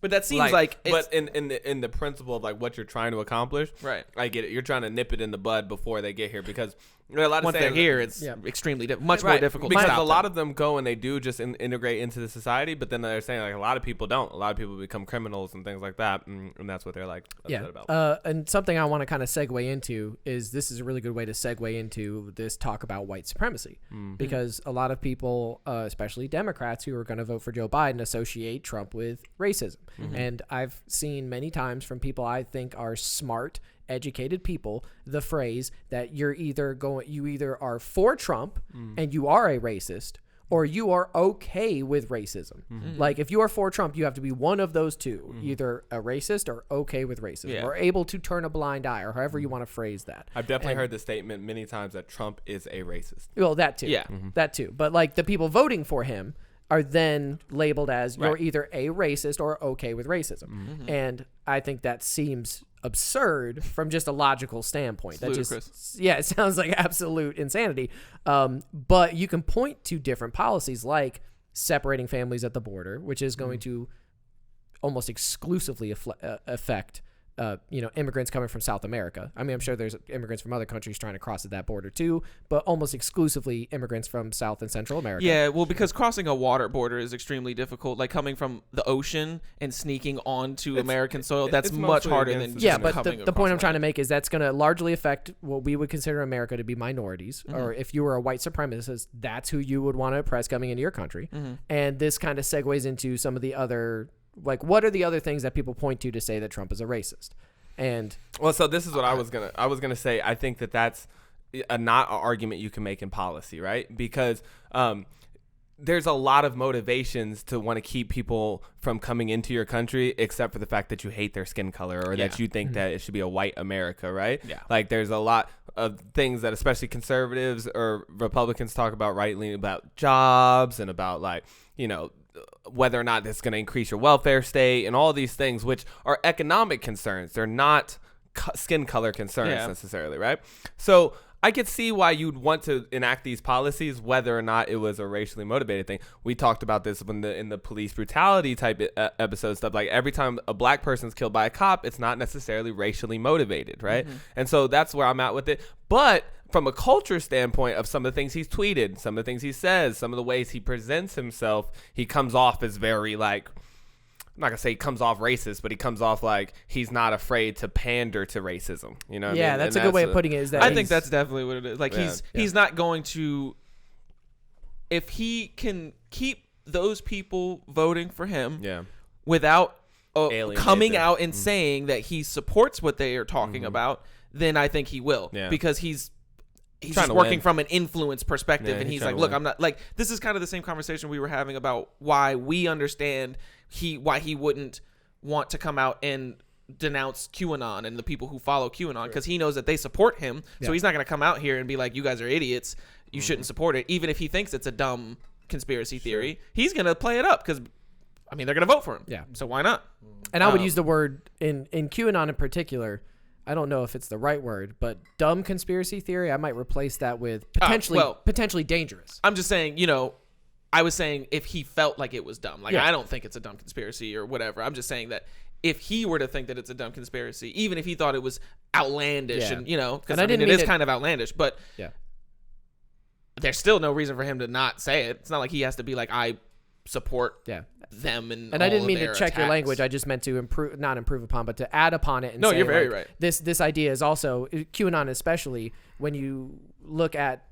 but that seems like it's,
but in the principle of like what you're trying to accomplish,
right.
I get it. You're trying to nip it in the bud before they get here, because there are a lot of
Once they're here, it's extremely much more difficult.
Because
to stop
a lot
them.
of them go and they do just integrate into the society, but then they're saying like a lot of people don't. A lot of people become criminals and things like that, and that's what they're like upset about.
And something I want to kind of segue into is this is a really good way to segue into this talk about white supremacy, because a lot of people, especially Democrats who are going to vote for Joe Biden, associate Trump with racism. And I've seen many times from people I think are smart, educated people, the phrase that you either are for Trump and you are a racist, or you are okay with racism. Like if you are for Trump, you have to be one of those two, either a racist or okay with racism, or able to turn a blind eye, or however you want to phrase that.
I've definitely heard the statement many times that Trump is a racist.
Well, that too.
Yeah.
That too. But like the people voting for him are then labeled as you're either a racist or okay with racism. And I think that seems absurd from just a logical standpoint. That
ludicrous.
it sounds like absolute insanity. But you can point to different policies like separating families at the border, which is going to almost exclusively affect immigrants coming from South America. I mean, I'm sure there's immigrants from other countries trying to cross that border too, but almost exclusively immigrants from South and Central America.
Yeah, well, because crossing a water border is extremely difficult. Like coming from the ocean and sneaking onto American soil, that's much harder than just
but
coming
the point I'm trying to
land.
make is that's going to largely affect what we would consider America to be minorities, or if you were a white supremacist, that's who you would want to oppress coming into your country. And this kind of segues into some of the other, like, what are the other things that people point to say that Trump is a racist? And
well, so this is what I was gonna say. I think that that's not an argument you can make in policy, right? Because there's a lot of motivations to want to keep people from coming into your country, except for the fact that you hate their skin color or that you think that it should be a white America, right? Yeah. Like there's a lot of things that especially conservatives or Republicans talk about rightly about jobs and about like, whether or not that's going to increase your welfare state and all these things, which are economic concerns. They're not skin color concerns necessarily, right? So I could see why you'd want to enact these policies, whether or not it was a racially motivated thing. We talked about this in the police brutality type episode stuff. Like every time a black person's killed by a cop, it's not necessarily racially motivated, right? And so that's where I'm at with it. But from a culture standpoint of some of the things he's tweeted, some of the things he says, some of the ways he presents himself, he comes off as very like, I'm not gonna say he comes off racist, but he comes off like he's not afraid to pander to racism. You know what I mean?
That's a good way of putting it. Is that
I think that's definitely what it is. Like he's not going to, if he can keep those people voting for him without coming out and saying that he supports what they are talking about, then I think he will. Because he's just working from an influence perspective, and he's like, look, I'm not like, this is kind of the same conversation we were having about why we understand why he wouldn't want to come out and denounce QAnon and the people who follow QAnon, because he knows that they support him. So he's not going to come out here and be like, you guys are idiots, you shouldn't support it, even if he thinks it's a dumb conspiracy theory. He's going to play it up because, I mean, they're going to vote for him. So why not?
And I would use the word in QAnon in particular. I don't know if it's the right word, but dumb conspiracy theory, I might replace that with potentially dangerous.
I'm just saying, I was saying if he felt like it was dumb. Like, I don't think it's a dumb conspiracy or whatever. I'm just saying that if he were to think that it's a dumb conspiracy, even if he thought it was outlandish and, because it is kind of outlandish, but there's still no reason for him to not say it. It's not like he has to be like, I support them and
I didn't mean to check
attacks.
your language. I just meant to not improve upon, but to add upon it. And
no,
say,
you're very right.
This idea is also QAnon, especially when you look at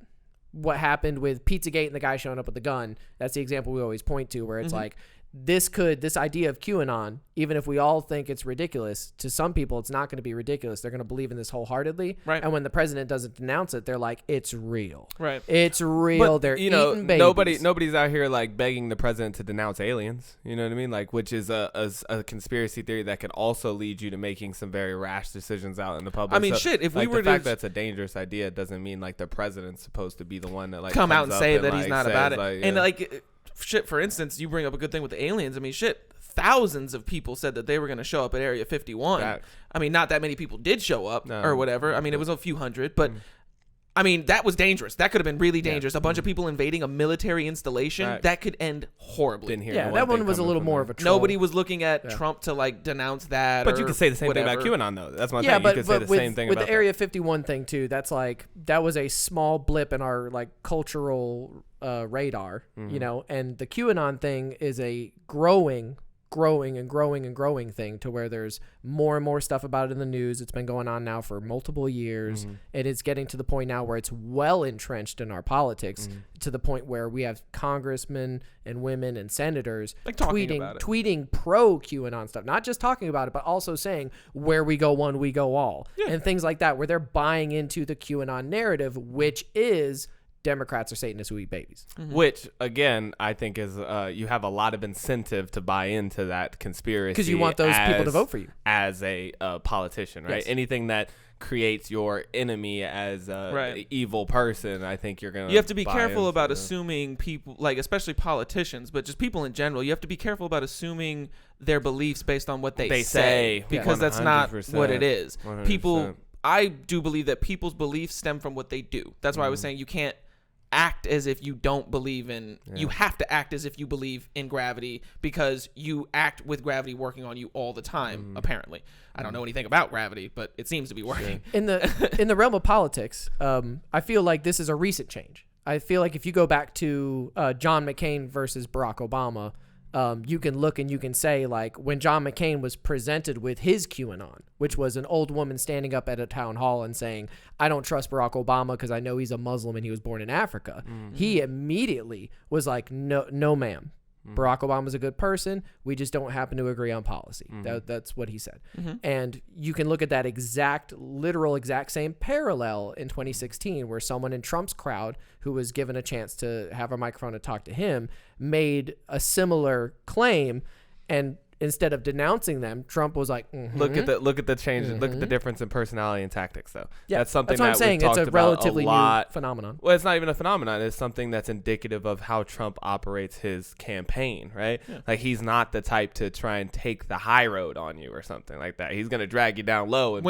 what happened with Pizzagate and the guy showing up with the gun. That's the example we always point to, where it's like this idea of QAnon, even if we all think it's ridiculous, to some people it's not going to be ridiculous. They're going to believe in this wholeheartedly. Right. And when the president doesn't denounce it, they're like, it's real. Right. It's real. But, they're eating babies.
Nobody's out here like begging the president to denounce aliens. You know what I mean? Like, which is a conspiracy theory that could also lead you to making some very rash decisions out in the public.
I mean, if
like,
we were
the fact that it's a dangerous idea doesn't mean like the president's supposed to be the one that like
come out and say that
like,
he's not about it. And like, for instance, you bring up a good thing with the aliens. I mean, thousands of people said that they were going to show up at Area 51. I mean, not that many people did show up or whatever. I mean, it was a few hundred, but I mean, that was dangerous. That could have been really dangerous. A bunch of people invading a military installation, that could end horribly.
That one was a little more of a troll.
Nobody was looking at Trump to like denounce that.
But you could say the same thing about QAnon, though. That's my thing.
But,
you could say the same thing
with
about
the Area 51 thing too. That's like, that was a small blip in our like cultural radar, and the QAnon thing is a growing thing to where there's more and more stuff about it in the news. It's been going on now for multiple years. It is getting to the point now where it's well entrenched in our politics, to the point where we have congressmen and women and senators like tweeting pro QAnon stuff, not just talking about it, but also saying where we go one, we go all, and things like that, where they're buying into the QAnon narrative, which is Democrats are Satanists who eat babies.
Which, again, I think is you have a lot of incentive to buy into that conspiracy.
Because you want those people to vote for you.
As a politician, right? Yes. Anything that creates your enemy as an evil person, I think you're going to...
You have to be careful about assuming people, like especially politicians, but just people in general, you have to be careful about assuming their beliefs based on what they say. Because that's not what it is. 100%. I do believe that people's beliefs stem from what they do. That's why I was saying you can't act as if you don't believe in you have to act as if you believe in gravity because you act with gravity working on you all the time. Apparently, I don't know anything about gravity, but it seems to be working.
In the realm of politics, I feel like this is a recent change. I feel like if you go back to John McCain versus Barack Obama, you can look and you can say, like, when John McCain was presented with his QAnon, which was an old woman standing up at a town hall and saying, I don't trust Barack Obama because I know he's a Muslim and he was born in Africa. He immediately was like, no, ma'am. Barack Obama's a good person. We just don't happen to agree on policy. That's what he said. And you can look at that literal exact same parallel in 2016 where someone in Trump's crowd who was given a chance to have a microphone to talk to him made a similar claim, and instead of denouncing them, Trump was like,
look at the change. Look at the difference in personality and tactics, though.
Yeah,
that's something
that's what I'm saying.
we've
It's
talked
a
about
relatively
a lot.
new phenomenon.
Well, it's not even a phenomenon. It's something that's indicative of how Trump operates his campaign, right? Yeah. Like, he's not the type to try and take the high road on you or something like that. He's going to drag you down low and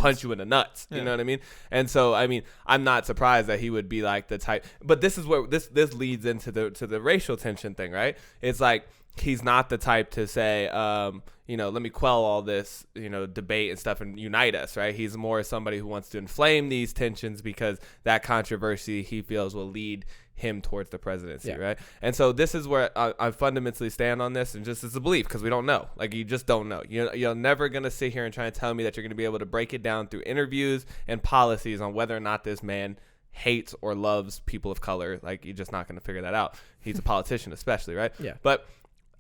punch you in the nuts. You know what I mean? And so, I mean, I'm not surprised that he would be like the type. But this is where this leads into the racial tension thing, right? It's like, he's not the type to say, let me quell all this, debate and stuff and unite us, right? He's more somebody who wants to inflame these tensions because that controversy he feels will lead him towards the presidency, right? And so this is where I fundamentally stand on this, and just as a belief, because we don't know. Like, you just don't know. You're never going to sit here and try and tell me that you're going to be able to break it down through interviews and policies on whether or not this man hates or loves people of color. Like, you're just not going to figure that out. He's a politician, especially, right?
Yeah.
But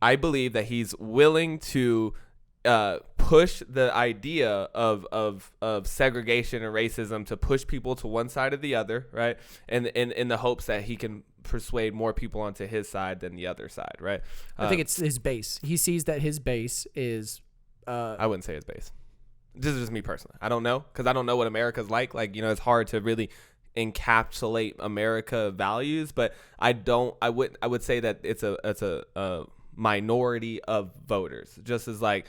I believe that he's willing to push the idea of segregation and racism, to push people to one side or the other, right? And in the hopes that he can persuade more people onto his side than the other side, right?
I think it's his base. He sees that his base is...
I wouldn't say his base. This is just me personally. I don't know, because I don't know what America's like. Like, it's hard to really encapsulate America values, but I would say that it's a minority of voters, just as like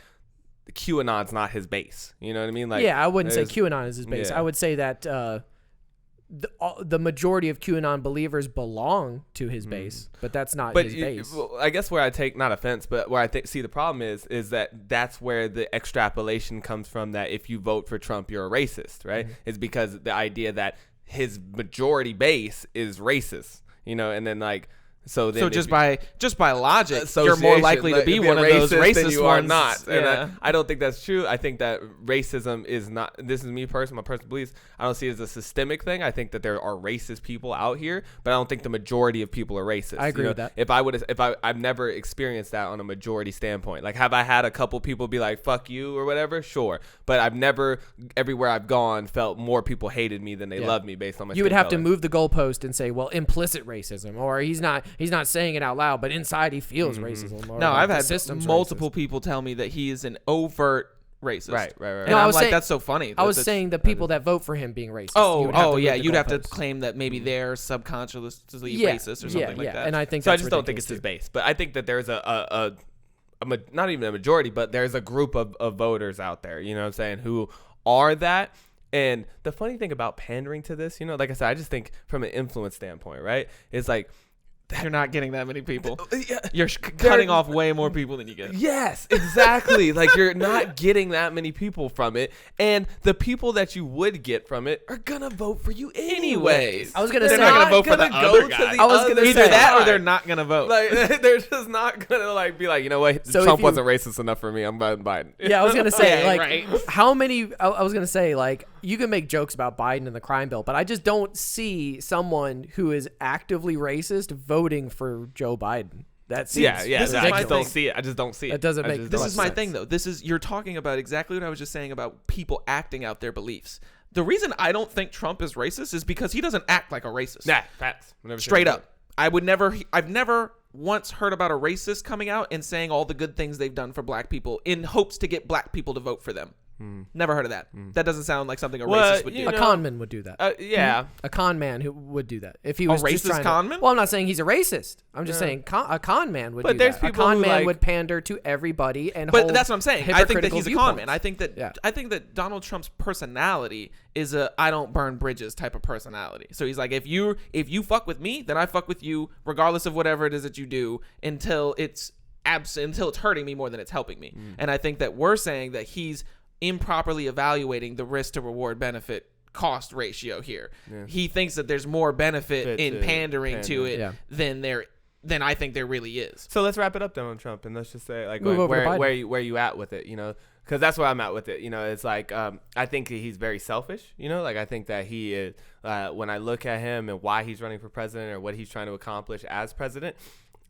QAnon's not his base. You know what I mean? Like,
yeah, I wouldn't say QAnon is his base.
Yeah.
I would say that the majority of QAnon believers belong to his base, but that's not his base.
Well, I guess where I take not offense, but where I see the problem is that that's where the extrapolation comes from, that if you vote for Trump, you're a racist, right? It's because the idea that his majority base is racist, and then like. So
just by logic, you're more likely to be one of those racist
you
ones.
Are not.
Yeah.
And I don't think that's true. I think that racism is not. This is me personally, my personal beliefs. I don't see it as a systemic thing. I think that there are racist people out here, but I don't think the majority of people are racist.
I agree with that.
I've never experienced that on a majority standpoint. Like, have I had a couple people be like "fuck you" or whatever? Sure, but I've never, everywhere I've gone, felt more people hated me than they loved me based on my.
You would have to move the goalpost and say, well, implicit racism, or he's not saying it out loud, but inside he feels racism. Or
no,
like
I've had multiple people tell me that he is an overt racist.
Right.
And no, I'm like, that's so funny.
I was saying the people that vote for him being racist.
You'd have to claim that maybe they're subconsciously racist or something like that.
And I think
so. I just don't think it's his base, but I think that there's a not even a majority, but there's a group of voters out there, you know what I'm saying, who are that. And the funny thing about pandering to this, like I said, I just think from an influence standpoint, right? It's like,
you're not getting that many people. You're cutting off way more people than you get.
Yes, exactly. Like, you're not getting that many people from it, and the people that you would get from it are gonna vote for you anyways.
I was gonna say
they're not gonna vote for the other guy.
I was gonna say
either that or they're not gonna vote.
Like, they're just not gonna like be like, you know what?
So
Trump wasn't racist enough for me. I'm Biden.
Yeah, I was gonna say like
right.
how many? I was gonna say like you can make jokes about Biden and the crime bill, but I just don't see someone who is actively racist voting for Joe Biden. That seems
I just don't see it. I just don't see it.
That doesn't make.
This is my
sense.
thing though. You're talking about exactly what I was just saying about people acting out their beliefs. The reason I don't think Trump is racist is because he doesn't act like a racist.
Nah, facts.
Straight up. I've never once heard about a racist coming out and saying all the good things they've done for black people in hopes to get black people to vote for them. Never heard of that. That doesn't sound like something a
Well,
racist would do.
you
A
know-
con man would do that.
Yeah.
A con man who would do that if he was just
racist
trying
con
to,
man?
Well, I'm not saying he's a racist. I'm just saying a con man would
But
do
there's
that. A
people
con
who,
man
like-
would pander to everybody and
But
hold
that's what I'm saying. I think that
hypocritical
he's a con man.
viewpoints.
I think that Donald Trump's personality is a I don't burn bridges type of personality. So he's like, if you fuck with me, then I fuck with you, regardless of whatever it is that you do, until it's hurting me more than it's helping me. And I think that we're saying that he's improperly evaluating the risk to reward benefit cost ratio here. He thinks that there's more benefit in pandering to it than I think there really is.
So let's wrap it up then on Trump, and let's just say like
Move over to Biden.
where you at with it, you know? Because that's where I'm at with it. You know, it's like I think that he's very selfish. You know, like I think that he is. When I look at him and why he's running for president or what he's trying to accomplish as president,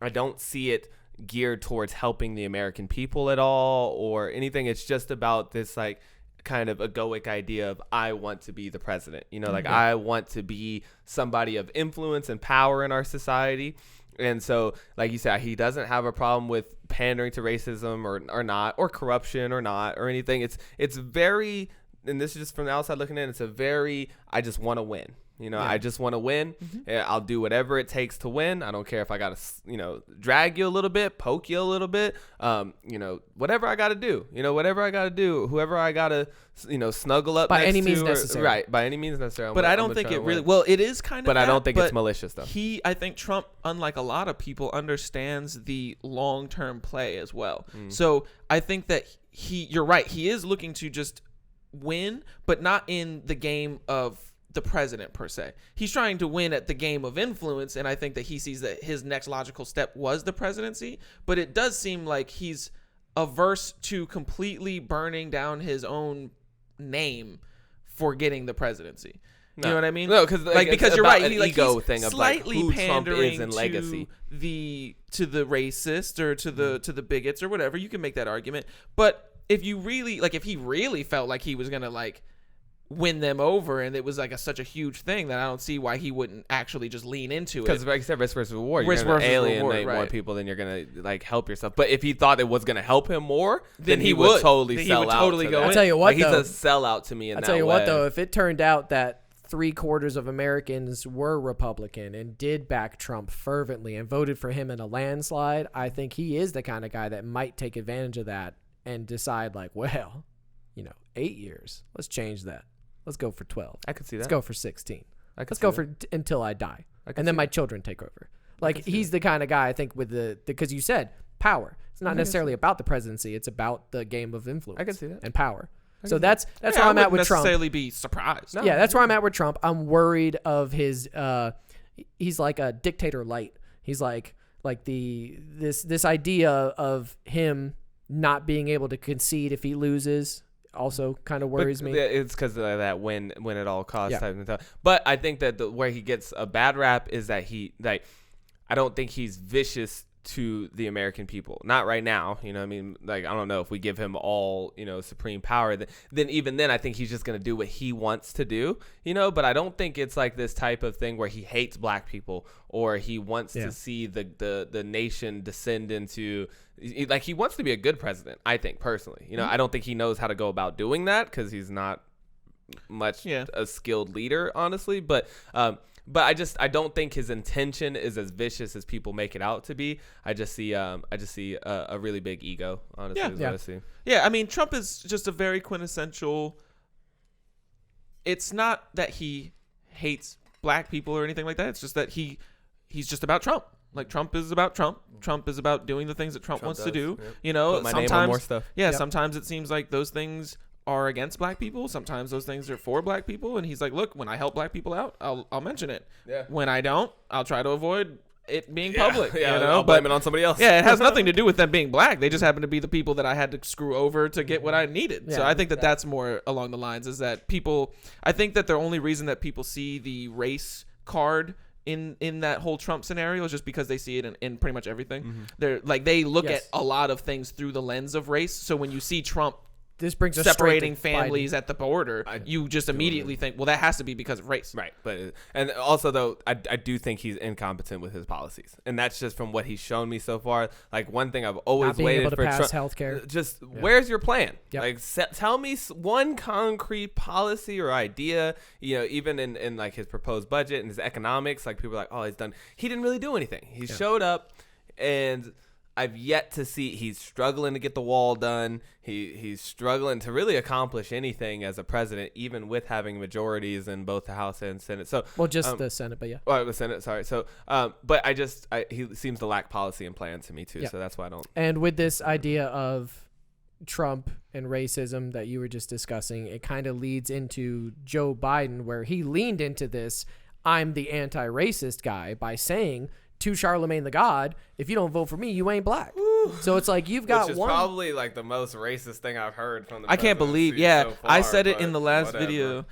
I don't see it geared towards helping the American people at all or anything. It's just about this like kind of egoic idea of I want to be the president. You know, like I want to be somebody of influence and power in our society. And so, like you said, he doesn't have a problem with pandering to racism or not, or corruption or not, or anything. It's very, and this is just from the outside looking in, it's a very, I just want to win. You know, I just want to win. I'll do whatever it takes to win. I don't care if I got to, drag you a little bit, poke you a little bit, whatever I got to do, whatever I got to do, whoever I got to, snuggle up
by
next
any
to
means
or-
necessary.
Right. By any means necessary.
But I don't think it really, well, it is kind of
But I don't think it's
but
malicious though.
I think Trump, unlike a lot of people, understands the long-term play as well. So I think that you're right. He is looking to just win, but not in the game of the president per se. He's trying to win at the game of influence, and I think that he sees that his next logical step was the presidency. But it does seem like he's averse to completely burning down his own name for getting the presidency. You know what I mean?
No, because
you're right.
An ego
he's
thing of like
slightly
who Trump
pandering
is in legacy.
to the racist or to the bigots or whatever. You can make that argument, but if he really felt like he was gonna like win them over and it was like such a huge thing, that I don't see why he wouldn't actually just lean into it.
Because like you said, risk versus reward. You're
Risk
going to
versus
alienate
reward,
more
right.
people than you're going to like help yourself. But if he thought it was going to help him more, then he
would.
would totally
Then he
sell
would
out.
totally
to
go
that.
in.
I'll tell you what,
like,
though.
he's a sellout to me in
I'll
that
tell you
way.
what, though, if it turned out that 3/4 of Americans were Republican and did back Trump fervently and voted for him in a landslide, I think he is the kind of guy that might take advantage of that and decide like, well, 8 years, let's change that. Let's go for 12.
I could see that.
Let's go for 16.
I could
Let's
see
go
that.
for until I die.
I could
And then
see
my
that.
children take over. Like, he's the kind of guy, I think, with because you said power. It's not necessarily about the presidency. It's about the game of influence.
I can see that.
And power. So that's
Yeah,
where I'm
I
at with
wouldn't
Trump.
necessarily be surprised.
Yeah, that's where I'm at with Trump. I'm worried of his he's like a dictator light. He's like this idea of him not being able to concede if he loses also kind of worries me.
It's because of that win at all costs
Yeah.
type of stuff. But I think that where he gets a bad rap is that I don't think he's vicious to the American people. Not right now. I mean, like, I don't know if we give him all, supreme power, then even then I think he's just going to do what he wants to do, but I don't think it's like this type of thing where he hates black people or he wants to see the nation descend into, like, he wants to be a good president, I think, personally. I don't think he knows how to go about doing that because he's not much a skilled leader, honestly, but I don't think his intention is as vicious as people make it out to be. I just see a really big ego, honestly. Is what I see.
Yeah, I mean, Trump is just a very quintessential. It's not that he hates black people or anything like that. It's just that he's just about Trump. Like, Trump is about Trump. Trump is about doing the things that Trump wants to do.
Yep.
Put
my
sometimes
name on more stuff.
Yeah,
Yep.
sometimes it seems like those things are against black people. Sometimes those things are for black people. And he's like, look, when I help black people out, I'll mention it.
Yeah.
When I don't, I'll try to avoid it being public.
I'll blame it on somebody else.
Yeah, it has nothing to do with them being black. They just happen to be the people that I had to screw over to get what I needed. So
Yeah.
I think that that's more along the lines is that I think that the only reason that people see the race card in that whole Trump scenario is just because they see it in pretty much everything. They're like, they look
Yes.
at a lot of things through the lens of race. So when you see Trump
this brings us straight
separating
to
families
Biden.
at the border, you just immediately think, well, that has to be because of race.
Right, and also though I do think he's incompetent with his policies, and that's just from what he's shown me so far. Like one thing I've always
Not being
waited
able to
for
pass
Trump.
healthcare.
Just where's your plan?
Yep.
Like tell me one concrete policy or idea. You know, even in like his proposed budget and his economics, like people are like, oh, he didn't really do anything. He showed up, and I've yet to see. He's struggling to get the wall done. He's struggling to really accomplish anything as a president, even with having majorities in both the House and Senate. So,
just the Senate, but yeah.
Well, the Senate, sorry. So, but he seems to lack policy and plan to me too.
Yeah.
So that's why I don't.
And with this idea of Trump and racism that you were just discussing, it kind of leads into Joe Biden, where he leaned into this, I'm the anti-racist guy, by saying to Charlemagne the God, if you don't vote for me, you ain't black. So it's like you've got
Which is
one.
probably like the most racist thing I've heard from the
I can't believe.
presidency so far,
I said it
but
in the last
whatever.
video.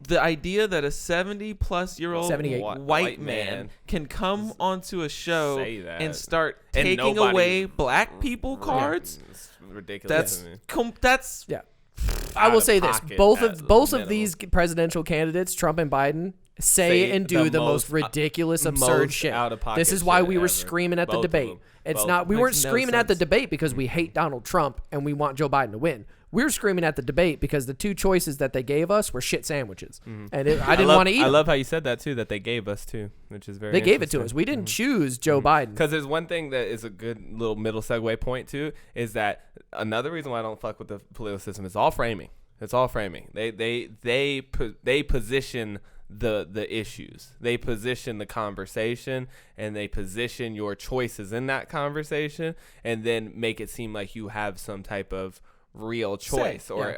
The idea that a 70-plus-year-old
78.
white man can come onto a show
Say that.
and start
And
taking
nobody-
away black people cards.
It's ridiculous.
That's
to me.
that's
Yeah. I will
Out of
say this:
pocket
both
at
of
minimum.
these presidential candidates, Trump and Biden, say and do the most ridiculous, absurd
most
shit.
out-of-pocket
This is why
shit
we were
ever.
screaming at the
Both of
debate.
them.
It's
Both.
not. We
Makes
weren't
no
screaming at the
sense.
debate because we hate Donald Trump and we want Joe Biden to win. We were screaming at the debate because the two choices that they gave us were shit sandwiches, and I didn't want to eat
I
them.
love how you said that too. That they gave us too, which is very.
They gave it to us. We didn't choose Joe Biden.
Because there's one thing that is a good little middle segue point too, is that another reason why I don't fuck with the political system is all framing. It's all framing. They position the issues. They position the conversation, and they position your choices in that conversation, and then make it seem like you have some type of real choice or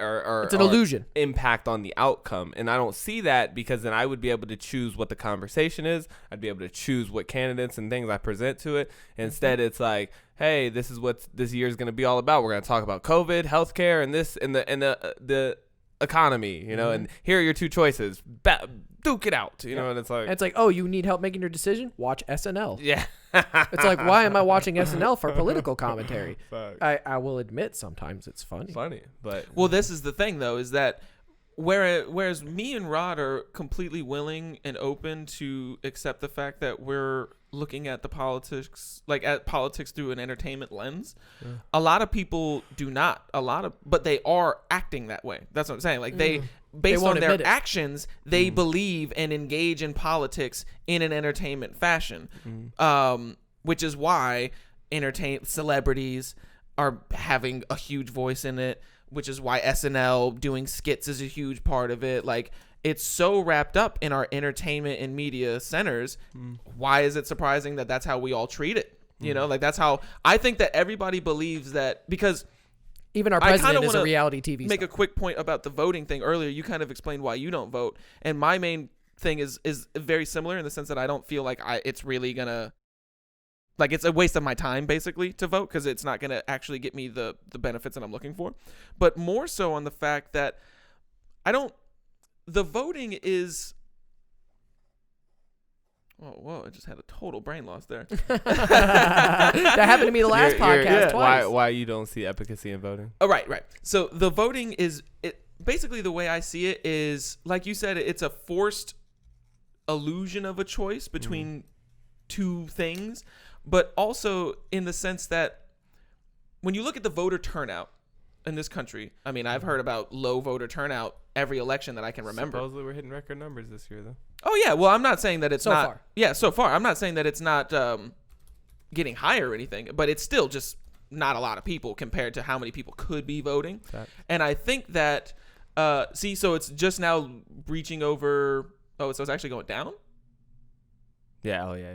It's an illusion.
impact on the outcome. And I don't see that, because then I would be able to choose what the conversation is. I'd be able to choose what candidates and things I present to it. Instead, it's like, hey, this is what this year is going to be all about. We're going to talk about COVID, healthcare, and this and the economy, you know, and here are your two choices. Duke it out, you know, and it's like,
And it's like, oh, you need help making your decision? Watch SNL.
yeah.
It's like, why am I watching SNL for political commentary?
Fuck.
I will admit sometimes it's funny.
Funny, but
Well, this is the thing, though, is that whereas me and Rod are completely willing and open to accept the fact that we're looking at the politics, like at politics through an entertainment lens, a lot of people do not. But they are acting that way. That's what I'm saying. Like based
won't
on their
admit it.
actions, they believe and engage in politics in an entertainment fashion, which is why celebrities are having a huge voice in it, which is why SNL doing skits is a huge part of it. Like, it's so wrapped up in our entertainment and media centers. Why is it surprising that that's how we all treat it? You know, like, that's how I think that everybody believes that, because
Even our
I kinda
president is a
wanna
reality TV
make
star.
a quick point about the voting thing earlier. You kind of explained why you don't vote, and my main thing is very similar in the sense that I don't feel like it's really gonna, like, it's a waste of my time basically to vote, because it's not gonna actually get me the benefits that I'm looking for. But more so on the fact that the voting is. Whoa! I just had a total brain loss there.
That happened to me the last podcast twice.
Why you don't see efficacy in voting?
Oh, right. So the voting is basically, the way I see it is, like you said, it's a forced illusion of a choice between two things, but also in the sense that when you look at the voter turnout in this country, I mean, I've heard about low voter turnout every election that I can remember.
Supposedly we're hitting record numbers this year, though.
Oh yeah, well, I'm not saying that it's
So
not.
far.
Yeah, so far, I'm not saying that it's not getting higher or anything, but it's still just not a lot of people compared to how many people could be voting.
Fact.
And I think that so it's just now reaching over. Oh, so it's actually going down.
Yeah. Oh yeah.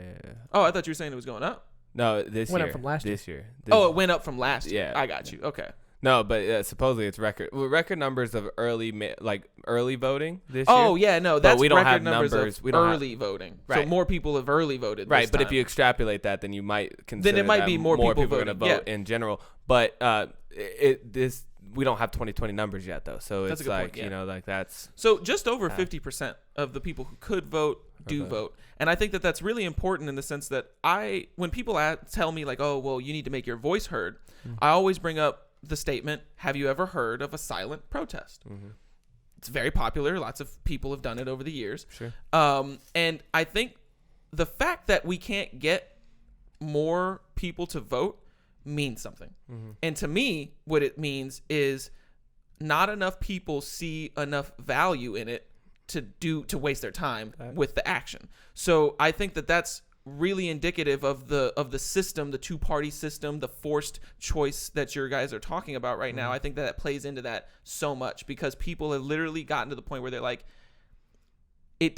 Oh, I thought you were saying it was going up.
No, this
Went up
year.
from last year.
This year.
Oh, it went up from last year.
Yeah.
I got you. Okay.
No, but supposedly it's record numbers of early voting this year.
Oh yeah, no, that's
we don't
record
have
numbers
numbers.
of
We don't
early voting. So
Right.
more people have early voted.
Right,
this
but if
time.
you extrapolate that, then you might consider
might
that
be more people
are going to
voting,
vote
yeah.
in general. But we don't have 2020 numbers yet, though. So
That's a
it's
good
like
point, yeah.
you know, like that's
So just over 50% of the people who could vote do
Okay.
vote. And I think that that's really important in the sense that when people tell me like, oh, well, you need to make your voice heard, I always bring up the statement, have you ever heard of a silent protest? It's very popular. Lots of people have done it over the years.
Sure.
And I think the fact that we can't get more people to vote means something. And to me, what it means is not enough people see enough value in it to waste their time with the action. So I think that that's really indicative of the system, the two-party system, the forced choice that your guys are talking about right now. I think that plays into that so much because people have literally gotten to the point where they're like,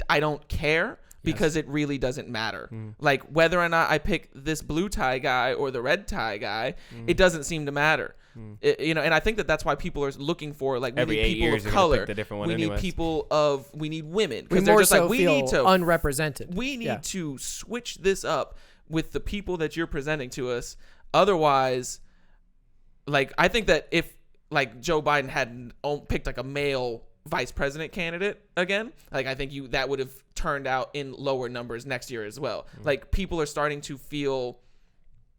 I don't care because it really doesn't matter. Like whether or not I pick this blue tie guy or the red tie guy, it doesn't seem to matter. And I think that that's why people are looking for like we
Every
need
8
people
years
of
you're gonna
color.
pick the different one
We need
anyways.
people we need women
We
because they're
more
just
so
like we
feel
need to
unrepresented.
we need to switch this up with the people that you're presenting to us. Otherwise, like I think that if like Joe Biden had picked like a male vice president candidate again, like I think that would have turned out in lower numbers next year as well. Like people are starting to feel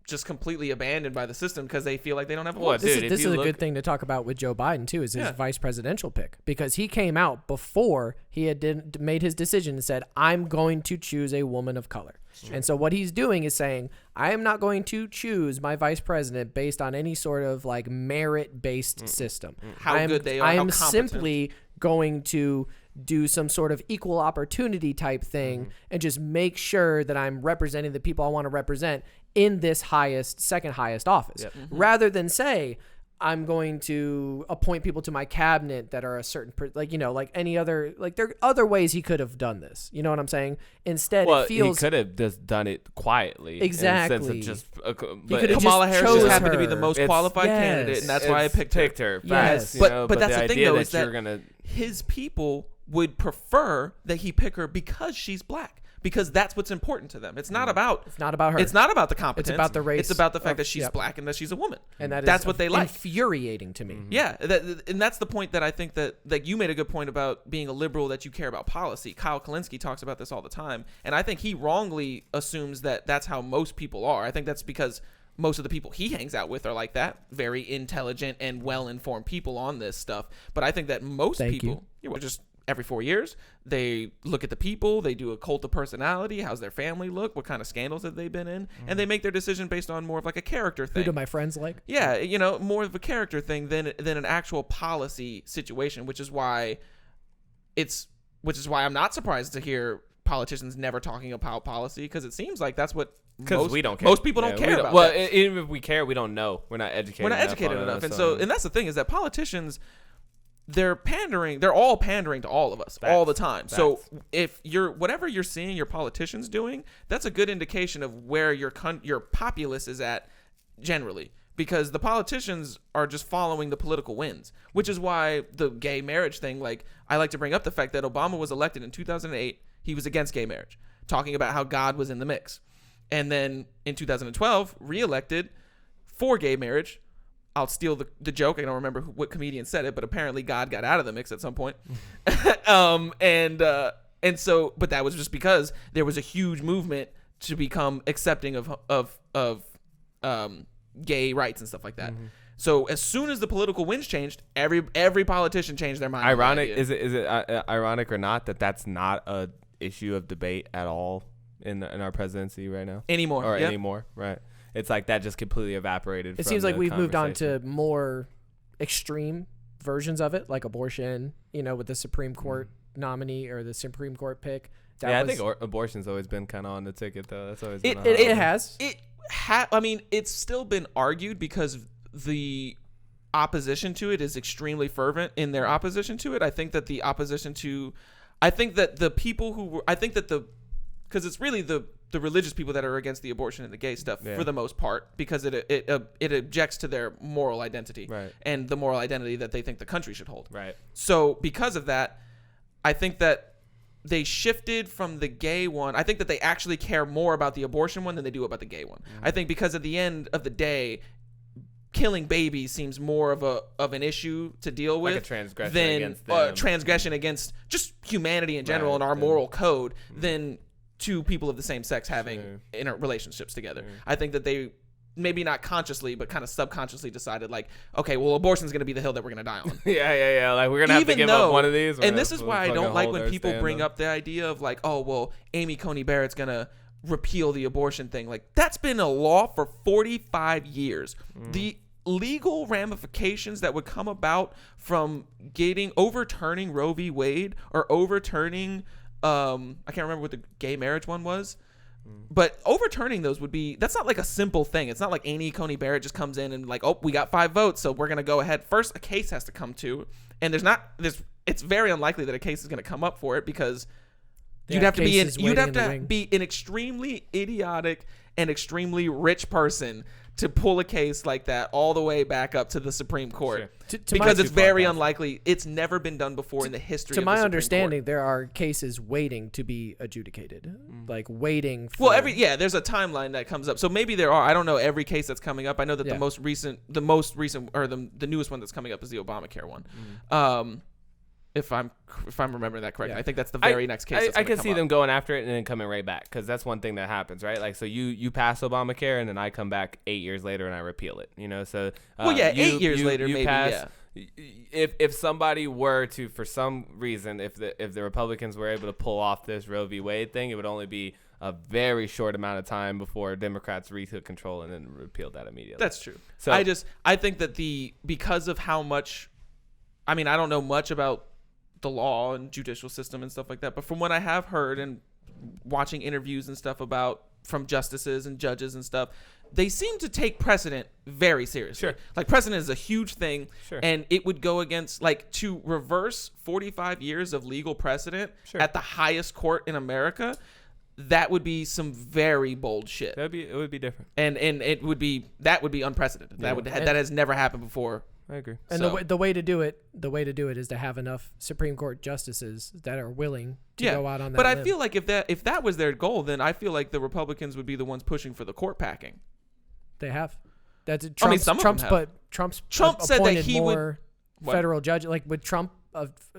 just completely abandoned by the system because they feel like they don't have a voice.
This
Dude,
is a good thing to talk about with Joe Biden too, is his vice presidential pick, because he came out before he had made his decision and said, I'm going to choose a woman of color. And so what he's doing is saying, I am not going to choose my vice president based on any sort of like merit-based system.
How good they are,
I
how
am
competent.
simply going to do some sort of equal opportunity type thing and just make sure that I'm representing the people I want to represent in this second highest office, rather than say, I'm going to appoint people to my cabinet that are a certain, like any other, like there are other ways he could have done this. You know what I'm saying? Instead,
Well,
it feels
he could have just done it quietly.
Exactly.
In the sense of just,
could've just
Kamala Harris
chose
just happened to be
her.
the most
It's-
qualified
Yes.
candidate, and that's why I picked her.
Yes.
Facts, you
But
know,
that's the thing
idea
though is that
you're gonna,
his people would prefer that he pick her because she's black, because that's what's important to them. It's not about
It's not about her.
It's not about the competence.
It's about the race
It's about the fact
of-
that she's
yep.
black and that she's a woman.
And
that's what they like.
Infuriating to me.
Yeah, and that's the point that I think that you made a good point about being a liberal, that you care about policy. Kyle Kalinske talks about this all the time, and I think he wrongly assumes that that's how most people are. I think that's because most of the people he hangs out with are like that, very intelligent and well-informed people on this stuff. But I think that most people, just every 4 years, they look at the people, they do a cult of personality, how's their family look, what kind of scandals have they been in, and they make their decision based on more of like a character thing.
Who do my friends like?
Yeah, more of a character thing than an actual policy situation, which is why I'm not surprised to hear politicians never talking about policy, because it seems like that's what
we don't care.
Most people don't care about.
Well,
that.
even if we care, we don't know. We're not educated.
We're not educated enough, and that's the thing, is that politicians, they're all pandering to all of us all the time.
Facts.
So if whatever you're seeing your politicians doing, that's a good indication of where your populace is at generally, because the politicians are just following the political winds, which is why the gay marriage thing, like I like to bring up the fact that Obama was elected in 2008, he was against gay marriage, talking about how God was in the mix. And then in 2012, reelected for gay marriage. I'll steal the joke. I don't remember what comedian said it, but apparently God got out of the mix at some point. And so, but that was just because there was a huge movement to become accepting of gay rights and stuff like that. So as soon as the political winds changed, every politician changed their mind.
Ironic, is it ironic or not that that's not a issue of debate at all in our presidency right now
anymore?
Anymore, right? It's like that just completely evaporated.
It
from
seems like
the
we've moved on
conversation.
to more extreme versions of it, like abortion, with the Supreme Court nominee or the Supreme Court pick.
I think abortion's always been kind of on the ticket, though. That's always been
it has.
I mean, it's still been argued because the opposition to it is extremely fervent in their opposition to it. I think that the people who because it's really the religious people that are against the abortion and the gay stuff for the most part, because it objects to their moral identity,
right,
and the moral identity that they think the country should hold.
Right.
So because of that, I think that they shifted from the gay one. I think that they actually care more about the abortion one than they do about the gay one. I think because at the end of the day, killing babies seems more of an issue to deal with,
like a transgression
than
against them.
transgression against just humanity in general and our moral code than two people of the same sex having relationships together. I think that maybe not consciously, but kind of subconsciously decided like, okay, well, abortion's going to be the hill that we're going to die on.
yeah. Like, we're going to have to give up one of these.
And this is why I don't like when people bring up the idea of like, oh, well, Amy Coney Barrett's going to repeal the abortion thing. Like, that's been a law for 45 years. The legal ramifications that would come about from overturning Roe v. Wade or overturning, I can't remember what the gay marriage one was. But overturning those that's not like a simple thing. It's not like Amy Coney Barrett just comes in and like, oh, we got 5 votes, so we're going to go ahead. First, a case has to come to, and it's very unlikely that a case is going to come up for it because you'd have to be an extremely idiotic and extremely rich person to pull a case like that all the way back up to the Supreme Court.
Sure.
Because it's very unlikely. It's never been done before in the history of the Supreme Court. To my understanding,
there are cases waiting to be adjudicated. Like waiting for...
Well, there's a timeline that comes up. So maybe there are. I don't know every case that's coming up. I know that the most recent or the newest one that's coming up is the Obamacare one. If I'm remembering that correctly, I think that's the very next case.
I can see them going after it and then coming right back because that's one thing that happens, right? Like, so you pass Obamacare and then I come back 8 years later and I repeal it. You know, so
8 years later, maybe.
Pass, If somebody were to, for some reason, if the Republicans were able to pull off this Roe v. Wade thing, it would only be a very short amount of time before Democrats retook control and then repealed that immediately.
That's true. So I think that because of how much, I mean, I don't know much about the law and judicial system and stuff like that, but from what I have heard and watching interviews and stuff from justices and judges and stuff, they seem to take precedent very seriously.
Sure.
Like, precedent is a huge thing.
Sure.
And it would go against, like, to reverse 45 years of legal precedent at the highest court in America. That would be some very bold shit.
It would be different.
And that would be unprecedented.
Yeah.
That has never happened before.
I agree.
And the way to do it is to have enough Supreme Court justices that are willing to go out on that.
But I
limb.
feel like if that was their goal, then I feel like the Republicans would be the ones pushing for the court packing.
They have. That's Trump's,
I mean, some of them have.
But Trump
said that he
would
What?
federal judge, like with Trump.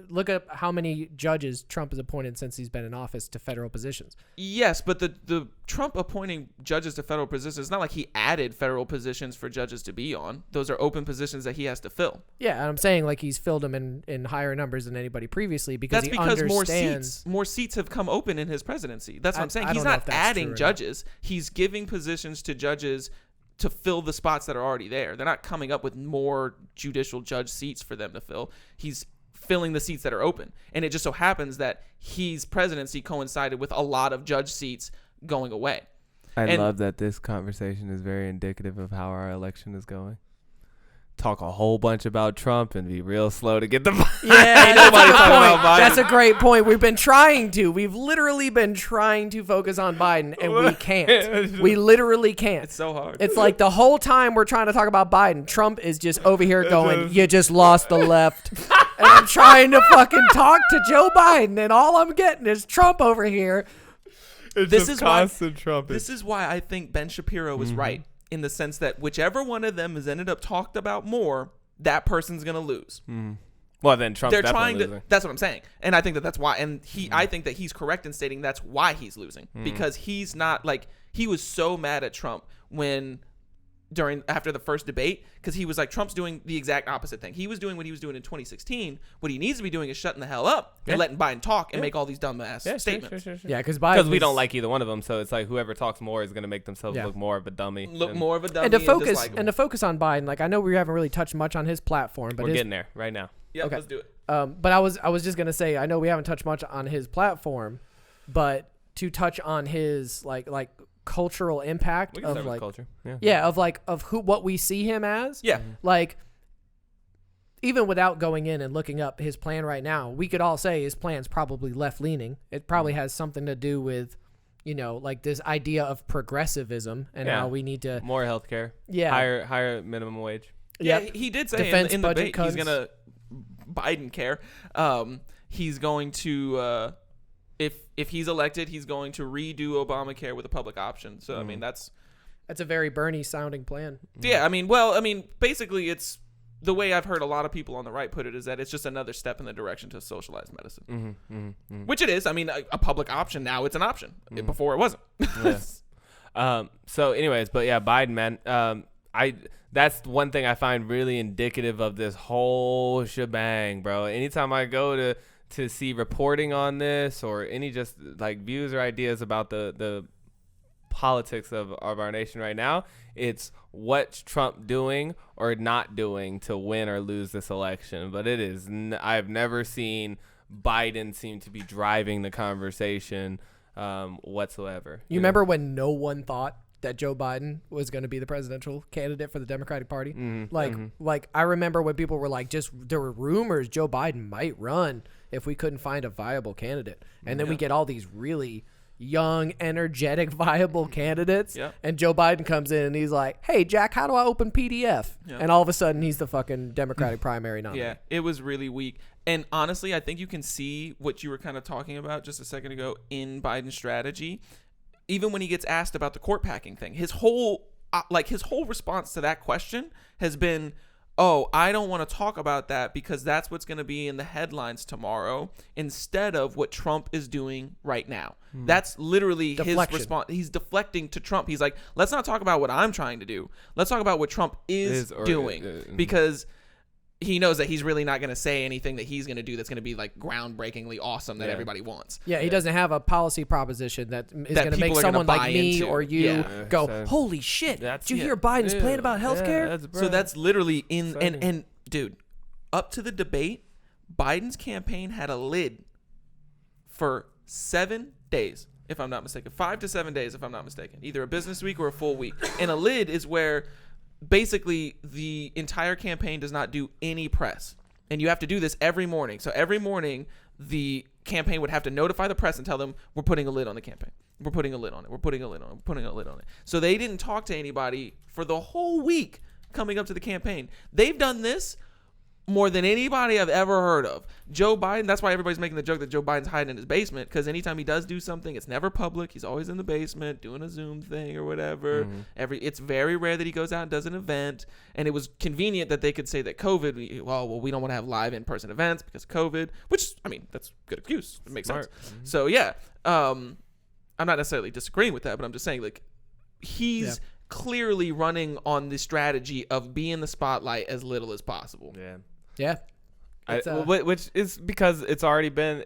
Look at how many judges Trump has appointed since he's been in office to federal positions.
Yes, but the Trump appointing judges to federal positions, it's not like he added federal positions for judges to be on. Those are open positions that he has to fill.
Yeah, and I'm saying like he's filled them in higher numbers than anybody previously because
That's
he
because
understands
more seats have come open in his presidency. That's what I'm saying. He's not adding judges. He's giving positions to judges to fill the spots that are already there. They're not coming up with more judicial judge seats for them to fill. He's filling the seats that are open. And it just so happens that his presidency coincided with a lot of judge seats going away.
I love that this conversation is very indicative of how our election is going. Talk a whole bunch about Trump and be real slow to get the
yeah, that's a great point. We've literally been trying to focus on Biden and we can't. We literally can't.
It's so hard.
It's like the whole time we're trying to talk about Biden, Trump is just over here going, you just lost the left. And I'm trying to fucking talk to Joe Biden and all I'm getting is Trump over here.
This is why I think Ben Shapiro was right. In the sense that whichever one of them has ended up talked about more, that person's gonna lose.
Well, then Trump's
They're
definitely
trying
losing.
to. That's what I'm saying, and I think that's why. And I think that he's correct in stating that's why he's losing because he's not like he was so mad at Trump after the first debate because he was like Trump's doing the exact opposite thing. He was doing what he was doing in 2016. What he needs to be doing is shutting the hell up and letting Biden talk and make all these dumbass statements.
Sure.
Yeah, because
we don't like either one of them, so it's like whoever talks more is going to make themselves look more of a dummy.
And to focus on Biden, like I know we haven't really touched much on his platform, but
we're getting there right now.
Yeah, let's do it.
But I was just gonna say I know we haven't touched much on his platform, but to touch on his like cultural impact of like
culture.
Of what we see him as.
Yeah.
Like even without going in and looking up his plan right now, we could all say his plan's probably left leaning. It probably has something to do with, like this idea of progressivism and how we need to
more healthcare.
Yeah.
Higher minimum wage.
Yeah, he did say in the debate he's gonna Biden care. He's going to if he's elected, he's going to redo Obamacare with a public option. So I mean that's
a very Bernie sounding plan.
Yeah, basically it's the way I've heard a lot of people on the right put it is that it's just another step in the direction to socialized medicine. Which it is. I mean, a public option now, it's an option. Before it wasn't.
So anyways, but yeah, Biden, man. That's one thing I find really indicative of this whole shebang, bro. Anytime I go to see reporting on this or any just like views or ideas about the politics of our nation right now, it's what's Trump doing or not doing to win or lose this election. But it is I've never seen Biden seem to be driving the conversation whatsoever.
You remember when no one thought that Joe Biden was going to be the presidential candidate for the Democratic Party? Like I remember when people were like, there were rumors Joe Biden might run if we couldn't find a viable candidate. And then we get all these really young, energetic, viable candidates.
Yeah.
And Joe Biden comes in and he's like, hey, Jack, how do I open PDF?
Yeah.
And all of a sudden he's the fucking Democratic primary nominee.
Yeah, it was really weak. And honestly, I think you can see what you were kind of talking about just a second ago in Biden's strategy. Even when he gets asked about the court packing thing, his whole response to that question has been, oh, I don't want to talk about that because that's what's going to be in the headlines tomorrow instead of what Trump is doing right now. That's literally
Deflection.
his response. He's deflecting to Trump. He's like, let's not talk about what I'm trying to do. Let's talk about what Trump is doing because he knows that he's really not going to say anything that he's going to do that's going to be like groundbreakingly awesome that everybody wants.
Yeah, he doesn't have a policy proposition that is
That
going to make
people are
someone
gonna
like
buy
me
into.
or you
Yeah.
go,
So-
holy shit,
That's-
did you hear Biden's plan about healthcare?
So that's literally in
Exciting.
and dude, up to the debate, Biden's campaign had a lid for 7 days, if I'm not mistaken. 5 to 7 days, if I'm not mistaken. Either a business week or a full week. And a lid is where basically the entire campaign does not do any press. And you have to do this every morning. So every morning, the campaign would have to notify the press and tell them, we're putting a lid on the campaign. We're putting a lid on it. We're putting a lid on it. We're putting a lid on it. So they didn't talk to anybody for the whole week coming up to the campaign. They've done this more than anybody I've ever heard of. Joe Biden, that's why everybody's making the joke that Joe Biden's hiding in his basement, because anytime he does do something, it's never public. He's always in the basement doing a Zoom thing or whatever. It's very rare that he goes out and does an event. And it was convenient that they could say that COVID, we don't want to have live in-person events because of COVID, which, I mean, that's a good excuse. It makes sense. So, yeah, I'm not necessarily disagreeing with that, but I'm just saying, like, he's clearly running on the strategy of being in the spotlight as little as possible.
Yeah.
Which is because it's already been,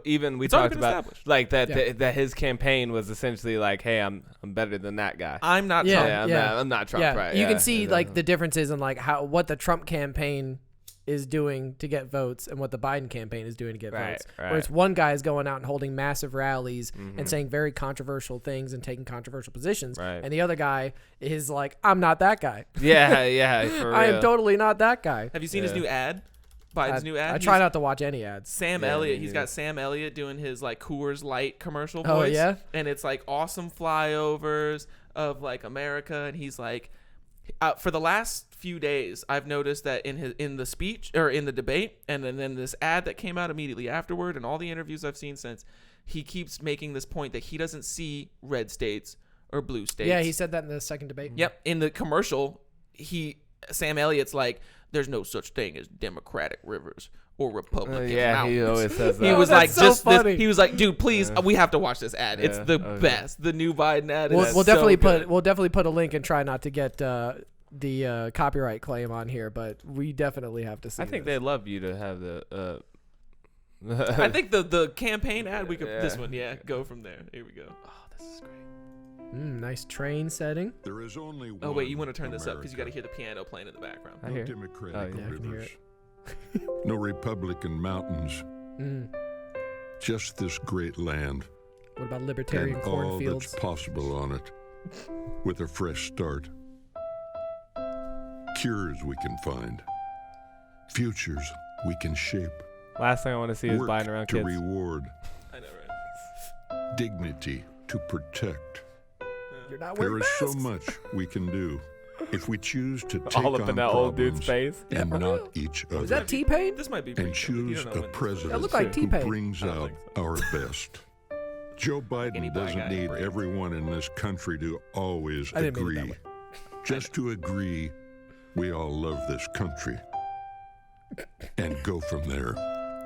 even we talked about
established.
like that that his campaign was essentially like, hey, I'm better than that guy.
I'm not
Yeah.
Trump.
I'm not Trump, right?
You can see like the differences in like what the Trump campaign is doing to get votes and what the Biden campaign is doing to get votes. Whereas one guy is going out and holding massive rallies and saying very controversial things and taking controversial positions. And the other guy is like, I'm not that guy.
Yeah, for real.
I am totally not that guy.
Have you seen his new ad? Biden's new ad?
I try not to watch any ads.
Sam Elliott. He's got Sam Elliott doing his like Coors Light commercial voice.
Oh, yeah?
And it's like awesome flyovers of like America. And he's like, for the last few days, I've noticed that in the speech or in the debate, and then this ad that came out immediately afterward, and all the interviews I've seen since, he keeps making this point that he doesn't see red states or blue states.
Yeah, he said that in the second debate.
Yep. In the commercial, Sam Elliott's like, there's no such thing as Democratic rivers or Republican mountains.
He always says that.
He was
that's
like,
so funny.
He was like, dude, please, we have to watch this ad. It's the best. The new Biden ad.
We'll definitely put a link and try not to get the copyright claim on here, but we definitely have to see.
I think
this.
they'd love you to have the.
I think the campaign ad we could this one go from there. Here we go. Oh, this is great.
Nice train setting.
There is only one.
Oh wait, you want to turn this up because you got to hear the piano playing in the background.
I
No
hear.
Democratic
I can hear
rivers. No Republican mountains. Just this great land.
What about libertarian
And all
cornfields?
that's possible on it. With a fresh start. Cures we can find. Futures we can shape.
Last thing I want to see is
Work
Biden around
to
kids.
reward.
I know, right?
Dignity to protect.
You're not
There
wearing
is so
masks.
much we can do if we choose to take
All up
on
in that old dude's
problems
face.
and
for
not
real.
each
Is
other,
that T-Pain?
This might be
and
pretty good. You
choose
don't know
a
when this is.
president
That looked like
who
T-Pain.
brings
I don't
out
think so.
our best. Joe Biden
Any black
doesn't
guy
need
brings.
everyone in this country to always
I didn't mean it that
agree.
way.
Just to agree, we all love this country. And go from there.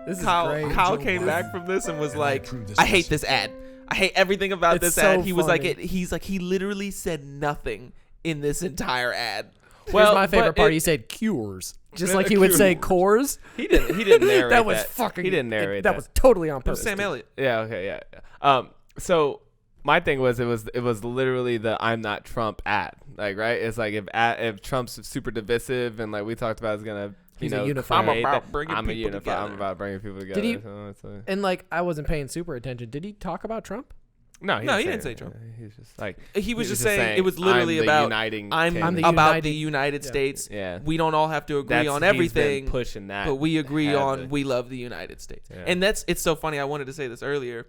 This is great.
Kyle came back from this and was like, I hate this ad. I hate everything about
It's
this
so
ad. He was like,
funny.
he's like, he literally said nothing in this entire ad.
Here's my favorite
but
part.
it-
He said cures, just
Yeah,
like he would say
cures.
cores.
He didn't narrate
That was fucking.
He didn't narrate
that. was totally on
It was
purpose.
Sam
dude.
Elliott.
Yeah. Okay. Yeah. So my thing was it was literally the I'm not Trump ad. Like, right? It's like if Trump's super divisive and like we talked about is gonna
He's a unifier.
I'm about bringing
I'm a
people
unifier.
together.
I'm about bringing people together.
Did he-
So it's like-
And like, I wasn't paying super attention. Did he talk about Trump?
No,
No, he didn't say Trump.
He's just like
He was just saying it was literally
I'm the
about
uniting.
I'm
candidate.
the
about
united-
the United
yeah.
States.
Yeah.
We don't all have to agree
That's-
on
he's been
everything,
pushing that,
but we agree
heavily.
on we love the United States.
Yeah.
And it's so funny. I wanted to say this earlier.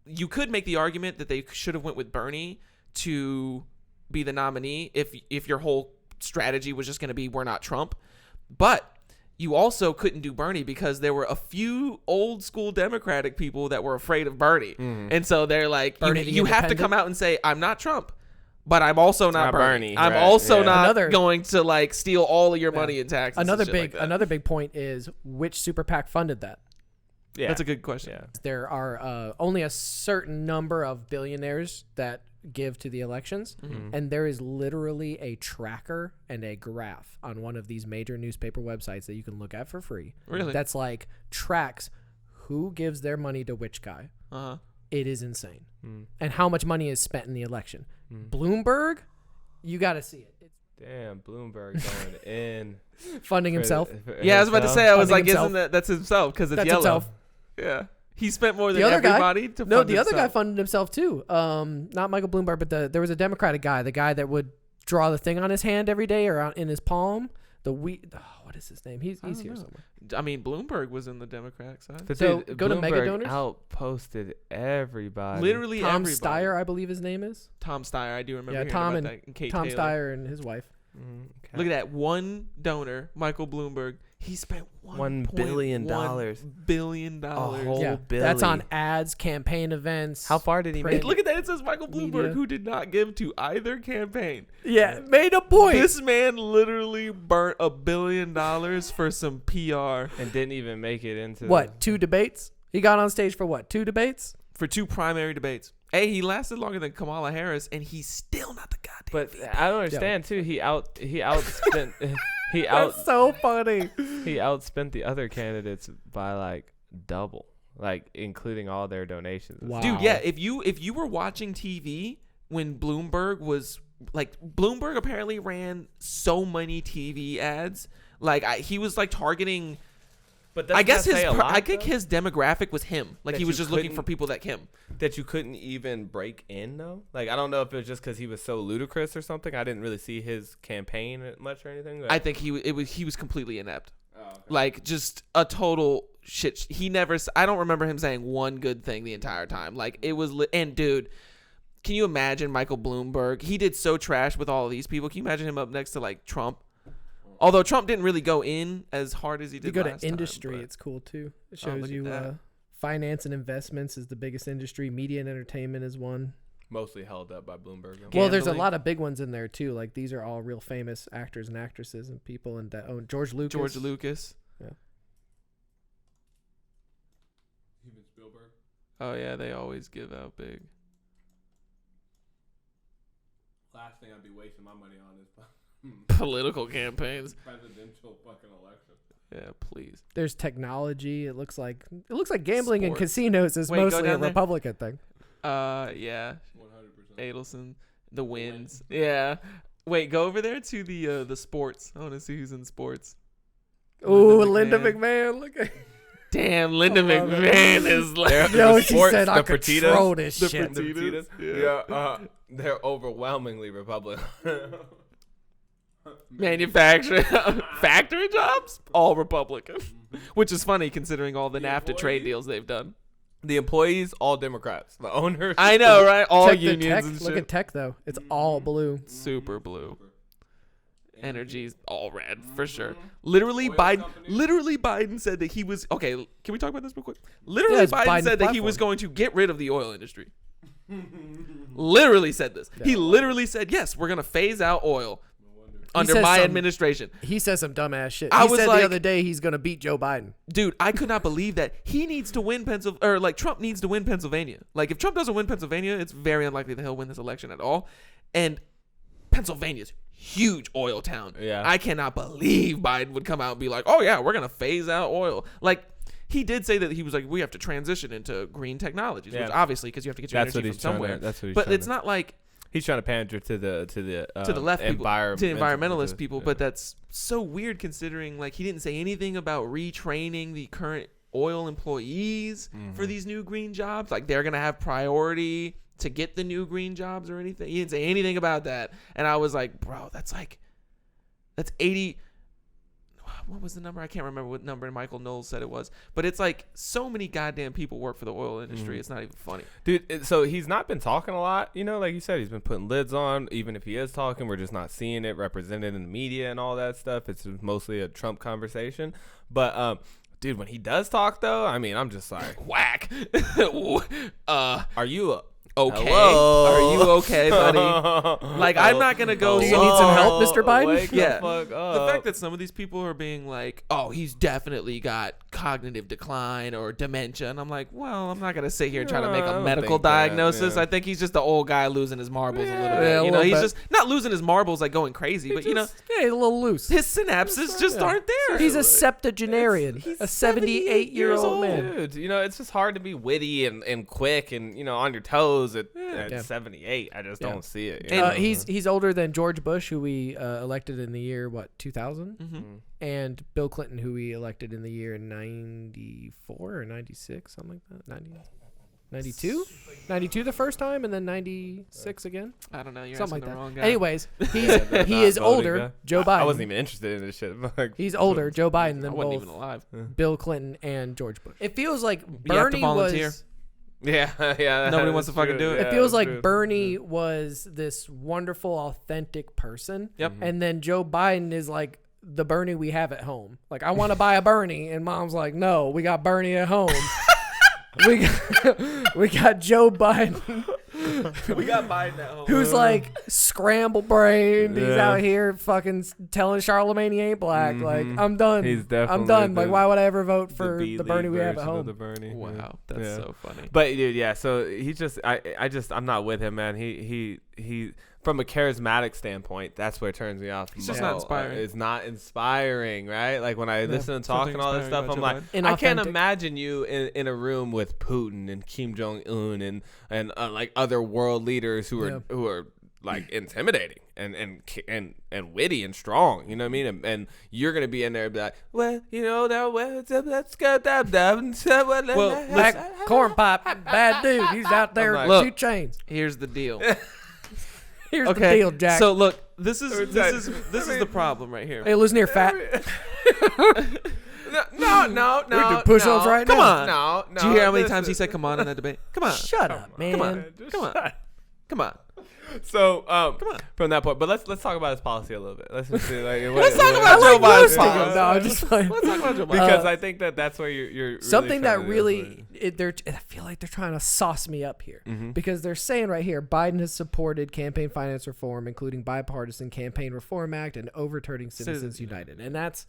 You could make the argument that they should have went with Bernie to be the nominee if your whole strategy was just going to be we're not Trump. But you also couldn't do Bernie because there were a few old school Democratic people that were afraid of Bernie. And so they're like,
Bernie the
you have to
independent?
come out and say, I'm not Trump, but I'm also not
not
Bernie.
Bernie,
I'm
right,
also
yeah.
not
Another-
going to like steal all of your money in taxes. and
Another
shit
big
like that.
another big point is which super PAC funded that.
Yeah.
That's a good question.
Yeah.
There are only a certain number of billionaires that give to the elections, and there is literally a tracker and a graph on one of these major newspaper websites that you can look at for free.
Really?
That's like tracks who gives their money to which guy.
Uh-huh.
It is insane. And how much money is spent in the election. Bloomberg, you got to see it. It's
Damn, Bloomberg going in.
funding himself.
Yeah, I was about to say, I was
Funding
like,
himself.
isn't that's himself because it's
That's
yellow.
himself.
Yeah. He spent more than
The other guy,
everybody to
no,
fund
the other guy
himself.
funded himself too. Not Michael Bloomberg, but there was a Democratic guy, the guy that would draw the thing on his hand every day or in his palm. What is his name? He's
don't
here
know.
somewhere.
I mean, Bloomberg was in the Democratic side.
But
So,
dude,
go to mega
Bloomberg
donors.
outposted everybody.
Literally
Tom
everybody.
Steyer, I believe his name is.
Tom Steyer, I do remember
Yeah,
hearing
Tom
about
and
that. And Kate
Tom
Taylor.
Steyer and his wife.
Okay.
Look at that. One donor, Michael Bloomberg, he spent
$1 billion.
$1 billion.
whole
Yeah,
billion.
that's on ads, campaign events.
How far did he
print.
make?
Look at that. It says Michael Bloomberg,
Media.
who did not give to either campaign.
Yeah, made a point.
This man literally burnt $1 billion for some PR.
And didn't even make it into
What, 2 debates? He got on stage for what, 2 debates?
For 2 primary debates. Hey, he lasted longer than Kamala Harris, and he's still not the goddamn
But
VP.
I don't understand too. He outspent
That's so funny.
he outspent the other candidates by like double, like including all their donations.
Wow.
Dude, yeah, if you were watching TV when Bloomberg was like Bloomberg apparently ran so many TV ads, like he was like targeting.
But
I guess
say a lot,
I think
though?
his demographic was him. Like
That
he was
you
just looking
couldn't-
for people like him.
that you couldn't even break in though. Like I don't know if it was just because he was so ludicrous or something. I didn't really see his campaign much or anything.
I think he was completely inept. Like just a total shit. He never. I don't remember him saying one good thing the entire time. Like it was. And dude, can you imagine Michael Bloomberg? He did so trash with all of these people. Can you imagine him up next to like Trump? Although Trump didn't really go in as hard as he
If you
did.
go
last
to
time,
industry,
but-
it's cool too. It
Oh,
shows
look at
you
that.
finance and investments is the biggest industry. Media and entertainment is one.
mostly held up by Bloomberg.
Well, there's a
Gambling.
lot of big ones in there too. Like these are all real famous actors and actresses and people. And that own George Lucas.
George Lucas.
Yeah.
Even Spielberg.
Oh yeah, they always give out big.
Last thing I'd be wasting my money on is
Political campaigns.
presidential fucking election.
Yeah, please.
There's technology. It looks like gambling and
Sports.
casinos is
Wait, go
mostly a
down there.
Republican thing.
Yeah.
100%.
Adelson, the wins. Yeah. Wait, go over there to the sports. I want to see who's in sports.
Ooh,
Linda
Linda
McMahon.
McMahon. Look at
Damn, Linda
I love it.
McMahon is like
Yo,
the
she
sports,
said I
the
could
Fertitas.
throw this
The
shit.
Fertitas.
Yeah, they're overwhelmingly Republican.
manufacturing factory jobs, all Republican, which is funny considering all the NAFTA trade
employees?
deals they've done.
The employees, all Democrats. The owners,
I know, right? All
Check the
unions
tech.
and
Look
shit.
at tech though. It's all blue.
Super blue. Energy's all red for sure. Literally, Biden said that he was okay. Can we talk about this real quick? Literally,
Yeah, it's
Biden
Biden's
said that he was
platform.
going to get rid of the oil industry. Literally said this. He literally said, "Yes, we're gonna phase out oil." under
says
my
some-
administration.
He says some dumbass shit.
I
He
was
said
like-
the other day he's gonna beat Joe Biden.
Dude, I could not believe that he needs to win Pennsylvania, or like Trump needs to win Pennsylvania. Like if Trump doesn't win Pennsylvania, it's very unlikely that he'll win this election at all. And Pennsylvania's huge oil town.
Yeah.
I cannot believe Biden would come out and be like, "Oh yeah, we're gonna phase out oil." Like he did say that he was like, "We have to transition into green technologies," which obviously because you have to get your
That's what
energy
he's
from
trying to-
somewhere.
that's what he's
but
trying
it's
to-
not like
He's trying to pander to the
left people, to environmentalist people,
yeah.
but that's so weird considering like he didn't say anything about retraining the current oil employees for these new green jobs. Like they're gonna have priority to get the new green jobs or anything. He didn't say anything about that, and I was like, bro, that's 80. What was the number? I can't remember what number Michael Knowles said it was, but it's like so many goddamn people work for the oil industry. It's not even funny.
Dude, so he's not been talking a lot, you know, like you said, he's been putting lids on. Even if he is talking, we're just not seeing it represented in the media and all that stuff. It's mostly a Trump conversation. But dude, when he does talk though, I mean, I'm just like,
Whack.
are you
Okay.
hello?
Are you okay, buddy? Like, I'm not going to go.
Do you need some help, Mr. Biden?
Wake the
Yeah.
fuck
The
up.
fact that some of these people are being like, oh, he's definitely got cognitive decline or dementia. And I'm like, well, I'm not going to sit here and try to make
I
a
don't
medical
think that,
diagnosis.
yeah.
I think he's just the old guy losing his marbles a little
Yeah,
bit.
a
You know,
little
he's
bit.
just not losing his marbles like going crazy, but, you know,
Yeah, he's a little loose.
his synapses just aren't there.
He's a septuagenarian,
He's
a 78-year-old man.
Dude, you know, it's just hard to be witty and quick and, you know, on your toes at
Yeah.
78. I just
Yeah.
don't see it. You know?
He's older than George Bush, who we elected in the year 2000, and Bill Clinton, who we elected in the year 94 or 96, something like that. 92 the first time, and then 96 again.
I don't know. You're
Something
asking
like
the wrong
that.
guy.
Anyways, he
Not
is
voting
older.
guy.
Joe Biden.
I wasn't even interested in this shit. Like,
He's older, Joe Biden,
I
than
wasn't
both
even alive.
Bill Clinton and George Bush. It feels like
You have to
Bernie
volunteer.
was.
yeah, yeah.
Nobody
that's
wants to fucking
true.
do it.
It
Yeah,
feels
that's
like
true.
Bernie was this wonderful, authentic person.
Yep.
And then Joe Biden is like the Bernie we have at home. Like, I want to buy a Bernie. And mom's like, no, we got Bernie at home. we got Joe Biden,
We got Biden at home.
who's like scramble brained. He's
Yeah.
out here fucking telling Charlemagne he ain't black. Like, I'm done.
He's definitely
I'm done. Like,
the-
why would I ever vote for
B
the Bernie
league
we have at
version of
home?
the Bernie.
Wow, that's
Yeah.
so funny.
But dude, yeah. So he just, I'm not with him, man. He, from a charismatic standpoint, that's what turns me off.
He's just not inspiring.
It's not inspiring, right? Like when I listen and talk
Something
and all this
inspiring
stuff, I'm
about
like,
Joe Biden.
I can't
Inauthentic.
imagine you in a room with Putin and Kim Jong Un and like other world leaders who are like intimidating and witty and strong, you know what I mean? And you're gonna be in there and be like, well, you know, let's go
Well,
That Cornpop, bad dude. He's out there
I'm
with
like,
2 chains.
Here's the deal.
Here's
Okay,
the deal, Jack.
so look, this is the problem right here.
Hey, listen here, fat.
No.
We do push-ups right
Come
now.
on.
No.
Did you hear how many times he said "come on" in that debate? Come on,
Shut up, man.
come on, come on.
So, from that point, but let's talk about his policy a little bit. Let's just see, like,
Let's talk about
I
Joe
like
Biden's
roasting him.
policy.
No, I'm just playing.
Let's talk about Joe Biden.
because I think that's where you're really
Something that
trying to do
really, I feel like they're trying to sauce me up here because they're saying right here, Biden has supported campaign finance reform, including bipartisan campaign reform act and overturning Citizens United. And that's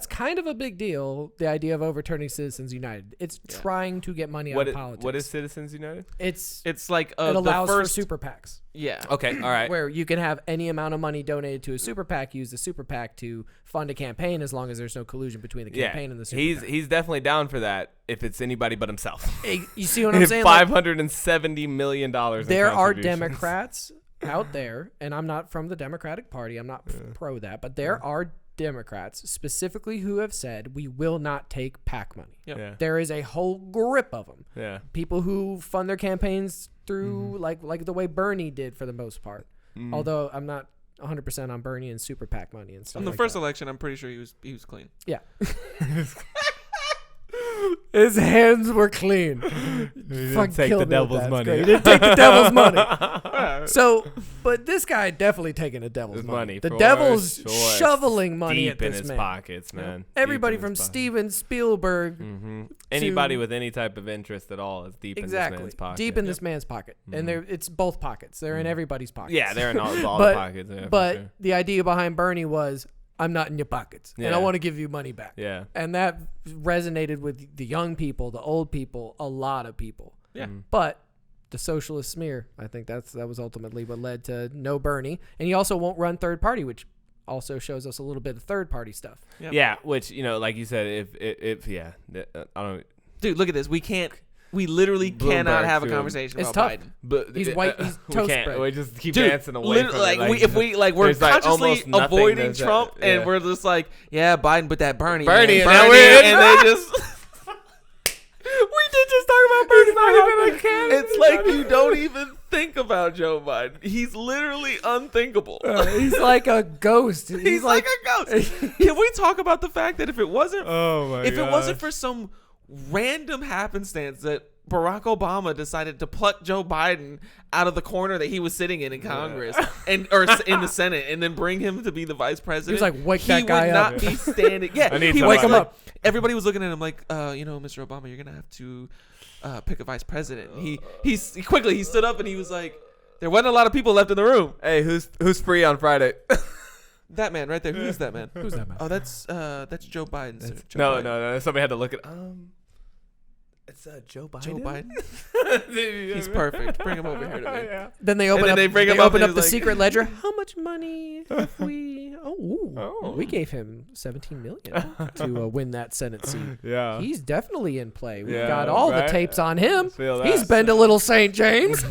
kind of a big deal. The idea of overturning Citizens United. It's trying to get money out of politics.
What is Citizens United?
It's
like
it
the
allows
first,
for super PACs.
yeah.
Okay, all right.
Where you can have any amount of money donated to a super PAC, use the super PAC to fund a campaign as long as there's no collusion between the campaign and the super PAC.
He's definitely down for that if it's anybody but himself.
Hey, you see what I'm saying? Like,
$570 million.
there are Democrats out there, and I'm not from the Democratic Party. I'm not pro that, but there are Democrats specifically who have said we will not take PAC money.
Yep.
Yeah.
There is a whole grip of them.
Yeah.
People who fund their campaigns through like the way Bernie did for the most part. Although I'm not 100% on Bernie and super PAC money and stuff.
In the
like
first
that.
election, I'm pretty sure he was clean.
Yeah. His hands were clean.
didn't take the devil's money.
He didn't take the devil's money. So, but this guy definitely taking the devil's money. The
for
devil's
sure.
shoveling money
Deep
at
in
this
his
man.
pockets, man.
Everybody
Deep in
from
his pockets.
Steven Spielberg.
Anybody with any type of interest at all is deep in this
Exactly.
man's pocket.
Deep in this man's pocket. And it's both pockets. They're in everybody's pockets.
Yeah, they're in all the
But-
pockets. Yeah,
But
for sure.
the idea behind Bernie was, I'm not in your pockets, and I
Yeah.
want to give you money back.
Yeah.
And that resonated with the young people, the old people, a lot of people.
Yeah.
But the socialist smear, I think that was ultimately what led to no Bernie. And he also won't run third party, which also shows us a little bit of third party stuff.
Yep.
Yeah, which, like you said, if I don't.
Dude, look at this. We literally cannot
Bloomberg
have a
through him.
conversation
It's
about
tough.
Biden.
But
He's white. He's
we
toast
can't.
bread.
We just keep
Dude,
dancing away from
literally,
it.
we're
there's, like,
consciously
almost nothing
avoiding
that's
Trump,
yeah.
and we're just like, yeah, Biden, but that Bernie,
Bernie,
man,
and now we're in.
and they just.
we did just talk about Bernie not even a candidate.
It's like you don't even think about Joe Biden. He's literally unthinkable.
He's like a ghost.
He's like a ghost. Can we talk about the fact that if it wasn't
it
wasn't for some random happenstance that Barack Obama decided to pluck Joe Biden out of the corner that he was sitting in Congress or in the Senate, and then bring him to be the vice president,
He was like, wake that guy
would
up.
not be standing. Yeah,
I need
he
some
was
wake him
like-
up.
Everybody was looking at him like, Mr. Obama, you're gonna have to pick a vice president. He stood up and he was like, there wasn't a lot of people left in the room.
Hey, who's free on Friday?
That man right there. Who is that man?
Who's that man?
Oh, that's Joe Biden. Sir. Joe
No,
Biden.
no. Somebody had to look at. It's Joe Biden.
Joe Biden. He's perfect. Bring him over here to me.
Yeah.
Then they open
then
up.
they bring him up
open
and
up
he's
the
like-
secret ledger. How much money have we? We gave him $17 million to win that Senate seat.
Yeah.
He's definitely in play. We've
Yeah,
got all
right?
the tapes on him.
Feel that.
He's been to Little St. James.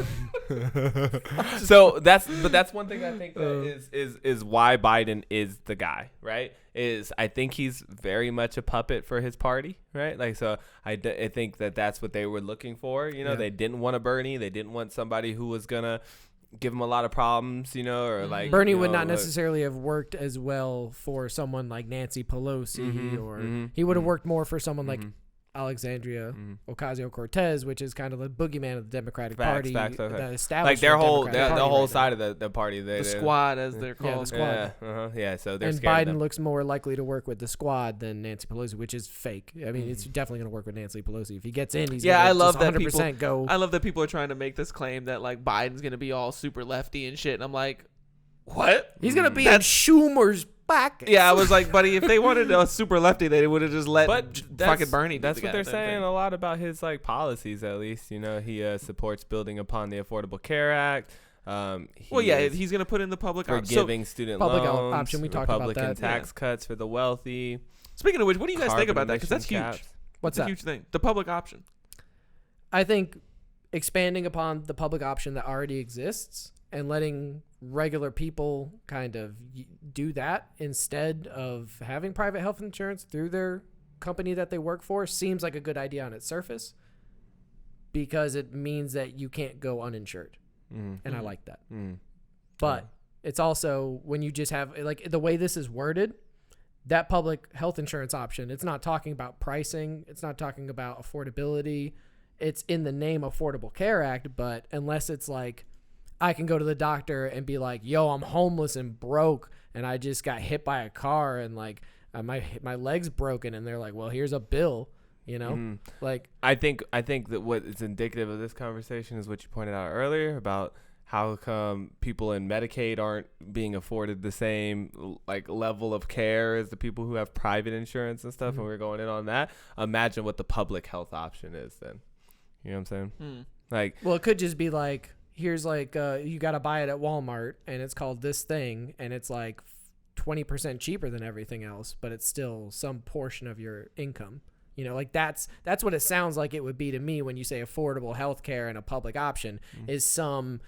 So that's one thing I think that is why Biden is the guy, right? Is I think he's very much a puppet for his party, right? Like, so I think that's what they were looking for.
Yeah.
They didn't want a Bernie. They didn't want somebody who was gonna give him a lot of problems, or like
Bernie would not necessarily have worked as well for someone like Nancy Pelosi, or he would have worked more for someone like Alexandria Ocasio-Cortez, which is kind of the boogeyman of the Democratic Party.
Facts.
The establishment
like their whole
Democratic
the
Party
whole
right
side of the party.
The squad, as they're
Yeah, the
called.
squad.
Yeah. So they're
And
scared of
Biden
them.
looks more likely to work with the squad than Nancy Pelosi, which is fake. I mean, it's definitely going to work with Nancy Pelosi. If he gets in, he's
Yeah,
gonna
I love
just
that
100% go.
I love that people are trying to make this claim that like Biden's gonna be all super lefty and shit. And I'm like, what?
He's going to be in Schumer's back.
Yeah, I was like, buddy, if they wanted a super lefty, they would have just let fucking Bernie. do
That's
the
what they're
goddamn
saying
thing.
a lot about his like policies. At least he supports building upon the Affordable Care Act.
Well, yeah,
is
he's gonna put in the public option.
forgiving student
Public
loans,
option, we talked about
Republican
that.
tax cuts for the wealthy.
Speaking of which, what do you guys think
carbon
about that? Because that's
emission
huge.
caps.
What's
It's a
that?
huge thing. The public option.
I think expanding upon the public option that already exists and letting regular people kind of do that instead of having private health insurance through their company that they work for seems like a good idea on its surface, because it means that you can't go uninsured. And I like that. But it's also when you just have like the way this is worded, that public health insurance option, it's not talking about pricing. It's not talking about affordability. It's in the name Affordable Care Act, but unless it's like, I can go to the doctor and be like, yo, I'm homeless and broke and I just got hit by a car and like my leg's broken, and they're like, well, here's a bill, like
I think that what is indicative of this conversation is what you pointed out earlier about how come people in Medicaid aren't being afforded the same like level of care as the people who have private insurance and stuff. And we're going in on that. Imagine what the public health option is then. You know what I'm saying? Like,
well, it could just be like, here's like you got to buy it at Walmart and it's called this thing and it's like 20% cheaper than everything else, but it's still some portion of your income. Like that's what it sounds like it would be to me when you say affordable health care and a public option is some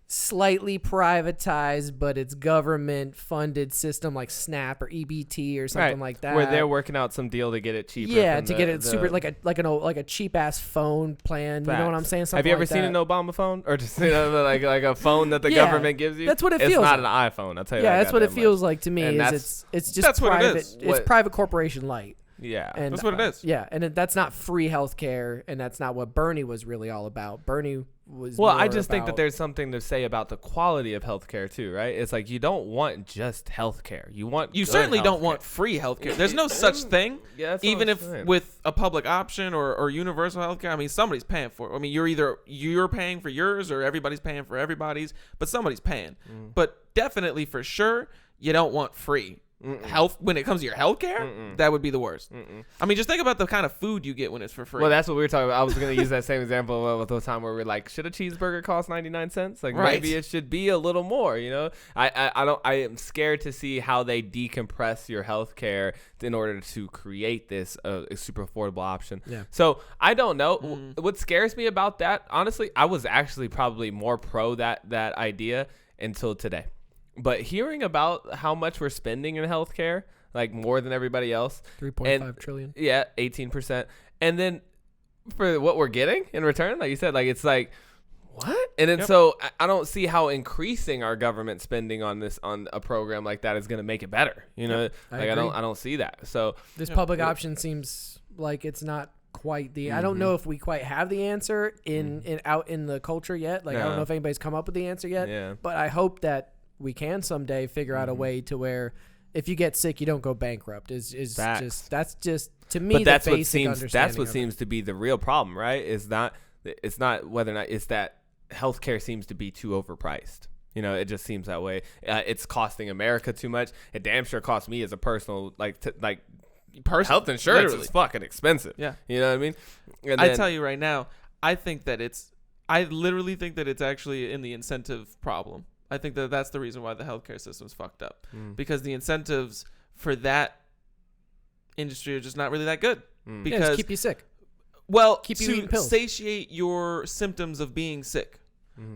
slightly privatized, but it's government funded system like SNAP or EBT or something like that,
where they're working out some deal to get it cheaper.
Yeah,
from
to get it super like a cheap ass phone plan. You know what I'm saying?
Have you ever seen an Obama phone, or just like a phone that the government gives you?
That's what it
it's
feels
not
like.
an iPhone. I'll tell you.
Yeah,
that
that's what it
much.
feels like to me.
And
Is it's just
that's what it
private.
is.
It's private corporation light.
Yeah.
And,
That's what it is.
Yeah, and that's not free healthcare, and that's not what Bernie was really all about. Bernie was
Well,
more
I just think that
about-
there's something to say about the quality of healthcare too, right? It's like you don't want just healthcare. You want
You
good
certainly don't
healthcare.
want free healthcare. There's no such thing.
Yeah, that's what
Even
I'm
if
saying.
with a public option or universal healthcare, I mean, somebody's paying for it. I mean, you're paying for yours or everybody's paying for everybody's, but somebody's paying. But definitely for sure, you don't want free. Health when it comes to your healthcare, that would be the worst. I mean, just think about the kind of food you get when it's for free.
Well, that's what we were talking about. I was going to use that same example with the time where we're like, should a cheeseburger cost 99 cents? Like
Right.
maybe it should be a little more, you know? I am scared to see how they decompress your healthcare in order to create this a super affordable option.
Yeah.
So I don't know. What scares me about that, honestly, I was actually probably more pro that idea until today. But hearing about how much we're spending in healthcare, like more than everybody else,
3.5 trillion.
Yeah, 18%. And then for what we're getting in return, like you said, like it's like what? And then so I don't see how increasing our government spending on a program like that is going to make it better. You know,
I
I
agree.
don't see that. So
This public option seems like it's not quite the. I don't know if we quite have the answer out in the culture yet. Like I don't
No.
know if anybody's come up with the answer yet.
Yeah.
But I hope that we can someday figure out a way to where if you get sick, you don't go bankrupt. Is
Facts.
just that's just to me.
but that's
the
what
basic
seems
understanding of it.
seems to be the real problem, right? It's not whether or not it's that healthcare seems to be too overpriced. You know, it just seems that way. It's costing America too much. It damn sure costs me as a personal health insurance
literally.
is fucking expensive.
Yeah.
You know what I mean? And
I
then-
tell you right now, I literally think that it's actually in the incentive problem. I think that that's the reason why the healthcare system's fucked up, because the incentives for that industry are just not really that good.
Yeah,
Because
just keep you sick.
well,
keep you
to
eating pills.
satiate your symptoms of being sick.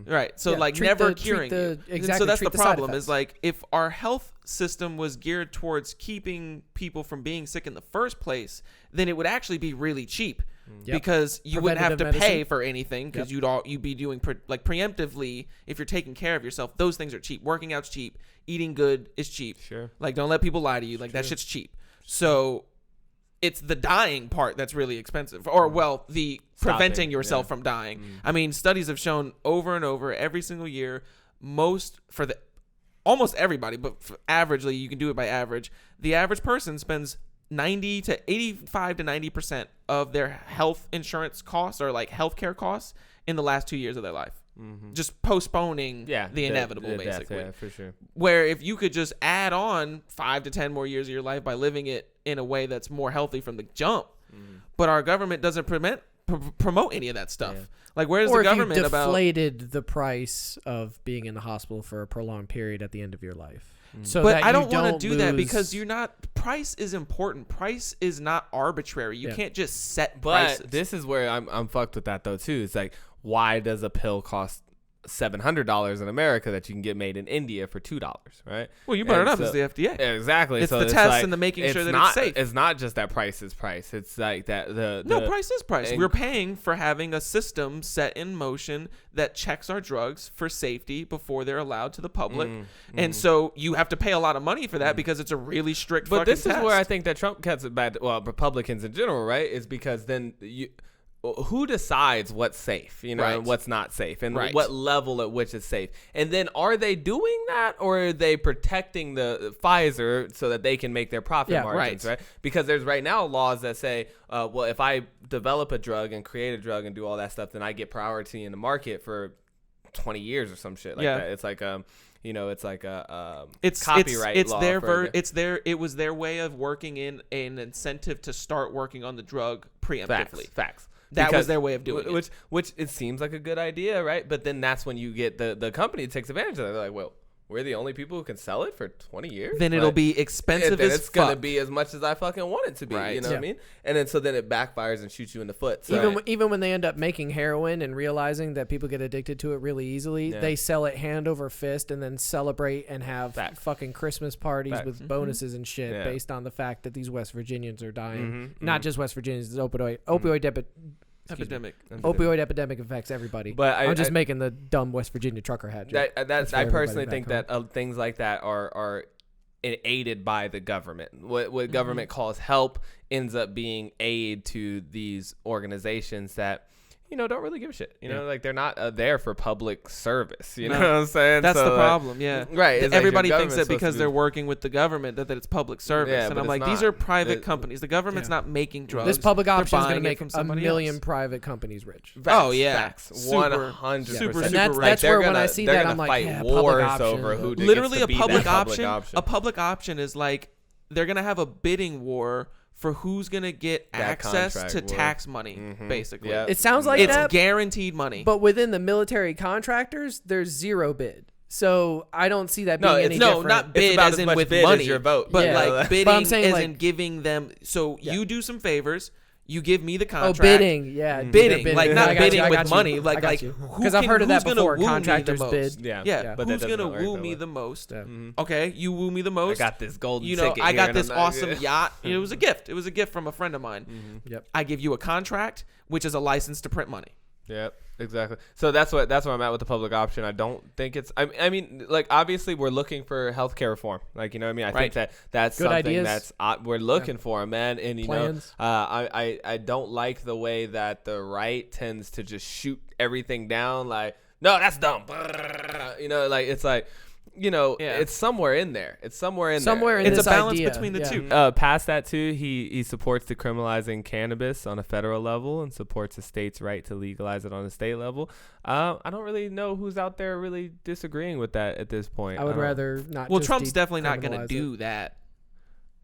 Right. So
Yeah,
like
treat
never
the- treat
curing
the-
you. And
exactly,
so that's
treat
the
the side
problem is
effects.
like if our health system was geared towards keeping people from being sick in the first place, then it would actually be really cheap.
Yep.
Because you wouldn't have to
Preventative
pay
medicine.
for anything because
Yep.
you'd be doing preemptively. If you're taking care of yourself, those things are cheap. Working out's cheap. Eating good is cheap.
Sure.
Like don't let people lie to you. Like that shit's cheap. So it's the dying part that's really expensive, or well, the preventing
Stopping,
yourself
yeah.
from dying. I mean, studies have shown over and over every single year, almost everybody, but averagely, you can do it by average. The average person spends 90 to 85 to 90% of their health insurance costs or like healthcare costs in the last 2 years of their life. Just postponing the inevitable,
death,
basically.
yeah, for sure.
Where if you could just add on 5 to 10 more years of your life by living it in a way that's more healthy from the jump, but our government doesn't promote any of that stuff.
Yeah.
Like, where's
Or
the
if you
government about?
deflated the price of being in the hospital for a prolonged period at the end of your life. So
But
that
I
you
don't want to do that
lose-
because you're not. Price is important. Price is not arbitrary. You
Yeah.
can't just set
But
prices.
this is where I'm fucked with that though too. It's like, why does a pill cost $700 in America that you can get made in India for $2, right?
well, you brought
And
it up.
so-
It's the FDA.
Yeah, exactly.
It's
so
the test
like,
and the making sure that
not,
it's safe.
It's not just that price is price. It's like that
No, price is price.
and-
We're paying for having a system set in motion that checks our drugs for safety before they're allowed to the public. And so you have to pay a lot of money for that because it's a really strict
But
fucking
this is
test.
where I think that Trump gets it bad. Well, Republicans in general, right? Is because then who decides what's safe, you know,
Right.
and what's not safe, and
Right.
what level at which it's safe. And then are they doing that, or are they protecting the Pfizer so that they can make their profit
Yeah,
margins, right? Because there's right now laws that say, well, if I develop a drug and create a drug and do all that stuff, then I get priority in the market for 20 years or some shit like
Yeah.
that. It's like you know, it's like a
it's
copyright
it's
law
their
for-
it was their way of working in an incentive to start working on the drug preemptively.
Facts.
That was
Because-
their way of doing it.
Which it seems like a good idea, right? But then that's when you get the company takes advantage of it. They're like, well, we're the only people who can sell it for 20 years.
Then it'll
Like,
be expensive
then
as
it's gonna
fuck.
be as much as I fucking want it to be.
Right.
You know what I mean? And then so then it backfires and shoots you in the foot. So
Even when they end up making heroin and realizing that people get addicted to it really easily,
Yeah.
they sell it hand over fist and then celebrate and have
Facts.
fucking Christmas parties
Facts.
with bonuses and shit
Yeah.
based on the fact that these West Virginians are dying.
Mhm,
Not just West Virginians, it's opioid
Epidemic.
opioid epidemic affects everybody.
But
I'm just
I-
making the dumb West Virginia trucker hat joke.
I
That's for
personally
everybody
think
back
that things like that are aided by the government. What government calls help ends up being aid to these organizations that, you know, don't really give a shit. You know, like they're not there for public service. You know what I'm saying?
That's
So,
the problem. Yeah.
Right. It's like
Everybody
your
thinks that
government's supposed
because
to
they're
be-
working with the government that it's public service.
Yeah,
And
but
I'm
it's
like, these
not.
are private companies. The government's not making drugs.
This public
They're
option is going
buying
to
it
make
from
a
somebody
million
else.
private companies rich.
Oh, yeah.
Facts.
Super,
100%.
super,
And
super
that's
they're
where when I
gonna-
see
they're
that,
gonna
I'm like,
fight
yeah, public
wars
option,
over
but-
who gets
Literally
to
a
be that
public
public
option. A public option is like they're gonna have a bidding war for who's gonna get
That
access
contract
to
war.
tax money, basically.
Yeah.
It sounds like
It's
that,
guaranteed money.
but within the military contractors, there's zero bid. So I don't see that being
No,
any
it's-
no,
different.
not
It's
bid
about
as
as
in
much
with
bid as
money,
your vote,
but
you know?
like
But
bidding
I'm saying,
as
like-
in giving them. So you do some favors. You give me the
Oh,
contract.
bidding, yeah,
Bidding, like
I
not
got you,
bidding
I
with
got you,
money,
I
like
got you.
who
Because I've
can-
heard of that
who's gonna
before.
woo me the
Contractors
most?
bid.
Yeah.
Yeah,
But that
who's
doesn't
gonna
work
woo
that
me
way.
the most?
Yeah.
Okay, you woo me the most.
I got this golden
You know,
ticket
I
here
got
and
this
I'm not
awesome
good.
yacht. It was a gift. It was a gift from a friend of mine.
Yep.
I give you a contract, which is a license to print money.
Yep, exactly. So that's where I'm at with the public option. I don't think it's. I mean, like obviously we're looking for healthcare reform. Like you know what I mean. I
Right.
think that's
Good
something
ideas.
that's we're looking for, man. And you
Plans.
know, I don't like the way that the right tends to just shoot everything down. Like no, that's dumb. You know, like it's like. You know,
Yeah.
it's somewhere in there. It's somewhere in
Somewhere
there.
in
It's a
this
balance
idea,
between the
yeah.
two.
Past that too, he supports decriminalizing cannabis on a federal level and supports the state's right to legalize it on a state level. I don't really know who's out there really disagreeing with that at this point.
I would rather not.
Well,
just
Trump's definitely not going to
decriminalize
do
it.
that.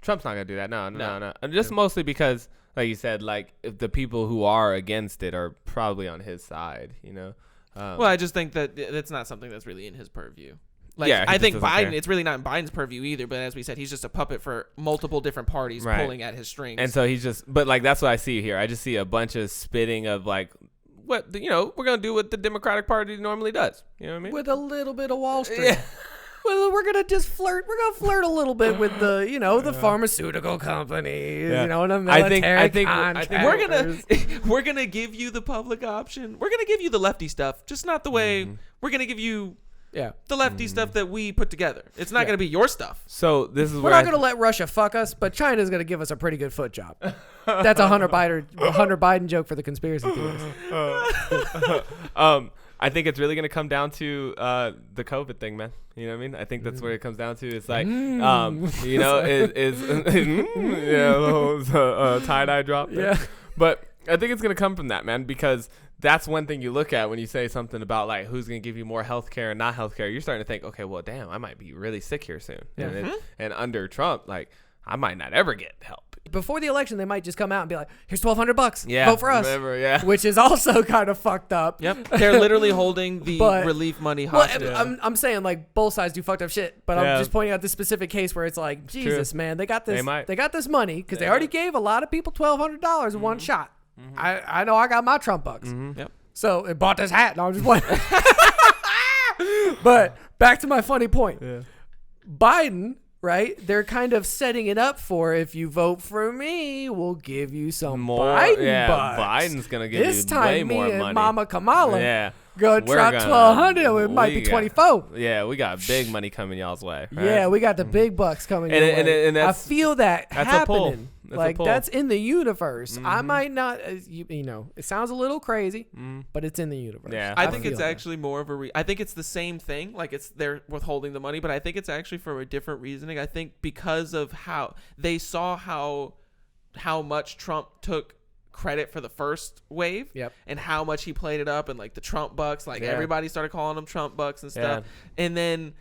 Trump's not gonna do that. No.
No.
And just mostly because, like you said, like if the people who are against it are probably on his side. You know.
Well, I just think that it's not something that's really in his purview. Like,
Yeah, he
I
just
think
doesn't
Biden,
care.
it's really not in Biden's purview either. But as we said, he's just a puppet for multiple different parties
Right.
pulling at his strings.
And so he's just, but like that's what I see here. I just see a bunch of spitting of like, what you know, we're gonna do what the Democratic Party normally does. You know what I mean?
with a little bit of Wall Street.
Yeah.
Well, we're gonna just flirt. We're gonna flirt a little bit with the, you know, the pharmaceutical companies.
Yeah.
You know, and the
I
military
think
contractors.
we're gonna give you the public option. We're gonna give you the lefty stuff, just not the way
Mm-hmm.
we're gonna give you
Yeah.
the lefty stuff that we put together. It's not gonna be your stuff.
So this is
We're
where
not going to let Russia fuck us, but China's going to give us a pretty good foot job. That's a Hunter Biden joke for the conspiracy theorists.
I think it's really gonna come down to the COVID thing, man. You know what I mean? I think that's where it comes down to. It's like, you know, is yeah, the whole tie-dye drop. There.
Yeah.
But I think it's gonna come from that, man, because that's one thing you look at when you say something about like who's gonna give you more health care and not health care. You're starting to think, okay, well, damn, I might be really sick here soon.
Yeah.
And under Trump, like I might not ever get help.
Before the election, they might just come out and be like, here's $1,200.
Yeah,
Vote for us.
remember, yeah.
Which is also kind of fucked up.
Yep, they're literally holding the
But-
relief money
Well,
hostage.
I'm saying like both sides do fucked up shit, but
Yeah.
I'm just pointing out this specific case where it's like, Jesus, man, they got this.
They might.
They got this money because they already gave a lot of people $1,200 in one shot. I know I got my Trump bucks.
Yep.
So it bought this hat. No, I'm just playing. But back to my funny point. Biden, right? They're kind of setting it up for if you vote for me, we'll give you some
More,
Biden
yeah.
bucks.
Biden's gonna give
this
you
time,
way
me
more
and
money.
Mama Kamala
Yeah.
gonna
We're
drop
gonna-
1,200. It might
we
be
got-
24.
Yeah, we got big money coming y'all's way. Right?
Yeah, we got the big bucks coming.
And-
your
and-
way.
and that's-
I feel that
that's a pull.
happening.
That's a
Like
pull.
that's in the universe. I might not, you know, it sounds a little crazy, but it's in the universe.
Yeah.
I think
feel
it's
that.
actually more of a. I think it's the same thing. Like they're withholding the money, but I think it's actually for a different reasoning. I think because of how they saw how much Trump took credit for the first wave,
Yep.
and how much he played it up, and like the Trump bucks, like
Yeah.
everybody started calling them Trump bucks and stuff.
Yeah.
And then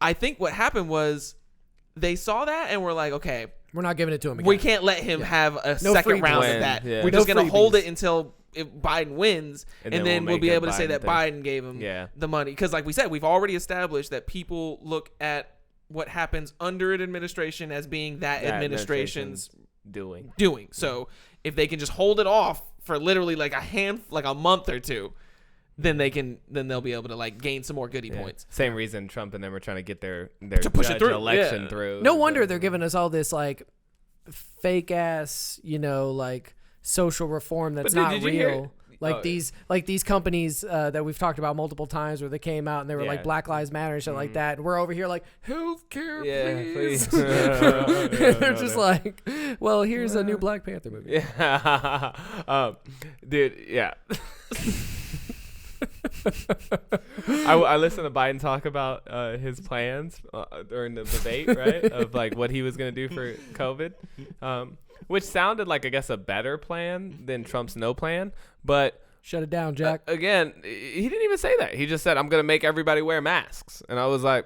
I think what happened was they saw that and were like, okay,
We're not giving it to him again.
we can't let him have a
No
second
freebies.
round
Win,
of that.
yeah.
We're
No
just going to hold
freebies.
it until if Biden wins, and
then
then
we'll
we'll be
make a
able to say
Biden
that
thing.
Biden gave him
Yeah.
the money. Because like we said, we've already established that people look at what happens under an administration as being that administration's
doing.
doing. So if they can just hold it off for literally like a month or two, then they'll be able to like gain some more goodie
Yeah.
points.
Same reason Trump and them were trying to get their
To push it
judge
through,
election
yeah.
through.
No wonder they're giving us all this like fake ass, you know, like social reform that's
But dude,
not
did you hear-
real. Like these companies that we've talked about multiple times where they came out and they were like Black Lives Matter and shit like that. And we're over here like, healthcare, please. They're just like, well, here's a new Black Panther movie.
Yeah. Dude, yeah. I listened to Biden talk about his plans during the debate, right? Of like what he was going to do for COVID, which sounded like, I guess, a better plan than Trump's no plan. But
shut it down, Jack.
Again, he didn't even say that. He just said, I'm going to make everybody wear masks. And I was like,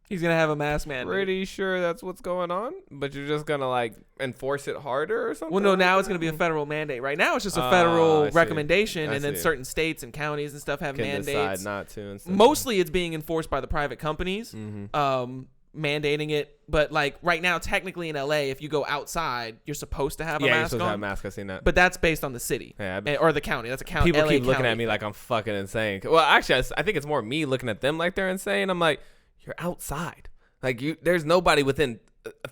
He's going to have a mask mandate.
pretty sure that's what's going on, but you're just going to like enforce it harder or something?
Well, no, now it's going to be a federal mandate. Right now it's just a federal recommendation,
I
and then
see.
certain states and counties and stuff have
Can
mandates.
decide not to and stuff.
Mostly it's being enforced by the private companies, mandating it. But like right now, technically in LA, if you go outside, you're supposed to have a
you're
mask
supposed to have a
on.
mask. I've seen that.
But that's based on the city or the county. That's a county.
People
LA
keep looking
county
at me like I'm fucking insane. Well, actually, I think it's more me looking at them like they're insane. I'm like, you're outside. Like there's nobody within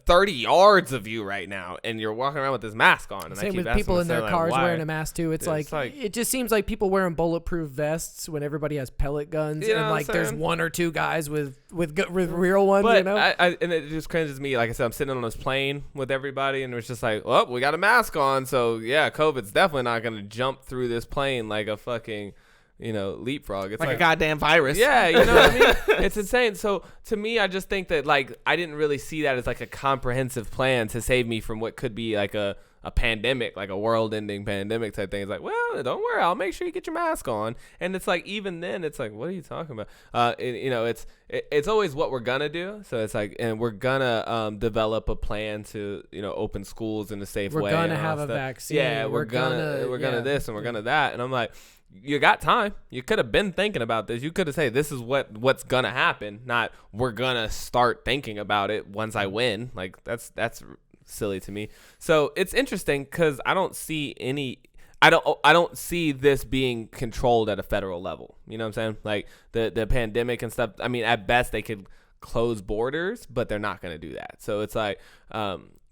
30 yards of you right now, and you're walking around with this mask on. And
Same
I keep
with people in their
like,
cars
why?
wearing a mask too. It's like it just seems like people wearing bulletproof vests when everybody has pellet guns,
You know
and
what
like
I'm
there's
saying?
one or two guys with real ones.
But
You know,
and it just cringes me. Like I said, I'm sitting on this plane with everybody, and it's just like, well, we got a mask on, so yeah, COVID's definitely not gonna jump through this plane like a fucking, leapfrog. It's
like a goddamn virus.
Yeah, you know what I mean? It's insane. So to me, I just think that like I didn't really see that as like a comprehensive plan to save me from what could be like a pandemic, like a world-ending pandemic type thing. It's like, well, don't worry, I'll make sure you get your mask on. And it's like, even then, it's like, what are you talking about? It's always what we're gonna do. So it's like, and we're gonna develop a plan to open schools in a safe way.
we're gonna
and all
have a
stuff.
vaccine.
Yeah, we're gonna this and we're gonna that. And I'm like, you got time. You could have been thinking about this. You could have said, this is what's gonna happen, not we're gonna start thinking about it once I win. Like that's silly to me. So it's interesting because I don't see I don't see this being controlled at a federal level. You know what I'm saying? Like the pandemic and stuff. I mean, at best they could close borders, but they're not going to do that. So it's like,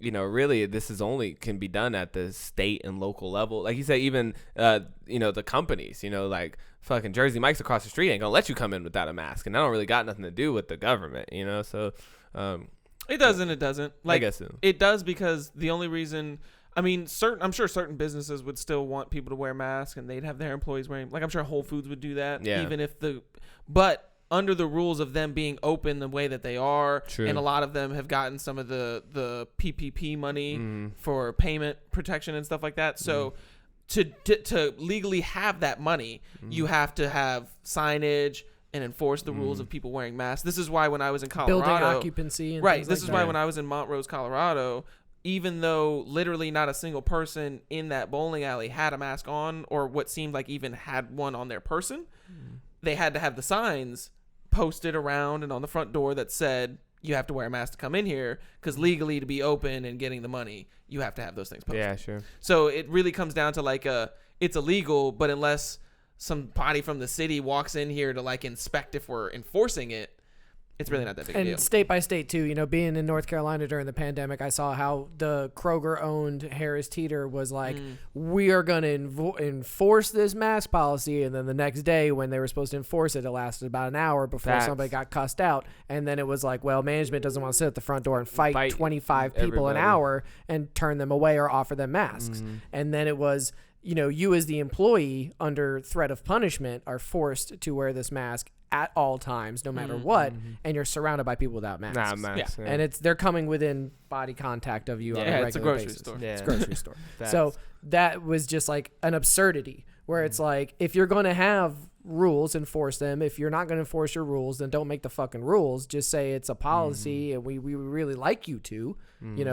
really, this is only can be done at the state and local level. Like you say, even the companies, like fucking Jersey Mike's across the street ain't gonna let you come in without a mask, and that don't really got nothing to do with the government. So.
It does and it doesn't. Like,
I guess so.
It does because the only reason, I'm sure certain businesses would still want people to wear masks and they'd have their employees wearing, like I'm sure Whole Foods would do that.
Yeah.
Even if but under the rules of them being open the way that they are,
True.
And a lot of them have gotten some of the PPP money for payment protection and stuff like that. So to legally have that money, you have to have signage and enforce the rules of people wearing masks. This is why when I was in Colorado,
building occupancy and
right.
things
This
like
is why
that.
when I was in Montrose, Colorado, even though literally not a single person in that bowling alley had a mask on or what seemed like even had one on their person, they had to have the signs posted around and on the front door that said you have to wear a mask to come in here because legally to be open and getting the money, you have to have those things posted.
Yeah, sure.
So it really comes down to like it's illegal, but unless somebody from the city walks in here to like inspect if we're enforcing it, it's really not that big a deal.
And state by state too, being in North Carolina during the pandemic, I saw how the Kroger-owned Harris Teeter was like, we are going to enforce this mask policy, and then the next day when they were supposed to enforce it, it lasted about an hour before somebody got cussed out, and then it was like, well, management doesn't want to sit at the front door and fight 25 people an hour and turn them away or offer them masks, and then it was, you as the employee under threat of punishment are forced to wear this mask at all times, no matter what, and you're surrounded by people without masks.
Yeah.
And they're coming within body contact of you on a regular
it's a grocery
basis.
store.
Yeah.
It's a grocery store. So that was just like an absurdity where it's like, if you're going to have rules, enforce them. If you're not going to enforce your rules, then don't make the fucking rules. Just say it's a policy and we really like you to,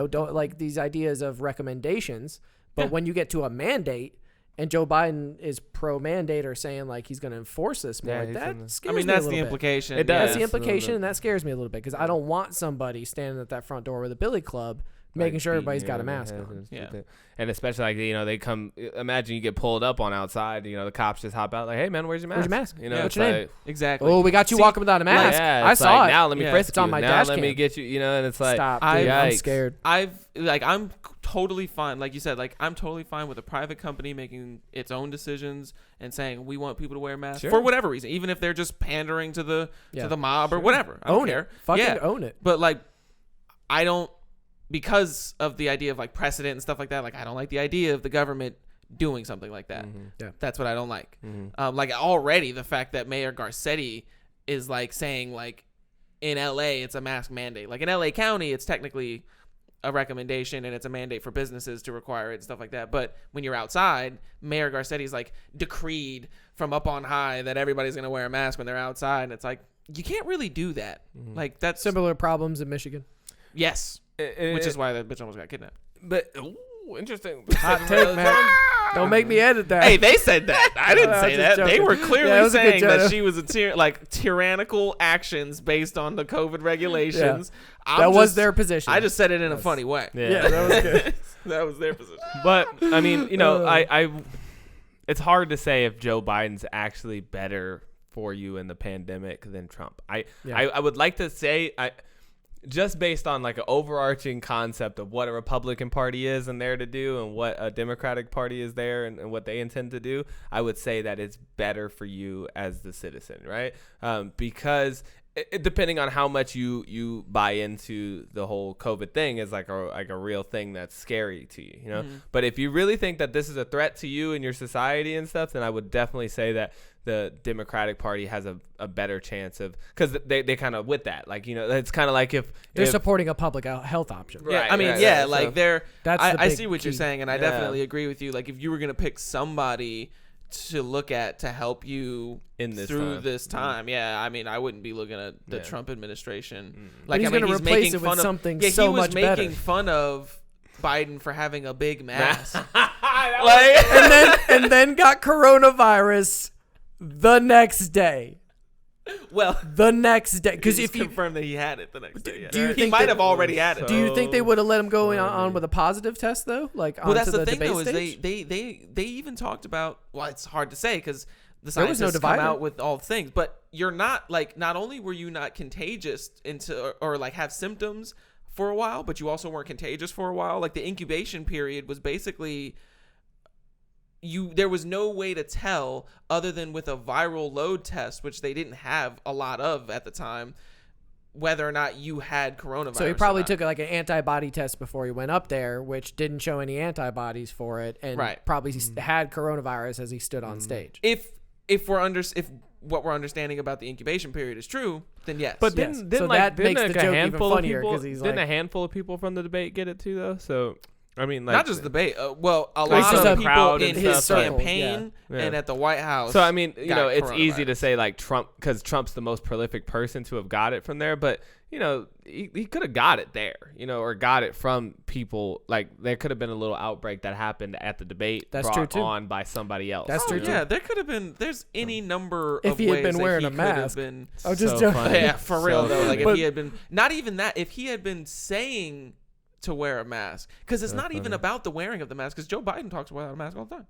don't like these ideas of recommendations. But when you get to a mandate, and Joe Biden is pro-mandate or saying like he's going to enforce this more, that scares me a
that's
little
the
bit.
implication.
It does.
That's the
Yes,
implication, and that scares me a little bit because I don't want somebody standing at that front door with a billy club Making sure
beating
everybody's
you
got a
in the
mask
head
on.
and
Yeah.
stuff. And especially like they come. Imagine you get pulled up on outside. The cops just hop out like, "Hey man, where's your mask?
Where's your mask?
Yeah.
What's
it's
your name?
like,
Exactly.
Oh, we got you
See,
walking without a mask.
yeah,
I
it's
saw
like,
it.
Now let me
Yeah.
frisk
It's on
you.
my
Now
dash
let me
cam.
get you. And it's like,
Stop,
I-
dude. I'm
yikes.
scared.
I'm totally fine. Like you said, like I'm totally fine with a private company making its own decisions and saying we want people to wear masks
Sure.
for whatever reason, even if they're just pandering to the
Yeah.
mob or whatever. I don't
Own
care.
it. Fucking
Yeah.
own it.
But like, I don't, because of the idea of like precedent and stuff like that. Like I don't like the idea of the government doing something like that.
Yeah.
That's what I don't like. Like already the fact that Mayor Garcetti is like saying like in LA it's a mask mandate. Like in LA County it's technically a recommendation and it's a mandate for businesses to require it and stuff like that. But when you're outside, Mayor Garcetti's like decreed from up on high that everybody's gonna wear a mask when they're outside, and it's like you can't really do that. Like that's
Similar problems in Michigan.
yes, which is why that bitch almost got kidnapped.
But interesting.
Hot take, man. Don't make me edit that.
Hey, they said that. I didn't
I'm
say
just
that. They
joking.
were
Yeah, it
clearly
was a good
saying that
joke.
she was a tyrannical actions based on the COVID regulations.
That was their position.
I just said it in a funny way.
Yeah, that was good.
That was their position.
But I mean, I it's hard to say if Joe Biden's actually better for you in the pandemic than Trump. I would like to say just based on like an overarching concept of what a Republican Party is and there to do and what a Democratic Party is there and what they intend to do, I would say that it's better for you as the citizen, right? Because depending on how much you buy into the whole COVID thing is like a real thing that's scary to you, But if you really think that this is a threat to you and your society and stuff, then I would definitely say that the Democratic Party has a better chance of, because they kind of with that, like, it's kind of like if
They're supporting a public health option.
Yeah,
Right,
I mean,
right,
yeah,
right.
like
So
they're.
that's the
I
big
see what you're
key.
saying, and I
Yeah.
definitely agree with you. Like, if you were gonna pick somebody to look at to help you
In this
through
time.
this time, yeah, I mean, I wouldn't be looking at the
Yeah.
Trump administration.
But
Like,
he's
I mean,
gonna
he's
replace
making
it with
fun of
something
yeah,
so
he was
much better.
making fun of Biden for having a big mask.
Like, and then got coronavirus the next day.
Well,
The next day, because if you
confirmed that he had it the next day, yeah.
do you
he
think
might
that-
have already had it.
do you think they would have let him go on with a positive test though? Like,
Well, that's
onto
the thing
debate
though, is
stage?
they even talked about. Well, it's hard to say because the
There was
scientists
no
come
divider.
out with all things, but you're not like. Not only were you not contagious or like have symptoms for a while, but you also weren't contagious for a while. Like the incubation period was basically. There was no way to tell other than with a viral load test, which they didn't have a lot of at the time, whether or not you had coronavirus.
So he
or
probably
not.
took like an antibody test before he went up there, which didn't show any antibodies for it, and
Right.
probably had coronavirus as he stood on stage.
If what we're understanding about the incubation period is true, then yes.
But
Yes.
didn't
So
like
that
didn't
makes
like
the
a
joke even
handful of
funnier,
people
'cause he's
didn't
like-
a handful of people from the debate get it too though? So I mean, like
not just the debate. Well, a
Like
lot
just
of
a
people
crowd
in
and
his
stuff,
campaign
yeah.
and at the White House.
So I mean,
got
it's easy
coronavirus.
to say like Trump, because Trump's the most prolific person to have got it from there, but he could have got it there, or got it from people. Like there could have been a little outbreak that happened at the debate,
That's
brought
true, too.
on by somebody else.
That's true, too.
yeah, there could have been. There's any number
If
of
he had
ways
been
that
wearing
he
a
could have
mask.
been.
I'm just
So
joking.
funny.
Yeah, for real
So
though. Like
funny.
if he had been not even that, if he had been saying to wear a mask, because it's not even about the wearing of the mask. Because Joe Biden talks without a mask all the time.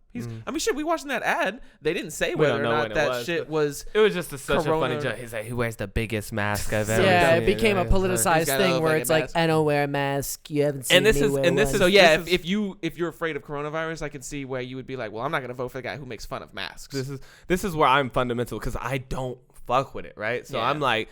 I mean, shit. We watching that ad. They didn't say
We
whether
don't
or
know
not
when it
that
was,
shit
but-
was.
It was just such a funny
Corona-
joke. He's like, he wears the biggest mask I've ever
Yeah,
seen.
it became a
He's
politicized
gotta
thing
look
where
like
it's
a
like,
mask.
I don't wear a mask. You haven't seen
And this
me
is-
wear
and this
one.
is-
So yeah,
This
if you're afraid of coronavirus, I can see where you would be like, well, I'm not gonna vote for the guy who makes fun of masks.
This is where I'm fundamental, because I don't fuck with it, right? So
Yeah.
I'm like,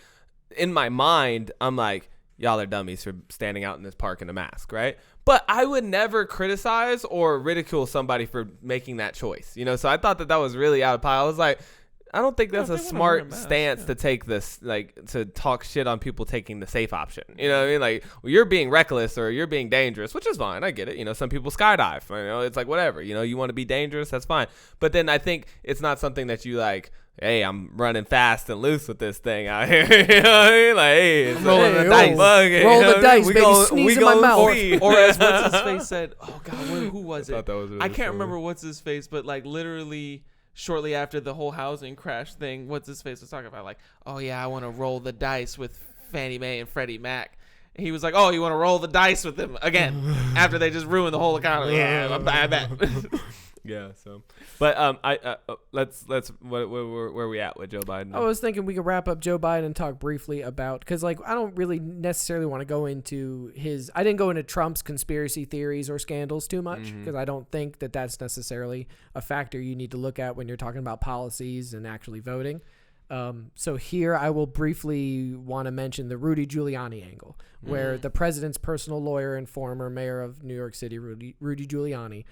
in my mind, I'm like, y'all are dummies for standing out in this park in a mask, right? But I would never criticize or ridicule somebody for making that choice, So I thought that was really out of pocket. I was like, I don't think that's
if
a
they wanna wear a
smart
mask,
stance
yeah.
to take this, like, to talk shit on people taking the safe option. You know what I mean? Like, well, you're being reckless or you're being dangerous, which is fine. I get it. Some people skydive. It's like, whatever. You want to be dangerous, that's fine. But then I think it's not something that you like, hey, I'm running fast and loose with this thing out here. You know what I mean? Like, hey, it's
rolling
Hey,
the
oh,
dice.
Fuck it,
roll
you know
the
what I mean?
dice,
We
baby.
gon-
Sneeze
we
in my
gon'
mouth.
see.
Or as what's his face said, oh god, who was
I
it?
thought that was really
I can't
funny.
remember what's his face, but like literally shortly after the whole housing crash thing, what's his face was talking about like, oh yeah, I want to roll the dice with Fannie Mae and Freddie Mac. he was like, "Oh, you want to roll the dice with him again?" After they just ruined the whole economy. Yeah, I bet.
Yeah. So, but let's where are we at with Joe Biden?
I was thinking we could wrap up Joe Biden and talk briefly about, because like I don't really necessarily want to go into I didn't go into Trump's conspiracy theories or scandals too much, because I don't think that that's necessarily a factor you need to look at when you're talking about policies and actually voting. So here I will briefly want to mention the Rudy Giuliani angle, where the president's personal lawyer and former mayor of New York City, Rudy Giuliani,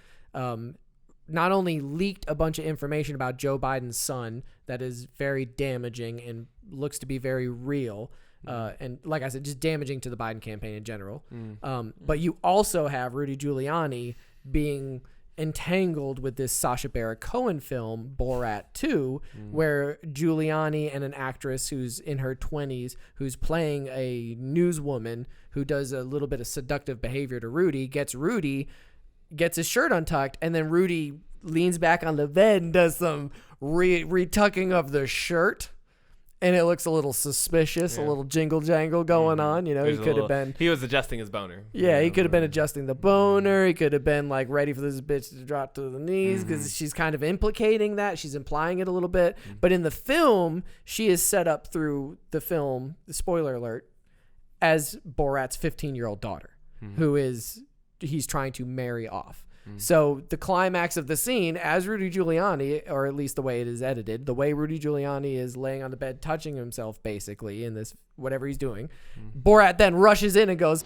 not only leaked a bunch of information about Joe Biden's son that is very damaging and looks to be very real, and like I said, just damaging to the Biden campaign in general. But you also have Rudy Giuliani being entangled with this Sacha Baron Cohen film, Borat 2, where Giuliani and an actress who's in her 20s, who's playing a newswoman who does a little bit of seductive behavior to Rudy, gets his shirt untucked, and then Rudy leans back on the bed and does some retucking of the shirt, and it looks a little suspicious, a little jingle jangle going on. You know,
he was adjusting his boner.
Yeah, he could have been adjusting the boner. He could have been like ready for this bitch to drop to the knees, because she's kind of implicating that. She's implying it a little bit. But in the film, she is set up through the film, spoiler alert, as Borat's 15-year-old daughter, who he's trying to marry off. So the climax of the scene, as Rudy Giuliani, or at least the way it is edited, the way Rudy Giuliani is laying on the bed touching himself basically in this whatever he's doing, Borat then rushes in and goes,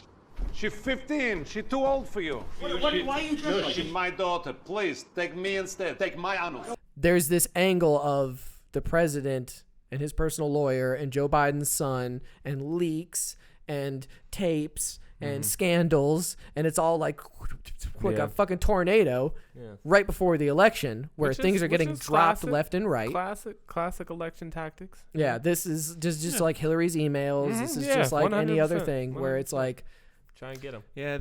"She's 15. She's too old for you."
Why are you just
She's my daughter. Please take me instead. Take my anus.
there's this angle of the president and his personal lawyer and Joe Biden's son and leaks and tapes and scandals, and it's all like a fucking tornado right before the election, where things are getting dropped left and right.
Classic election tactics.
Yeah, this is just like Hillary's emails. This is just like any other thing, where it's like
try and get them.
Yeah,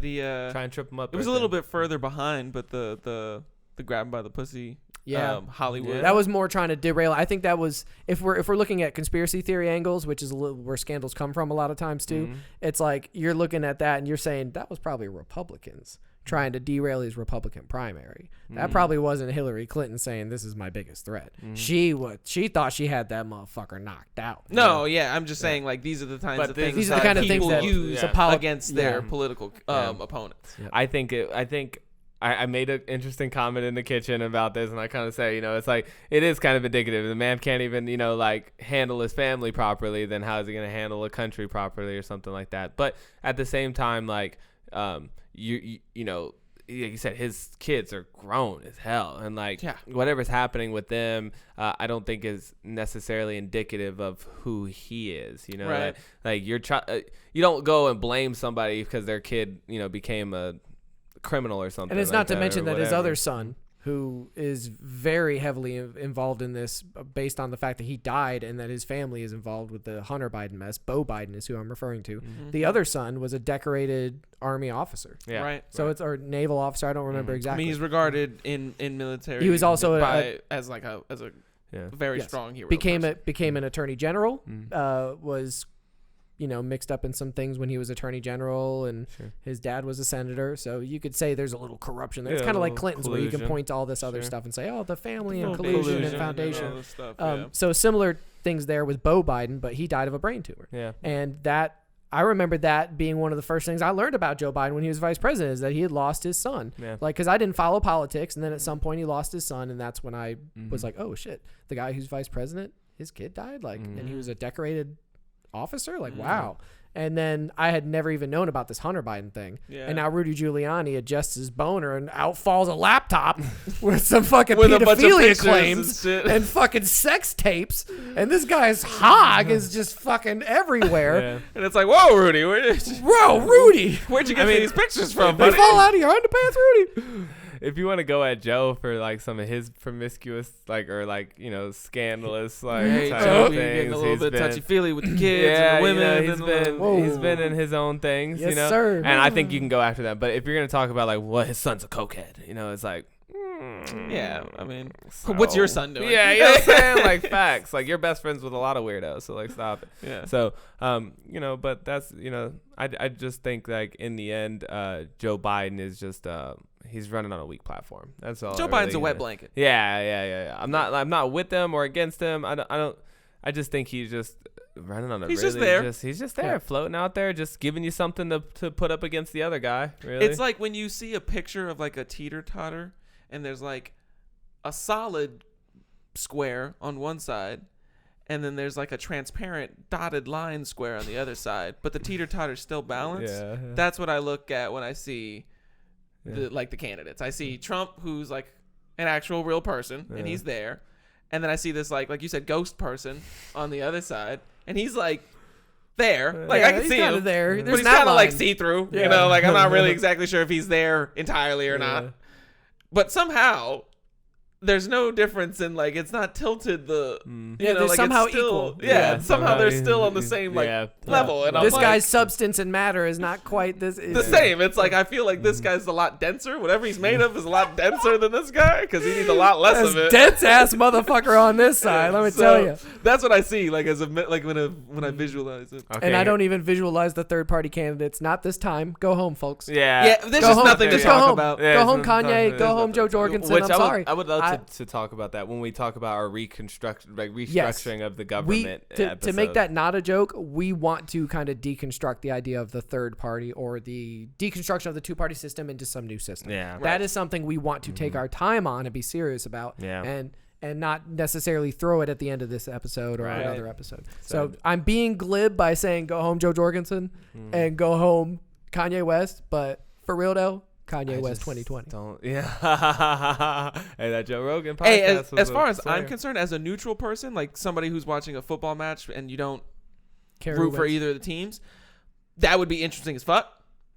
try and trip them up.
It was a little bit further behind, but the grab 'em by the pussy. Hollywood.
That was more trying to derail. I think that was, if we're looking at conspiracy theory angles, which is where scandals come from a lot of times too. It's like you're looking at that and you're saying that was probably Republicans trying to derail his Republican primary. That probably wasn't Hillary Clinton saying this is my biggest threat. She thought she had that motherfucker knocked out.
No, I'm just saying like these are the kinds of things.
These are the kind of things that
use against their political opponents.
I think I made an interesting comment in the kitchen about this, and I kind of say, it's like, it is kind of indicative. The man can't even, like handle his family properly, then how is he going to handle a country properly or something like that? But at the same time, like, you said, his kids are grown as hell, and like whatever's happening with them, I don't think is necessarily indicative of who he is.
Right.
Like you don't go and blame somebody because their kid, became a criminal or something.
And it's
like
not to
that,
mention that his
whatever.
other son, who is very heavily involved in this based on the fact that he died and that his family is involved with the Hunter Biden mess. Beau Biden is who I'm referring to. The other son was a decorated Army officer.
Yeah.
Right.
So it's our naval officer. I don't remember exactly.
I mean, he's regarded in military.
He was also
as a very strong hero.
Became an attorney general. Was mixed up in some things when he was attorney general, and his dad was a senator. So you could say there's a little corruption there. It's kind of like Clinton's, where you can point to all this other stuff and say, oh, the family and collusion and foundation. So similar things there with Beau Biden, but he died of a brain tumor.
Yeah.
And I remember that being one of the first things I learned about Joe Biden when he was vice president, is that he had lost his son.
Yeah.
Like, because I didn't follow politics, and then at some point he lost his son, and that's when I was like, oh shit, the guy who's vice president, his kid died, like, and he was a decorated officer, like, wow. And then I had never even known about this Hunter Biden thing. Yeah. And now Rudy Giuliani adjusts his boner, and out falls a laptop with some fucking pedophilia claims and fucking sex tapes. And this guy's hog is just fucking everywhere.
Yeah. And it's like, whoa, Rudy.
Rudy.
Where'd you get these pictures from,
They
buddy?
fall out of your underpants, Rudy.
If you want to go at Joe for like some of his promiscuous, scandalous,
Hey,
type
Joe,
of
you're
things,
getting a little
he's
bit
been-
touchy-feely with the kids and the women.
He's been in his own things,
Yes, sir.
And I think you can go after that. But if you're gonna talk about like, well, his son's a cokehead, it's like,
Yeah, I mean, what's your son doing?
Yeah, you know what I'm saying? Like, facts. Like, you're best friends with a lot of weirdos, so, like, stop it.
Yeah.
So, but that's, I just think, like, in the end, Joe Biden is just, he's running on a weak platform. That's all.
Joe Biden's a wet blanket.
Yeah. I'm not with them or against him. I just think he's just running on a
He's
really
just there.
He's just there, floating out there, just giving you something to put up against the other guy. Really.
It's like when you see a picture of like a teeter-totter and there's like a solid square on one side and then there's like a transparent dotted line square on the other side, but the teeter-totter's still balanced.
Yeah.
That's what I look at when I see the candidates. I see Trump, who's like an actual real person, and he's there. And then I see this like you said, ghost person on the other side, and he's like there. Like I can see him
there.
but he's kind of like see-through. You know, like I'm not really exactly sure if he's there entirely or not. But somehow there's no difference in like it's not tilted the you know,
they're
like
somehow
it's still,
equal.
Yeah, somehow they're still on the same like level. And
this
I'm
guy's
like,
substance and matter is not quite this.
the same. It's like I feel like this guy's a lot denser. Whatever he's made of is a lot denser than this guy because he needs a lot less of it.
Dense ass motherfucker on this side. Let me tell you.
That's what I see. Like as a like when I visualize it.
Okay.
And I don't even visualize the third party candidates. Not this time. Go home, folks.
Yeah, there's
Go
just
home.
nothing to
Just
talk
go home.
about.
Yeah,
Go home,
it's not-
Kanye.
it's
Go
not-
home, Joe Jorgensen.
Which
I'm sorry.
I would love to talk about that when we talk about our restructuring of the government.
To make that not a joke, we want to kind of deconstruct the idea of the third party or the deconstruction of the two-party system into some new system.
Yeah.
That is something we want to take our time on and be serious about.
Yeah.
And not necessarily throw it at the end of this episode or another episode. So I'm being glib by saying go home Joe Jorgensen and go home Kanye West, but for real though, Kanye West 2020.
Hey, that Joe Rogan podcast.
Hey, as
was
far as I'm
singer.
concerned, as a neutral person, like somebody who's watching a football match and you don't
Carey
root for
Wentz.
either of the teams, that would be interesting as fuck.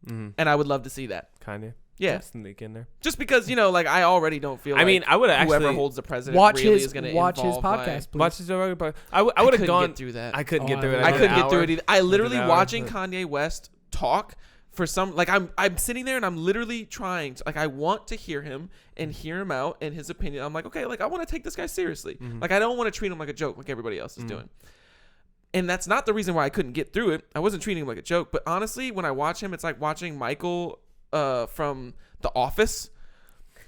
And I would love to see that.
Kanye.
Yeah.
Sneak in there.
Just because, like I already don't feel
I mean, I would
whoever
actually
holds the president
Watch
really
his
is going to
watch his
involve
podcast, please.
watch the Joe Rogan podcast. I would have
couldn't
gone
get through that.
I couldn't
Oh,
get through it.
I couldn't
An
get through
hour.
it either. I literally
An hour.
watching Kanye West talk for some like I'm sitting there and I'm literally trying to, like I want to hear him and hear him out and his opinion. I'm like, okay, like I want to take this guy seriously. Like I don't want to treat him like a joke like everybody else is doing. And that's not the reason why I couldn't get through it. I wasn't treating him like a joke, but honestly, when I watch him, it's like watching Michael from The Office.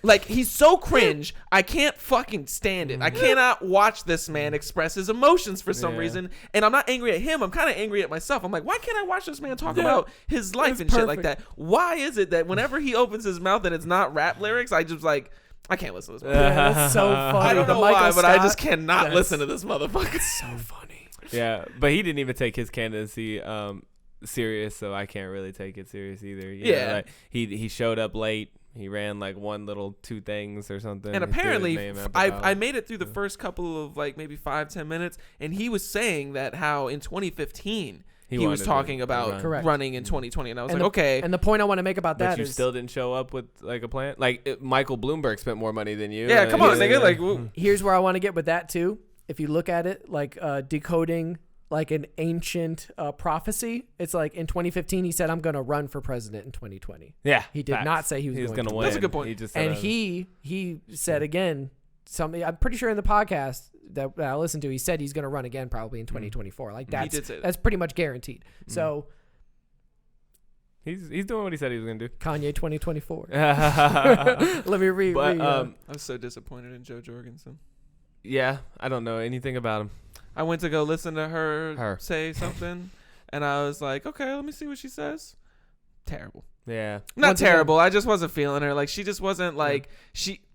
Like, he's so cringe. I can't fucking stand it. I cannot watch this man express his emotions for some reason. And I'm not angry at him. I'm kind of angry at myself. I'm like, why can't I watch this man talk about his life and shit like that? Why is it that whenever he opens his mouth and it's not rap lyrics, I just like, I can't listen to this motherfucker.
Yeah, that's so funny.
I don't
The
know
Michael
why, but I
Scott-
just cannot listen to this motherfucker.
so funny.
Yeah, but he didn't even take his candidacy serious, so I can't really take it serious either. You know, like, he showed up late. He ran like two things or something.
And
He threw his
apparently,
name out the
I
ballot.
made it through the first couple of like maybe 5-10 minutes, and he was saying that how in 2015 he was
wanted
talking
to
about
run.
Correct.
running in 2020, and I was
And
like, okay.
And the point I want to make about
But
that
you
is
still didn't show up with like a plan. Like Michael Bloomberg spent more money than you.
Yeah, come on,
Yeah.
nigga. Like, woo.
here's where I want to get with that too. If you look at it like decoding like an ancient prophecy, it's like in 2015 he said, I'm going to run for president in 2020.
Yeah,
He did not say he was going
going
to.
win.
That's a good point.
He just said,
And he said again, something I'm pretty sure in the podcast that I listened to, he said he's going to run again probably in 2024. Like
He did say that.
that's pretty much guaranteed. So
he's doing what he said he was gonna do.
Kanye 2024.
But
Let me read.
I was so disappointed in Joe Jorgensen.
yeah, I don't know anything about him.
I went to go listen to her.
Say
something, and I was like, okay, let me see what she says. Terrible.
Yeah,
Not
Once again-
terrible. I just wasn't feeling her. Like, she just wasn't like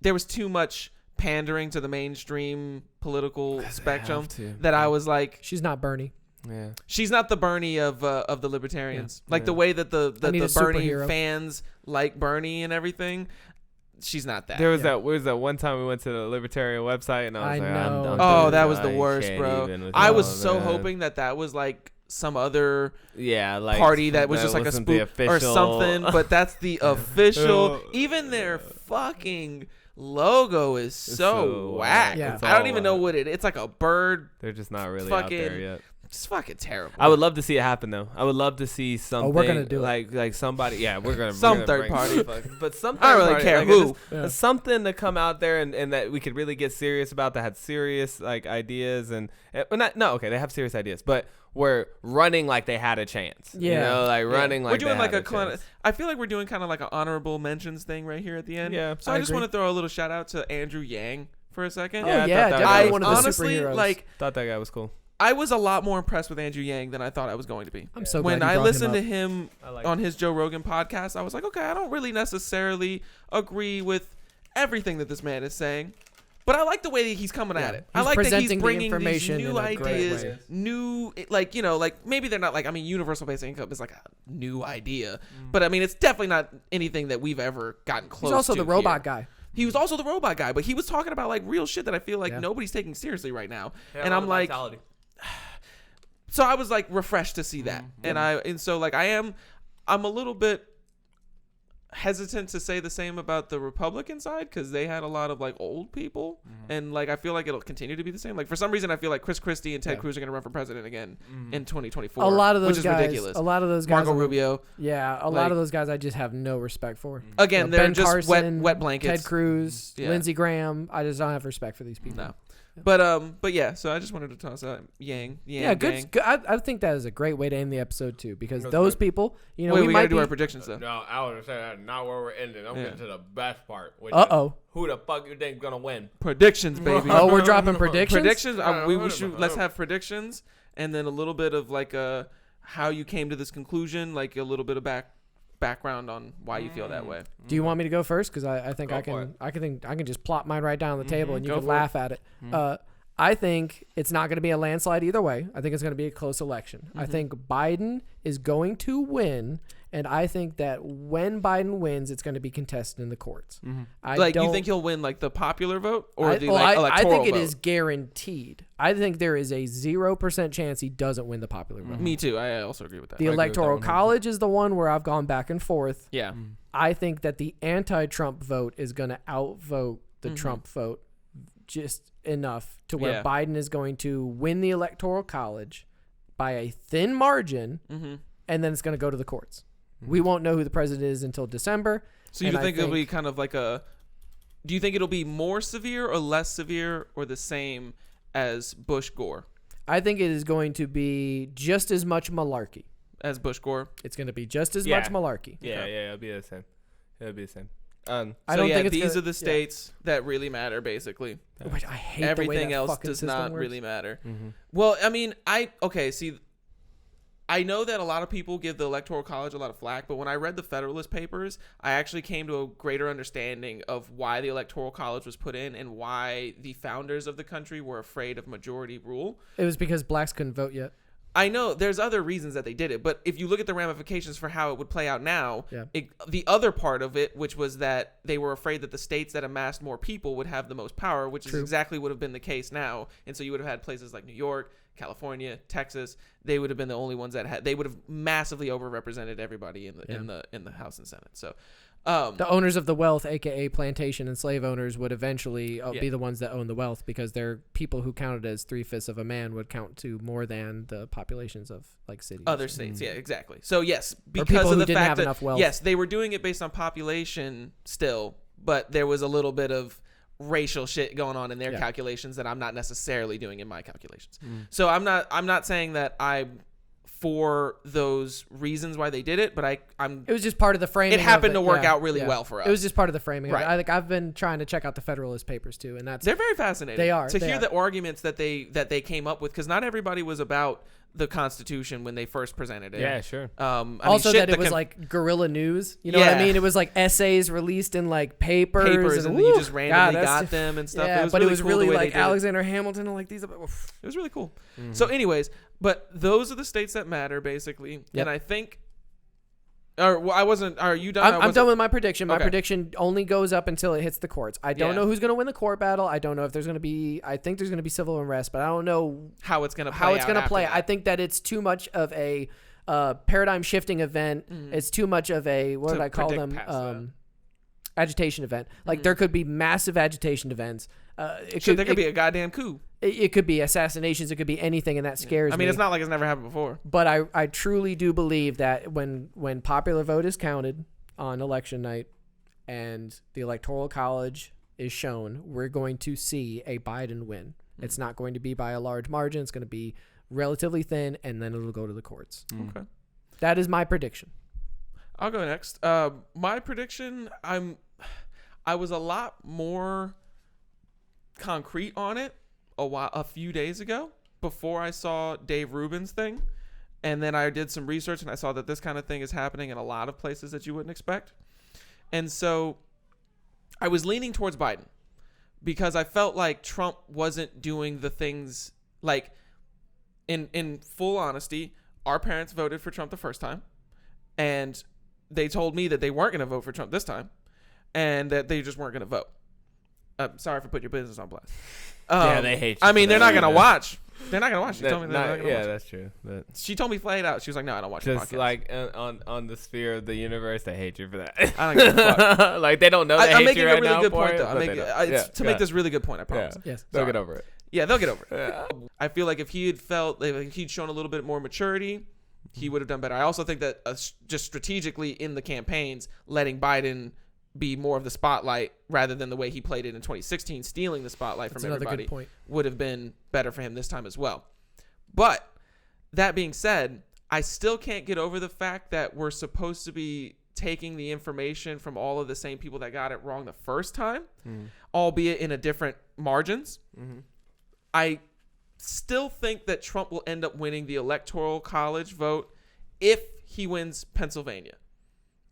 there was too much pandering to the mainstream political spectrum that I was like,
She's not Bernie.
yeah.
she's not the Bernie of the libertarians. Like the way that the
I need a
Bernie
superhero.
fans like Bernie and everything. She's not that.
There was that one time we went to the libertarian website and I was
I
like,
know.
I'm done.
Oh,
with
that
it.
was the
I
worst,
can't
bro.
even with
I
all
was
of
so
that.
hoping that was like some other
like
party that was just like a
wasn't the
spook or
official-
something, but that's the official. Even their fucking logo is so
so
whack.
Yeah.
It's
I don't
all
even know
whack.
what it's like a bird
They're just not really out there
fucking
yet.
It's fucking terrible.
I would love to see it happen though. I would love to see something.
we're gonna do
like somebody. Yeah, we're gonna
Some
we're gonna
third
bring
party.
but some.
I don't
third
really
party,
care
like,
who.
just something to come out there and that we could really get serious about. That had serious like ideas and okay, they have serious ideas, but we're running like they had a chance.
Yeah.
You know, like running like
we're doing
they
like
had
a kind
chance.
of. I feel like we're doing kind of like an honorable mentions thing right here at the end.
Yeah,
So
I
I just
agree.
want to throw a little shout out to Andrew Yang for a second.
Oh
Yeah, I
yeah,
thought that
definitely
was
one of the
honestly
superheroes.
like.
Thought that guy was cool.
I was a lot more impressed with Andrew Yang than I thought I was going to be.
I'm so
When
glad you
I
brought
listened to
him
him
I like
on his Joe Rogan podcast, I was like, okay, I don't really necessarily agree with everything that this man is saying, but I like the way that he's coming at it. I
He's
like that he's
presenting the
bringing these
information
new
in a great
ideas,
way.
new, like, you know, like maybe they're not like, I mean, universal basic income is like a new idea, but I mean, it's definitely not anything that we've ever gotten close
He's also
to
the robot
here.
guy.
He was also the robot guy, but he was talking about like real shit that I feel like nobody's taking seriously right now.
Yeah,
and I'm like,
vitality.
so I was like refreshed to see that, and so like I'm a little bit hesitant to say the same about the Republican side because they had a lot of like old people, and like I feel like it'll continue to be the same. Like for some reason I feel like Chris Christie and Ted Cruz are going to run for president again in 2024.
A lot of those
which is
guys,
ridiculous.
a lot of those guys,
Marco Rubio.
Yeah, a lot of those guys I just have no respect for.
Again,
You know,
they're
Ben
just
Carson,
wet blankets.
Ted Cruz,
Yeah.
Lindsey Graham. I just don't have respect for these people.
No. But yeah, so I just wanted to toss out Yang.
Yeah, good.
Gang.
good. I think that is a great way to end the episode too, because
That's
those
good.
people, you know,
Wait,
we
we
might
gotta do
be.
our predictions though.
No, I was saying that's not where we're ending. I'm getting to the best part. Which
Uh-oh.
is who the fuck you think gonna win?
Predictions, baby.
Oh, we're dropping predictions.
Predictions. We
wait a
should
minute.
let's have predictions, and then a little bit of like how you came to this conclusion, like a little bit of background on why you feel that way.
Do you want me to go first? Because I think
Go
I
for
can. I can just plop mine right down on the table, and you
Go
can
for it.
laugh at it. I think it's not going to be a landslide either way. I think it's going to be a close election. I think Biden is going to win, and I think that when Biden wins, it's going to be contested in the courts.
Like you think he'll win like the popular vote or
I,
the
well,
like
I
electoral
think it
vote?
is guaranteed. I think there is a 0% chance he doesn't win the popular vote.
Me too. I also agree with that.
The
agree with that
electoral
100%.
college is the one where I've gone back and forth.
Yeah.
I think that the anti-Trump vote is going to outvote the Trump vote just enough to where
Yeah.
Biden is going to win the electoral college by a thin margin, and then it's going to go to the courts. We won't know who the president is until December.
So you
and I
think it'll be kind of like a? Do you think it'll be more severe or less severe or the same as Bush Gore?
I think it is going to be just as much malarkey.
As Bush Gore.
It's going to be just as
Yeah.
much malarkey.
Yeah, it'll be the same. It'll be the same.
I
So
don't
yeah,
think it's
these
gonna-
are the states that really matter, basically.
Which I hate the way
Everything
that
else
fucking
does
system
not
works.
really matter. Well, I mean, see, I know that a lot of people give the Electoral College a lot of flack, but when I read the Federalist Papers, I actually came to a greater understanding of why the Electoral College was put in and why the founders of the country were afraid of majority rule.
It was because blacks couldn't vote yet.
I know there's other reasons that they did it, but if you look at the ramifications for how it would play out now,
Yeah.
the other part of it, which was that they were afraid that the states that amassed more people would have the most power, which is exactly what would have been the case now. And so you would have had places like New York, California, Texas. They would have been the only ones that they would have massively overrepresented everybody in the House and Senate. So
The owners of the wealth, aka plantation and slave owners, would eventually be the ones that own the wealth because they're people who counted as 3/5 of a man would count to more than the populations of like cities.
other states, yeah, exactly. So yes,
people
because of
who
the
didn't
fact
have
that
enough wealth.
yes, they were doing it based on population still, but there was a little bit of racial shit going on in their calculations that I'm not necessarily doing in my calculations. So I'm not saying that I'm for those reasons why they did it, but I'm
It was just part of the framing.
it happened
of
to work out really well for us.
It was just part of the framing.
Right.
Of it. I think I've been trying to check out the Federalist Papers too, and
they're very fascinating.
They are.
To
They
hear
are.
the arguments that they came up with, because not everybody was about the Constitution when they first presented it.
Yeah, sure.
I mean,
also
shit,
that it
the
was
con-
like guerrilla news. You know what I
Yeah.
mean? It was like essays released in like papers,
and
woo,
you just randomly
God, that's-
got them and stuff.
Yeah,
it was
but
really
it was
cool
really
the way
like
they did it.
Alexander Hamilton and like these.
It was really cool. So, anyways, but those are the states that matter, basically.
Yep.
And I think, I wasn't. Are you done?
I'm done with my prediction. My
Okay.
prediction only goes up until it hits the courts. I don't
Yeah.
know who's going to win the court battle. I don't know if there's going to be. I think there's going to be civil unrest, but I don't know
how it's gonna play
how it's
out
going to
after
play.
that.
I think that it's too much of a paradigm shifting event. It's too much of a what
To
did I call
predict
them?
past that.
Agitation event. Like there could be massive agitation events.
Shit, there could be a goddamn coup.
It could be assassinations. It could be anything, and that scares me.
I mean, it's not like it's never happened before.
But I truly do believe that when popular vote is counted on election night and the Electoral College is shown, we're going to see a Biden win. It's not going to be by a large margin. It's going to be relatively thin, and then it'll go to the courts.
Okay.
That is my prediction.
I'll go next. My prediction, I was a lot more concrete on it a few days ago before I saw Dave Rubin's thing. And then I did some research and I saw that this kind of thing is happening in a lot of places that you wouldn't expect. And so I was leaning towards Biden because I felt like Trump wasn't doing the things like in full honesty, our parents voted for Trump the first time and they told me that they weren't going to vote for Trump this time and that they just weren't going to vote. Sorry for putting your business on blast.
Yeah, they hate you.
I mean, they're not going to watch. They're not going to watch. She told me they're not going to watch.
Yeah, that's true. But
she told me flat out. She was like, no, I don't watch your
just
podcast.
like on the sphere of the universe, they hate you for that.
I don't give a fuck.
Like they don't know they
I'm
hate
making
you
a
right
really
now
good
for
point,
it,
though.
but they don't.
It's to make this really good point, I promise.
Yeah.
Yes.
They'll
Sorry.
get over it.
Yeah, they'll get over it.
Yeah.
I feel like if he had if he'd shown a little bit more maturity, he would have done better. I also think that just strategically in the campaigns, letting Biden be more of the spotlight rather than the way he played it in 2016, stealing the spotlight
That's
from
another
everybody,
good point.
would have been better for him this time as well. But that being said, I still can't get over the fact that we're supposed to be taking the information from all of the same people that got it wrong the first time, albeit in a different margins. I still think that Trump will end up winning the Electoral College vote if he wins Pennsylvania.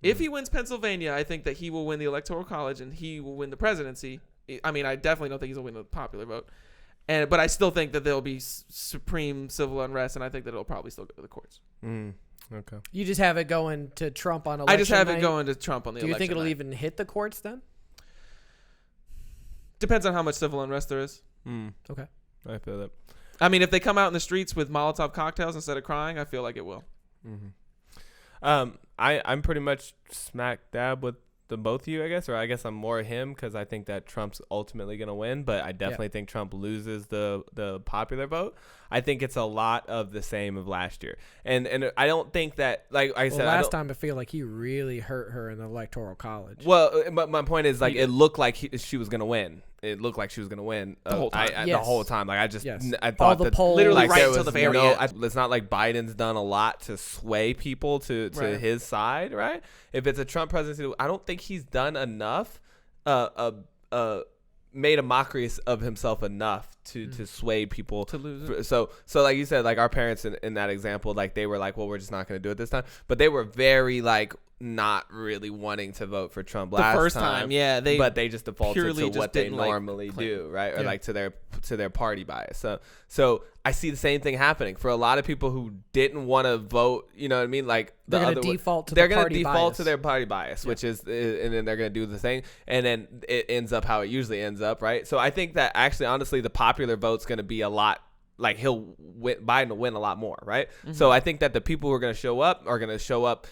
If he wins Pennsylvania, I think that he will win the Electoral College and he will win the presidency. I mean, I definitely don't think he's going to win the popular vote. But I still think that there'll be supreme civil unrest, and I think that it'll probably still go to the courts.
Okay.
You just have it going to Trump on election
I just have
night?
it going to Trump on the
Do you
election
think it'll
night.
even hit the courts then?
Depends on how much civil unrest there is.
Okay.
I feel that.
I mean, if they come out in the streets with Molotov cocktails instead of crying, I feel like it will.
I'm pretty much smack dab with the both of you, I guess, or I guess I'm more him because I think that Trump's ultimately going to win, but I definitely think Trump loses the popular vote. I think it's a lot of the same of last year, and I don't think that, like I said,
last time I feel like he really hurt her in the Electoral College.
Well, but my point is, like, it looked like she was going to win. It looked like she was going to win
The whole time.
The whole time. Like, I just,
Yes.
I
All
thought
the
that
polls.
Literally
like,
right
there
until
was
the very
no,
end.
it's not like Biden's done a lot to sway people to
Right.
his side, right? If it's a Trump presidency, I don't think he's done enough, made a mockery of himself enough to sway people
To lose it.
So like you said, like our parents in that example, like they were like, well, we're just not going to do it this time, but they were very like not really wanting to vote for Trump last
first time, yeah,
but they just defaulted
purely
to
just
what they
didn't like
normally
Clinton.
do, right? Or
Yeah.
like to their party bias. So I see the same thing happening for a lot of people who didn't want to vote. You know what I mean? Like
They're gonna
other
default to
they're
the
gonna
party
default
bias.
to their party bias, which is, and then they're gonna do the thing, and then it ends up how it usually ends up, right? So I think that actually, honestly, the popular vote's gonna be a lot. Like Biden will win a lot more, right? So I think that the people who are going to show up are going to show up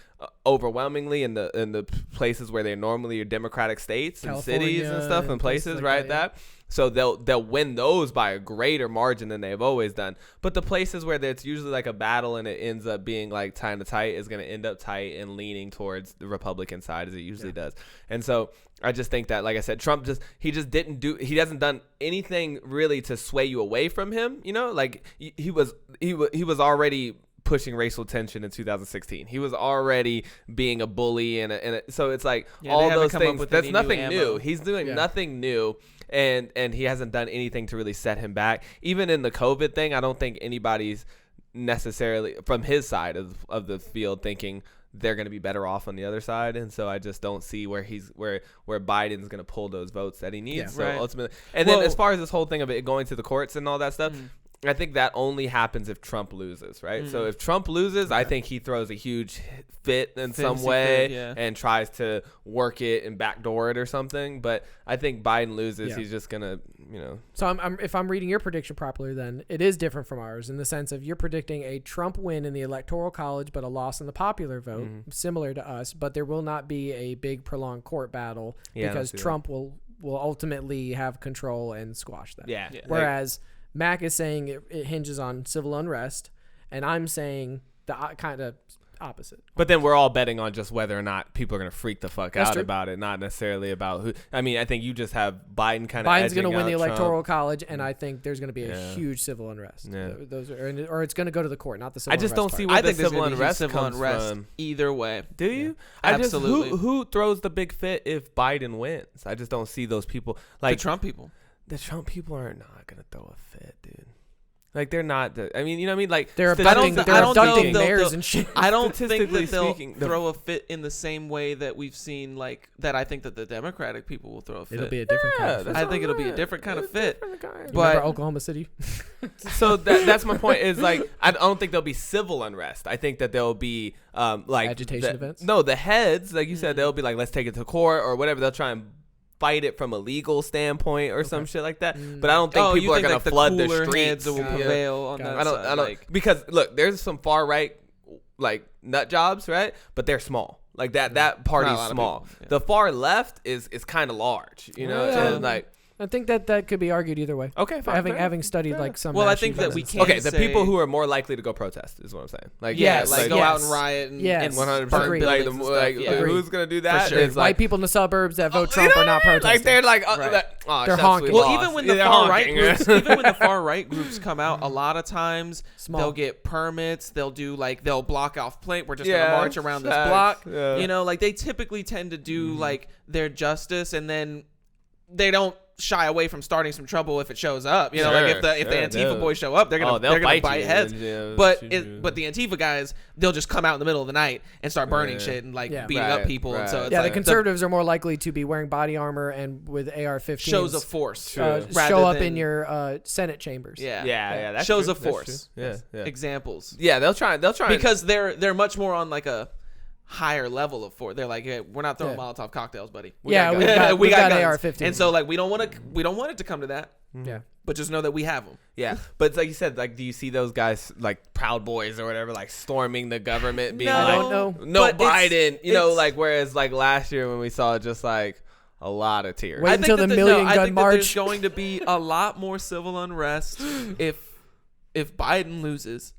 overwhelmingly in the places where they normally are Democratic states and cities and
California
stuff and
and
places,
places like
right?
that,
So they'll win those by a greater margin than they've always done. But the places where it's usually like a battle and it ends up being like kind of tight is going to end up tight and leaning towards the Republican side as it usually does. And so I just think that, like I said, Trump he hasn't done anything really to sway you away from him. You know, like he was already pushing racial tension in 2016. He was already being a bully and so it's like
Yeah,
all
they haven't
those
come up
things.
with
That's
any
nothing
new
new.
ammo.
He's doing nothing new. And he hasn't done anything to really set him back. Even in the COVID thing, I don't think anybody's necessarily from his side of the field thinking they're going to be better off on the other side. And so I just don't see where Biden's going to pull those votes that he needs.
Yeah.
So
Right.
ultimately, and then as far as this whole thing of it going to the courts and all that stuff, I think that only happens if Trump loses, right? So if Trump loses, I think he throws a huge fit in some
Fancy
way
fit, yeah.
and tries to work it and backdoor it or something. But I think Biden loses,
Yeah.
he's just gonna,
So if I'm reading your prediction properly, then it is different from ours in the sense of you're predicting a Trump win in the Electoral College, but a loss in the popular vote, similar to us. But there will not be a big prolonged court battle
Yeah, I don't
because
see that.
Trump will ultimately have control and squash that.
yeah.
Yeah.
Whereas Mac is saying it hinges on civil unrest, and I'm saying the kind of opposite.
But then we're all betting on just whether or not people are going to freak the fuck
That's
out
true.
about it, not necessarily about who. I mean, I think you just have Biden kind of.
Biden's going to win the Electoral
Trump.
College, and I think there's going to be a huge civil unrest.
Yeah.
Those are, or it's going to go to the court, not the civil
I just
unrest
don't
part.
see where
I
the
think there's
civil
gonna be
unrest
civil
comes
unrest
from.
either way.
Do you?
Absolutely.
Who throws the big fit if Biden wins? I just don't see those people. Like
The Trump people.
The Trump people are not gonna throw a fit, dude. Like they're not. I mean, you know what I mean? Like
They're
statistically-
abducting,
I don't
abducting
know if
mayors
they'll-
and shit.
I don't think
Statistically
that they'll
speaking,
throw a fit in the same way that we've seen, like that. I think that the Democratic people will throw a fit.
It'll be a different kind of fit.
that's
I
what
think
I'm
it'll be a
saying.
different kind of fit.
Remember
But
Oklahoma City?
So that's my point. Is like I don't think there'll be civil unrest. I think that there'll be like
Agitation events?
No, the heads, like you said, they'll be like, let's take it to court or whatever. They'll try and fight it from a legal standpoint or some shit like that. But I don't think people are gonna flood the streets.
Heads will prevail on that
I don't.
side,
I don't
like-
because look, there's some far right like nut jobs, right? But they're small. Like that party's
Not a lot of
small.
people, yeah.
The far left is kind of large, you know.
Yeah.
And like
I think that could be argued either way.
okay, fine,
Having studied like some.
Well, I
mass
think that
shootings
we
and
can't
stuff.
okay, the
say-
people who are more likely to go protest is what I'm saying. Like
Yeah,
Yes,
like go
yes.
out and riot and,
Yes.
and
100%.
burn
Agreed.
buildings
Like,
and stuff. Yeah.
Agreed.
who's gonna do that?
sure.
It's
White
like
people in the suburbs that vote
oh,
Trump
you
are
know
not
what I mean?
protesting.
Like they're like,
Right.
oh,
They're
shucks,
honking.
we
Well,
lost.
even when the
They're
far right
honking.
groups, even when the far right groups come out, a lot of times
Small.
they'll get permits. They'll do like they'll block off plate. We're just
Yeah,
gonna march around this
facts,
block.
yeah.
You know, like they typically tend to do like their justice, and then they don't shy away from starting some trouble if it shows up. You know, like if the
Sure,
Antifa
they'll-
boys show up, they're gonna
they'll
they're gonna
fight
bite
you
heads.
and, yeah,
But
shoot you.
but the Antifa guys, they'll just come out in the middle of the night and start burning
Yeah.
shit and like
Yeah.
beating
Right,
up people. And so
right.
it's
Yeah,
like
the conservatives are more likely to be wearing body armor and with AR-15s.
shows of force. rather
show up
than-
in your Senate chambers.
Yeah,
Yeah, that's
shows
true,
of
that's
force.
true. Yeah, yeah.
Examples.
Yeah, they'll try.
Because they're much more on like a higher level of force. They're like, hey, we're not throwing
Yeah.
Molotov cocktails, buddy.
Yeah,
got
we've
guns.
got,
we got guns.
AR-15s.
And so like we don't want it to come to that,
yeah.
but just know that we have them.
Yeah, but it's like you said, like, do you see those guys like Proud Boys or whatever, like storming the government, being
No.
I
like,
don't know.
no
But it's-
Biden, you know,
it's-
like whereas like last year when we saw just like a lot of tears.
Wait until the million
I
gun
think that there's
march.
going to be a lot more civil unrest if Biden loses,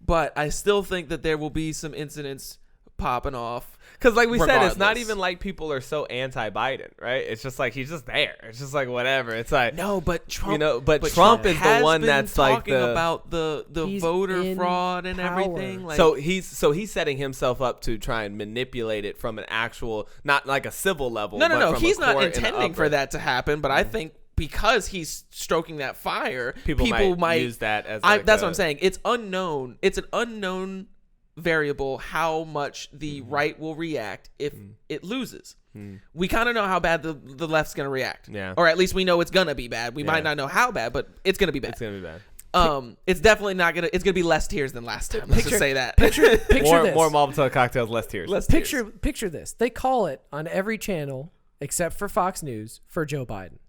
but I still think that there will be some incidents popping off.
Because like we said, it's not
regardless.
even like people are so anti-Biden, right? It's just like he's just there. It's just like whatever. It's like
No, but Trump.
you know, but Trump is the
has
one
been
that's like
talking
the
about the
He's
voter
in
fraud and
power.
everything. Like,
so he's setting himself up to try and manipulate it from an actual, not like a civil level.
no,
but from a
he's not
court and
intending for
upper.
that to happen. But I think because he's stroking that fire,
People might use that as. Like
that's what I'm saying. It's unknown. It's an unknown variable how much the right will react if it loses. We kind of know how bad the left's going to react.
Yeah.
Or at least we know it's going to be bad. We
Yeah.
might not know how bad, but it's going to be bad.
It's gonna be bad.
It's definitely not going to, it's going to be less tears than last time. Let's just say that.
Picture this.
More Molotov cocktails, less tears.
Less tears.
Picture this. They call it on every channel except for Fox News for Joe Biden.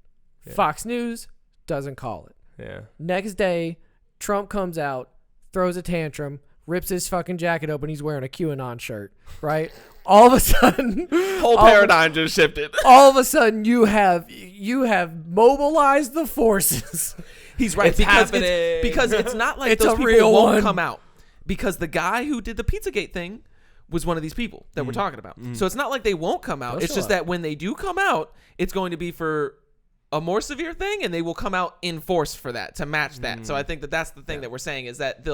Fox News doesn't call it.
Yeah.
Next day, Trump comes out, throws a tantrum, rips his fucking jacket open. He's wearing a QAnon shirt, right? All of a sudden,
Whole paradigm just shifted.
all of a sudden, you have mobilized the forces.
He's right
It's
because
happening.
because it's not like
It's
those
a
people
real
won't
one.
come out because the guy who did the Pizzagate thing was one of these people that we're talking about. So it's not like they won't come out.
They'll
It's
show
just
up.
that when they do come out, it's going to be for a more severe thing, and they will come out in force for that to match that. So I think that that's the thing that we're saying is that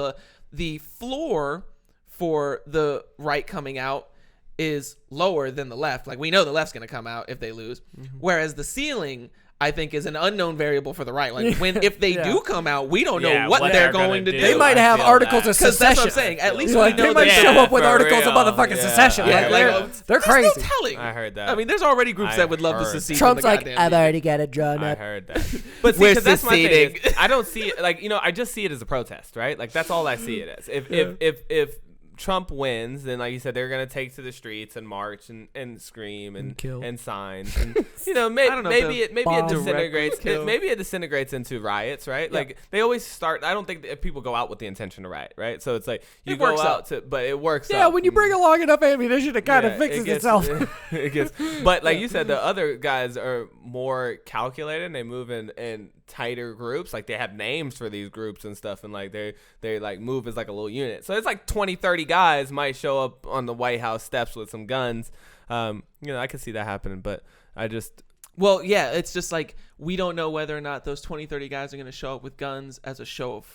the floor for the right coming out is lower than the left. Like we know the left's going to come out if they lose, whereas the ceiling, I think, is an unknown variable for the right. Like if they do come out, we don't know
Yeah,
what
what
they're
they're gonna
going to
do.
do.
They might
I
have
feel
articles
that.
of
Because
secession.
that's what I'm saying. At least
Like,
we know
they might
that
show up with
for
articles
real.
of motherfucking
Yeah.
secession.
Yeah,
Like,
like,
they're
there's
crazy.
no telling.
I heard that.
I mean, there's already groups
I
that would love to
heard
secede.
Trump's
from the
like,
goddamn
I've
thing.
already got it drawn
I
up.
heard that. But see,
We're
'cause that's my thing.
seceding.
I don't see it like, you know, I just see it as a protest, right? Like that's all I see it as. If Trump wins, then like you said, they're gonna take to the streets and march and scream and
kill.
and signs. And, maybe
I don't know if
it
bomb.
disintegrates.
Kill.
Maybe it disintegrates into riots, right?
Yeah.
Like they always start. I don't think that people go out with the intention to riot, right? So it's like you
It
go
works
out to, but it works.
Yeah,
out.
when you bring along enough ammunition, it kind of
Yeah,
fixes
it gets-
itself.
It gets, but like you said, the other guys are more calculated. And they move in tighter groups. Like they have names for these groups and stuff, and like they like move as like a little unit. So it's like 20, 30 guys might show up on the White House steps with some guns. I could see that happening, but I just.
Well, yeah, it's just like we don't know whether or not those 20, 30 guys are going to show up with guns as a show of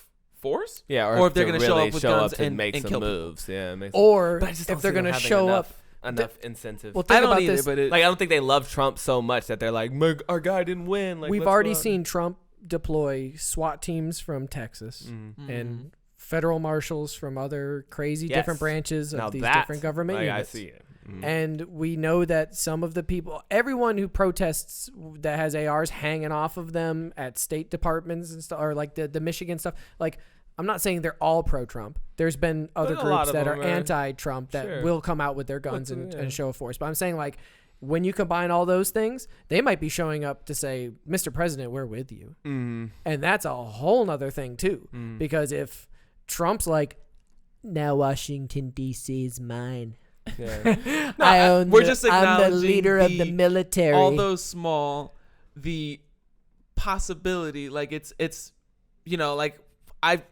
force.
Yeah,
or if they're
going
going
to
to show up with guns
to
and
make
and
some
kill
moves. Yeah,
Or
but I just
if
don't
they're
see them
going to
having
show up.
enough incentive.
Well,
I
think
don't
about
either,
this.
but
like I don't think they love Trump so much that they're like, our guy didn't win. Like
We've
let's
already
go out."
seen Trump deploy SWAT teams from Texas and federal marshals from other crazy
Yes.
different branches of
Now
these
that,
different government
like,
units.
I see it.
And we know that some of the people, everyone who protests that has ARs hanging off of them at state departments and stuff, or like the Michigan stuff, like I'm not saying they're all pro-Trump. There's been other
a lot
groups
of
that
them
are
are-
anti-Trump that
Sure.
will come out with their guns
yeah.
and show of force. But I'm saying like when you combine all those things, they might be showing up to say, Mr. President, we're with you. And that's a whole nother thing too. Because if Trump's like, now Washington, D.C. is mine.
Yeah.
I'm
we're
the,
just
I'm the
acknowledging
leader of the military.
Although small, the possibility, like it's like I've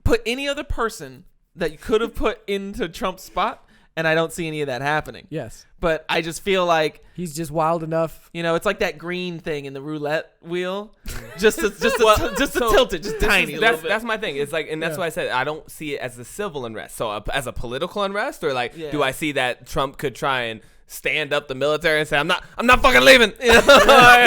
put any other person that you could have put into Trump's spot, and I don't see any of that happening.
Yes.
But I just feel like
He's just wild enough.
it's like that green thing in the roulette wheel, just to tilt it, just tiny. a little bit.
That's my thing. It's like, and that's why I said I don't see it as a civil unrest. So as a political unrest, or like,
Yeah.
do I see that Trump could try and stand up the military and say, I'm not fucking leaving. You're
You're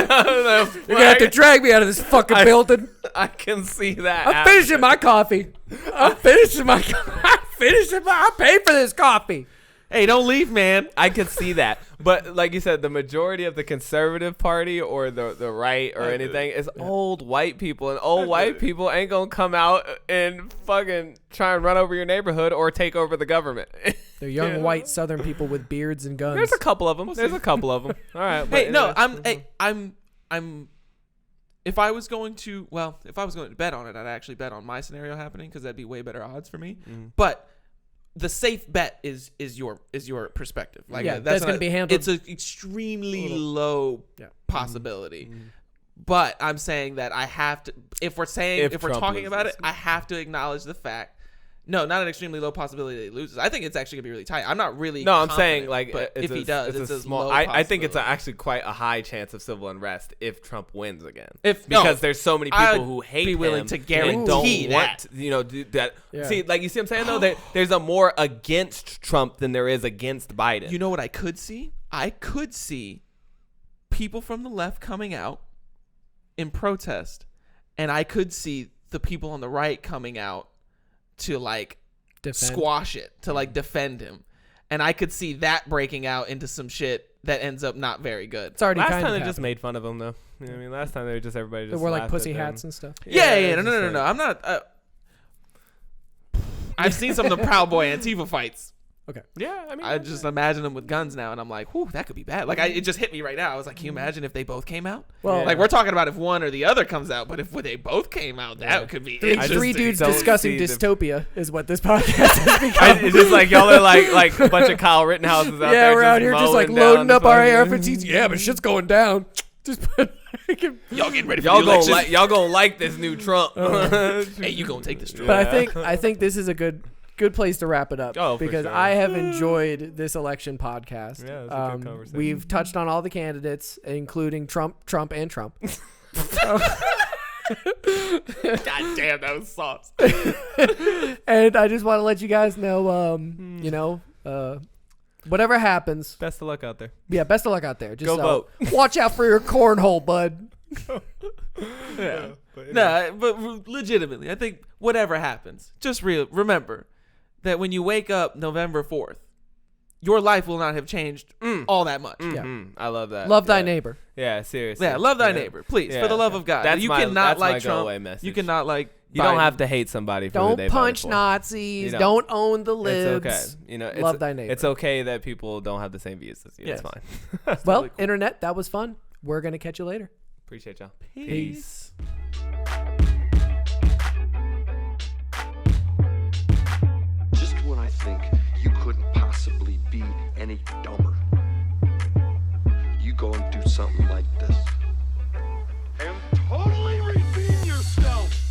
gonna have to drag me out of this fucking building.
I can see that.
I'm finishing my coffee. I'm finishing my. I paid for this coffee.
Hey, don't leave, man.
I could see that. But like you said, the majority of the conservative party or the right or anything is old white people. And old white people ain't going to come out and fucking try and run over your neighborhood or take over the government.
They're young white Southern people with beards and guns.
There's a couple of them. All right.
Hey, no, I'm. If I was going to bet on it, I'd actually bet on my scenario happening because that'd be way better odds for me. But the safe bet is your perspective. Like
that's going to be handled.
It's an extremely low possibility. But I'm saying that I have to. If we're
Trump
talking about
loses.
it, I have to acknowledge the fact. No, not an extremely low possibility that he loses. I think it's actually gonna be really tight. I'm not really.
No, I'm
confident,
saying like
but if he does, it's a
small.
low
I think it's
possibility.
actually quite a high chance of civil unrest if Trump wins again.
Because
there's so many people
I'd
who hate
be willing
him
to
and
guarantee
don't want do that.
Yeah.
See, like you see what I'm saying though, there's a more against Trump than there is against Biden.
You know what I could see? I could see people from the left coming out in protest, and I could see the people on the right coming out to like
Defend.
squash it, to like defend him. And I could see that breaking out into some shit that ends up not very good.
It's already
Last
kind
time
of
they just made fun of him though. You know what I mean, last time they were just everybody
They
just
wore like
laughed
pussy
at them.
hats and stuff.
Yeah,
it's
no.
just like-
I'm not. I've seen some of the Proud Boy Antifa fights.
Okay.
Yeah, I mean,
I just imagine them with guns now, and I'm like, whew, that could be bad. Like, it just hit me right now. I was like, can you imagine if they both came out?
Well,
Like, we're talking about if one or the other comes out, but if they both came out, that could be
three
interesting.
dudes
don't
discussing
see the-
dystopia is what this podcast has become.
it's just like y'all are like a bunch of Kyle Rittenhouses out there.
Yeah, we're out here just like
mowing down
loading up
the
our
fucking-
AR-15s. Yeah, but shit's going down. Just put.
Y'all getting ready for
Y'all
the
gonna
election.
y'all gonna like this new Trump.
Hey, you gonna take this?
But I think this is a good place to wrap it up.
Oh, for
because
sure.
I have enjoyed this election podcast.
Yeah, it's a good conversation.
We've touched on all the candidates, including Trump, and Trump.
God damn, that was sauce.
And I just want to let you guys know, whatever happens,
Best of luck out there.
yeah, best of luck out there. Just
Go vote.
Watch out for your cornhole, bud.
Yeah. Nah, but legitimately, I think whatever happens, just remember that when you wake up November 4th, your life will not have changed all that much.
Yeah.
I love that.
Love thy
Yeah.
neighbor.
Yeah, seriously.
Yeah, love thy neighbor, please,
Yeah.
for the love of God.
That's
You
my-
cannot
that's my
like Trump.
go-away message.
You cannot like
You don't have to hate somebody for who
Don't
they voted
punch
for.
Nazis.
You know,
Don't own the libs.
It's okay. You know,
Love thy neighbor.
It's okay that people don't have the same views as you.
Yes.
It's fine.
Well,
really cool.
internet, that was fun. We're going to catch you later.
Appreciate y'all.
Peace.
Just when I think you couldn't possibly be any dumber, you go and do something like this.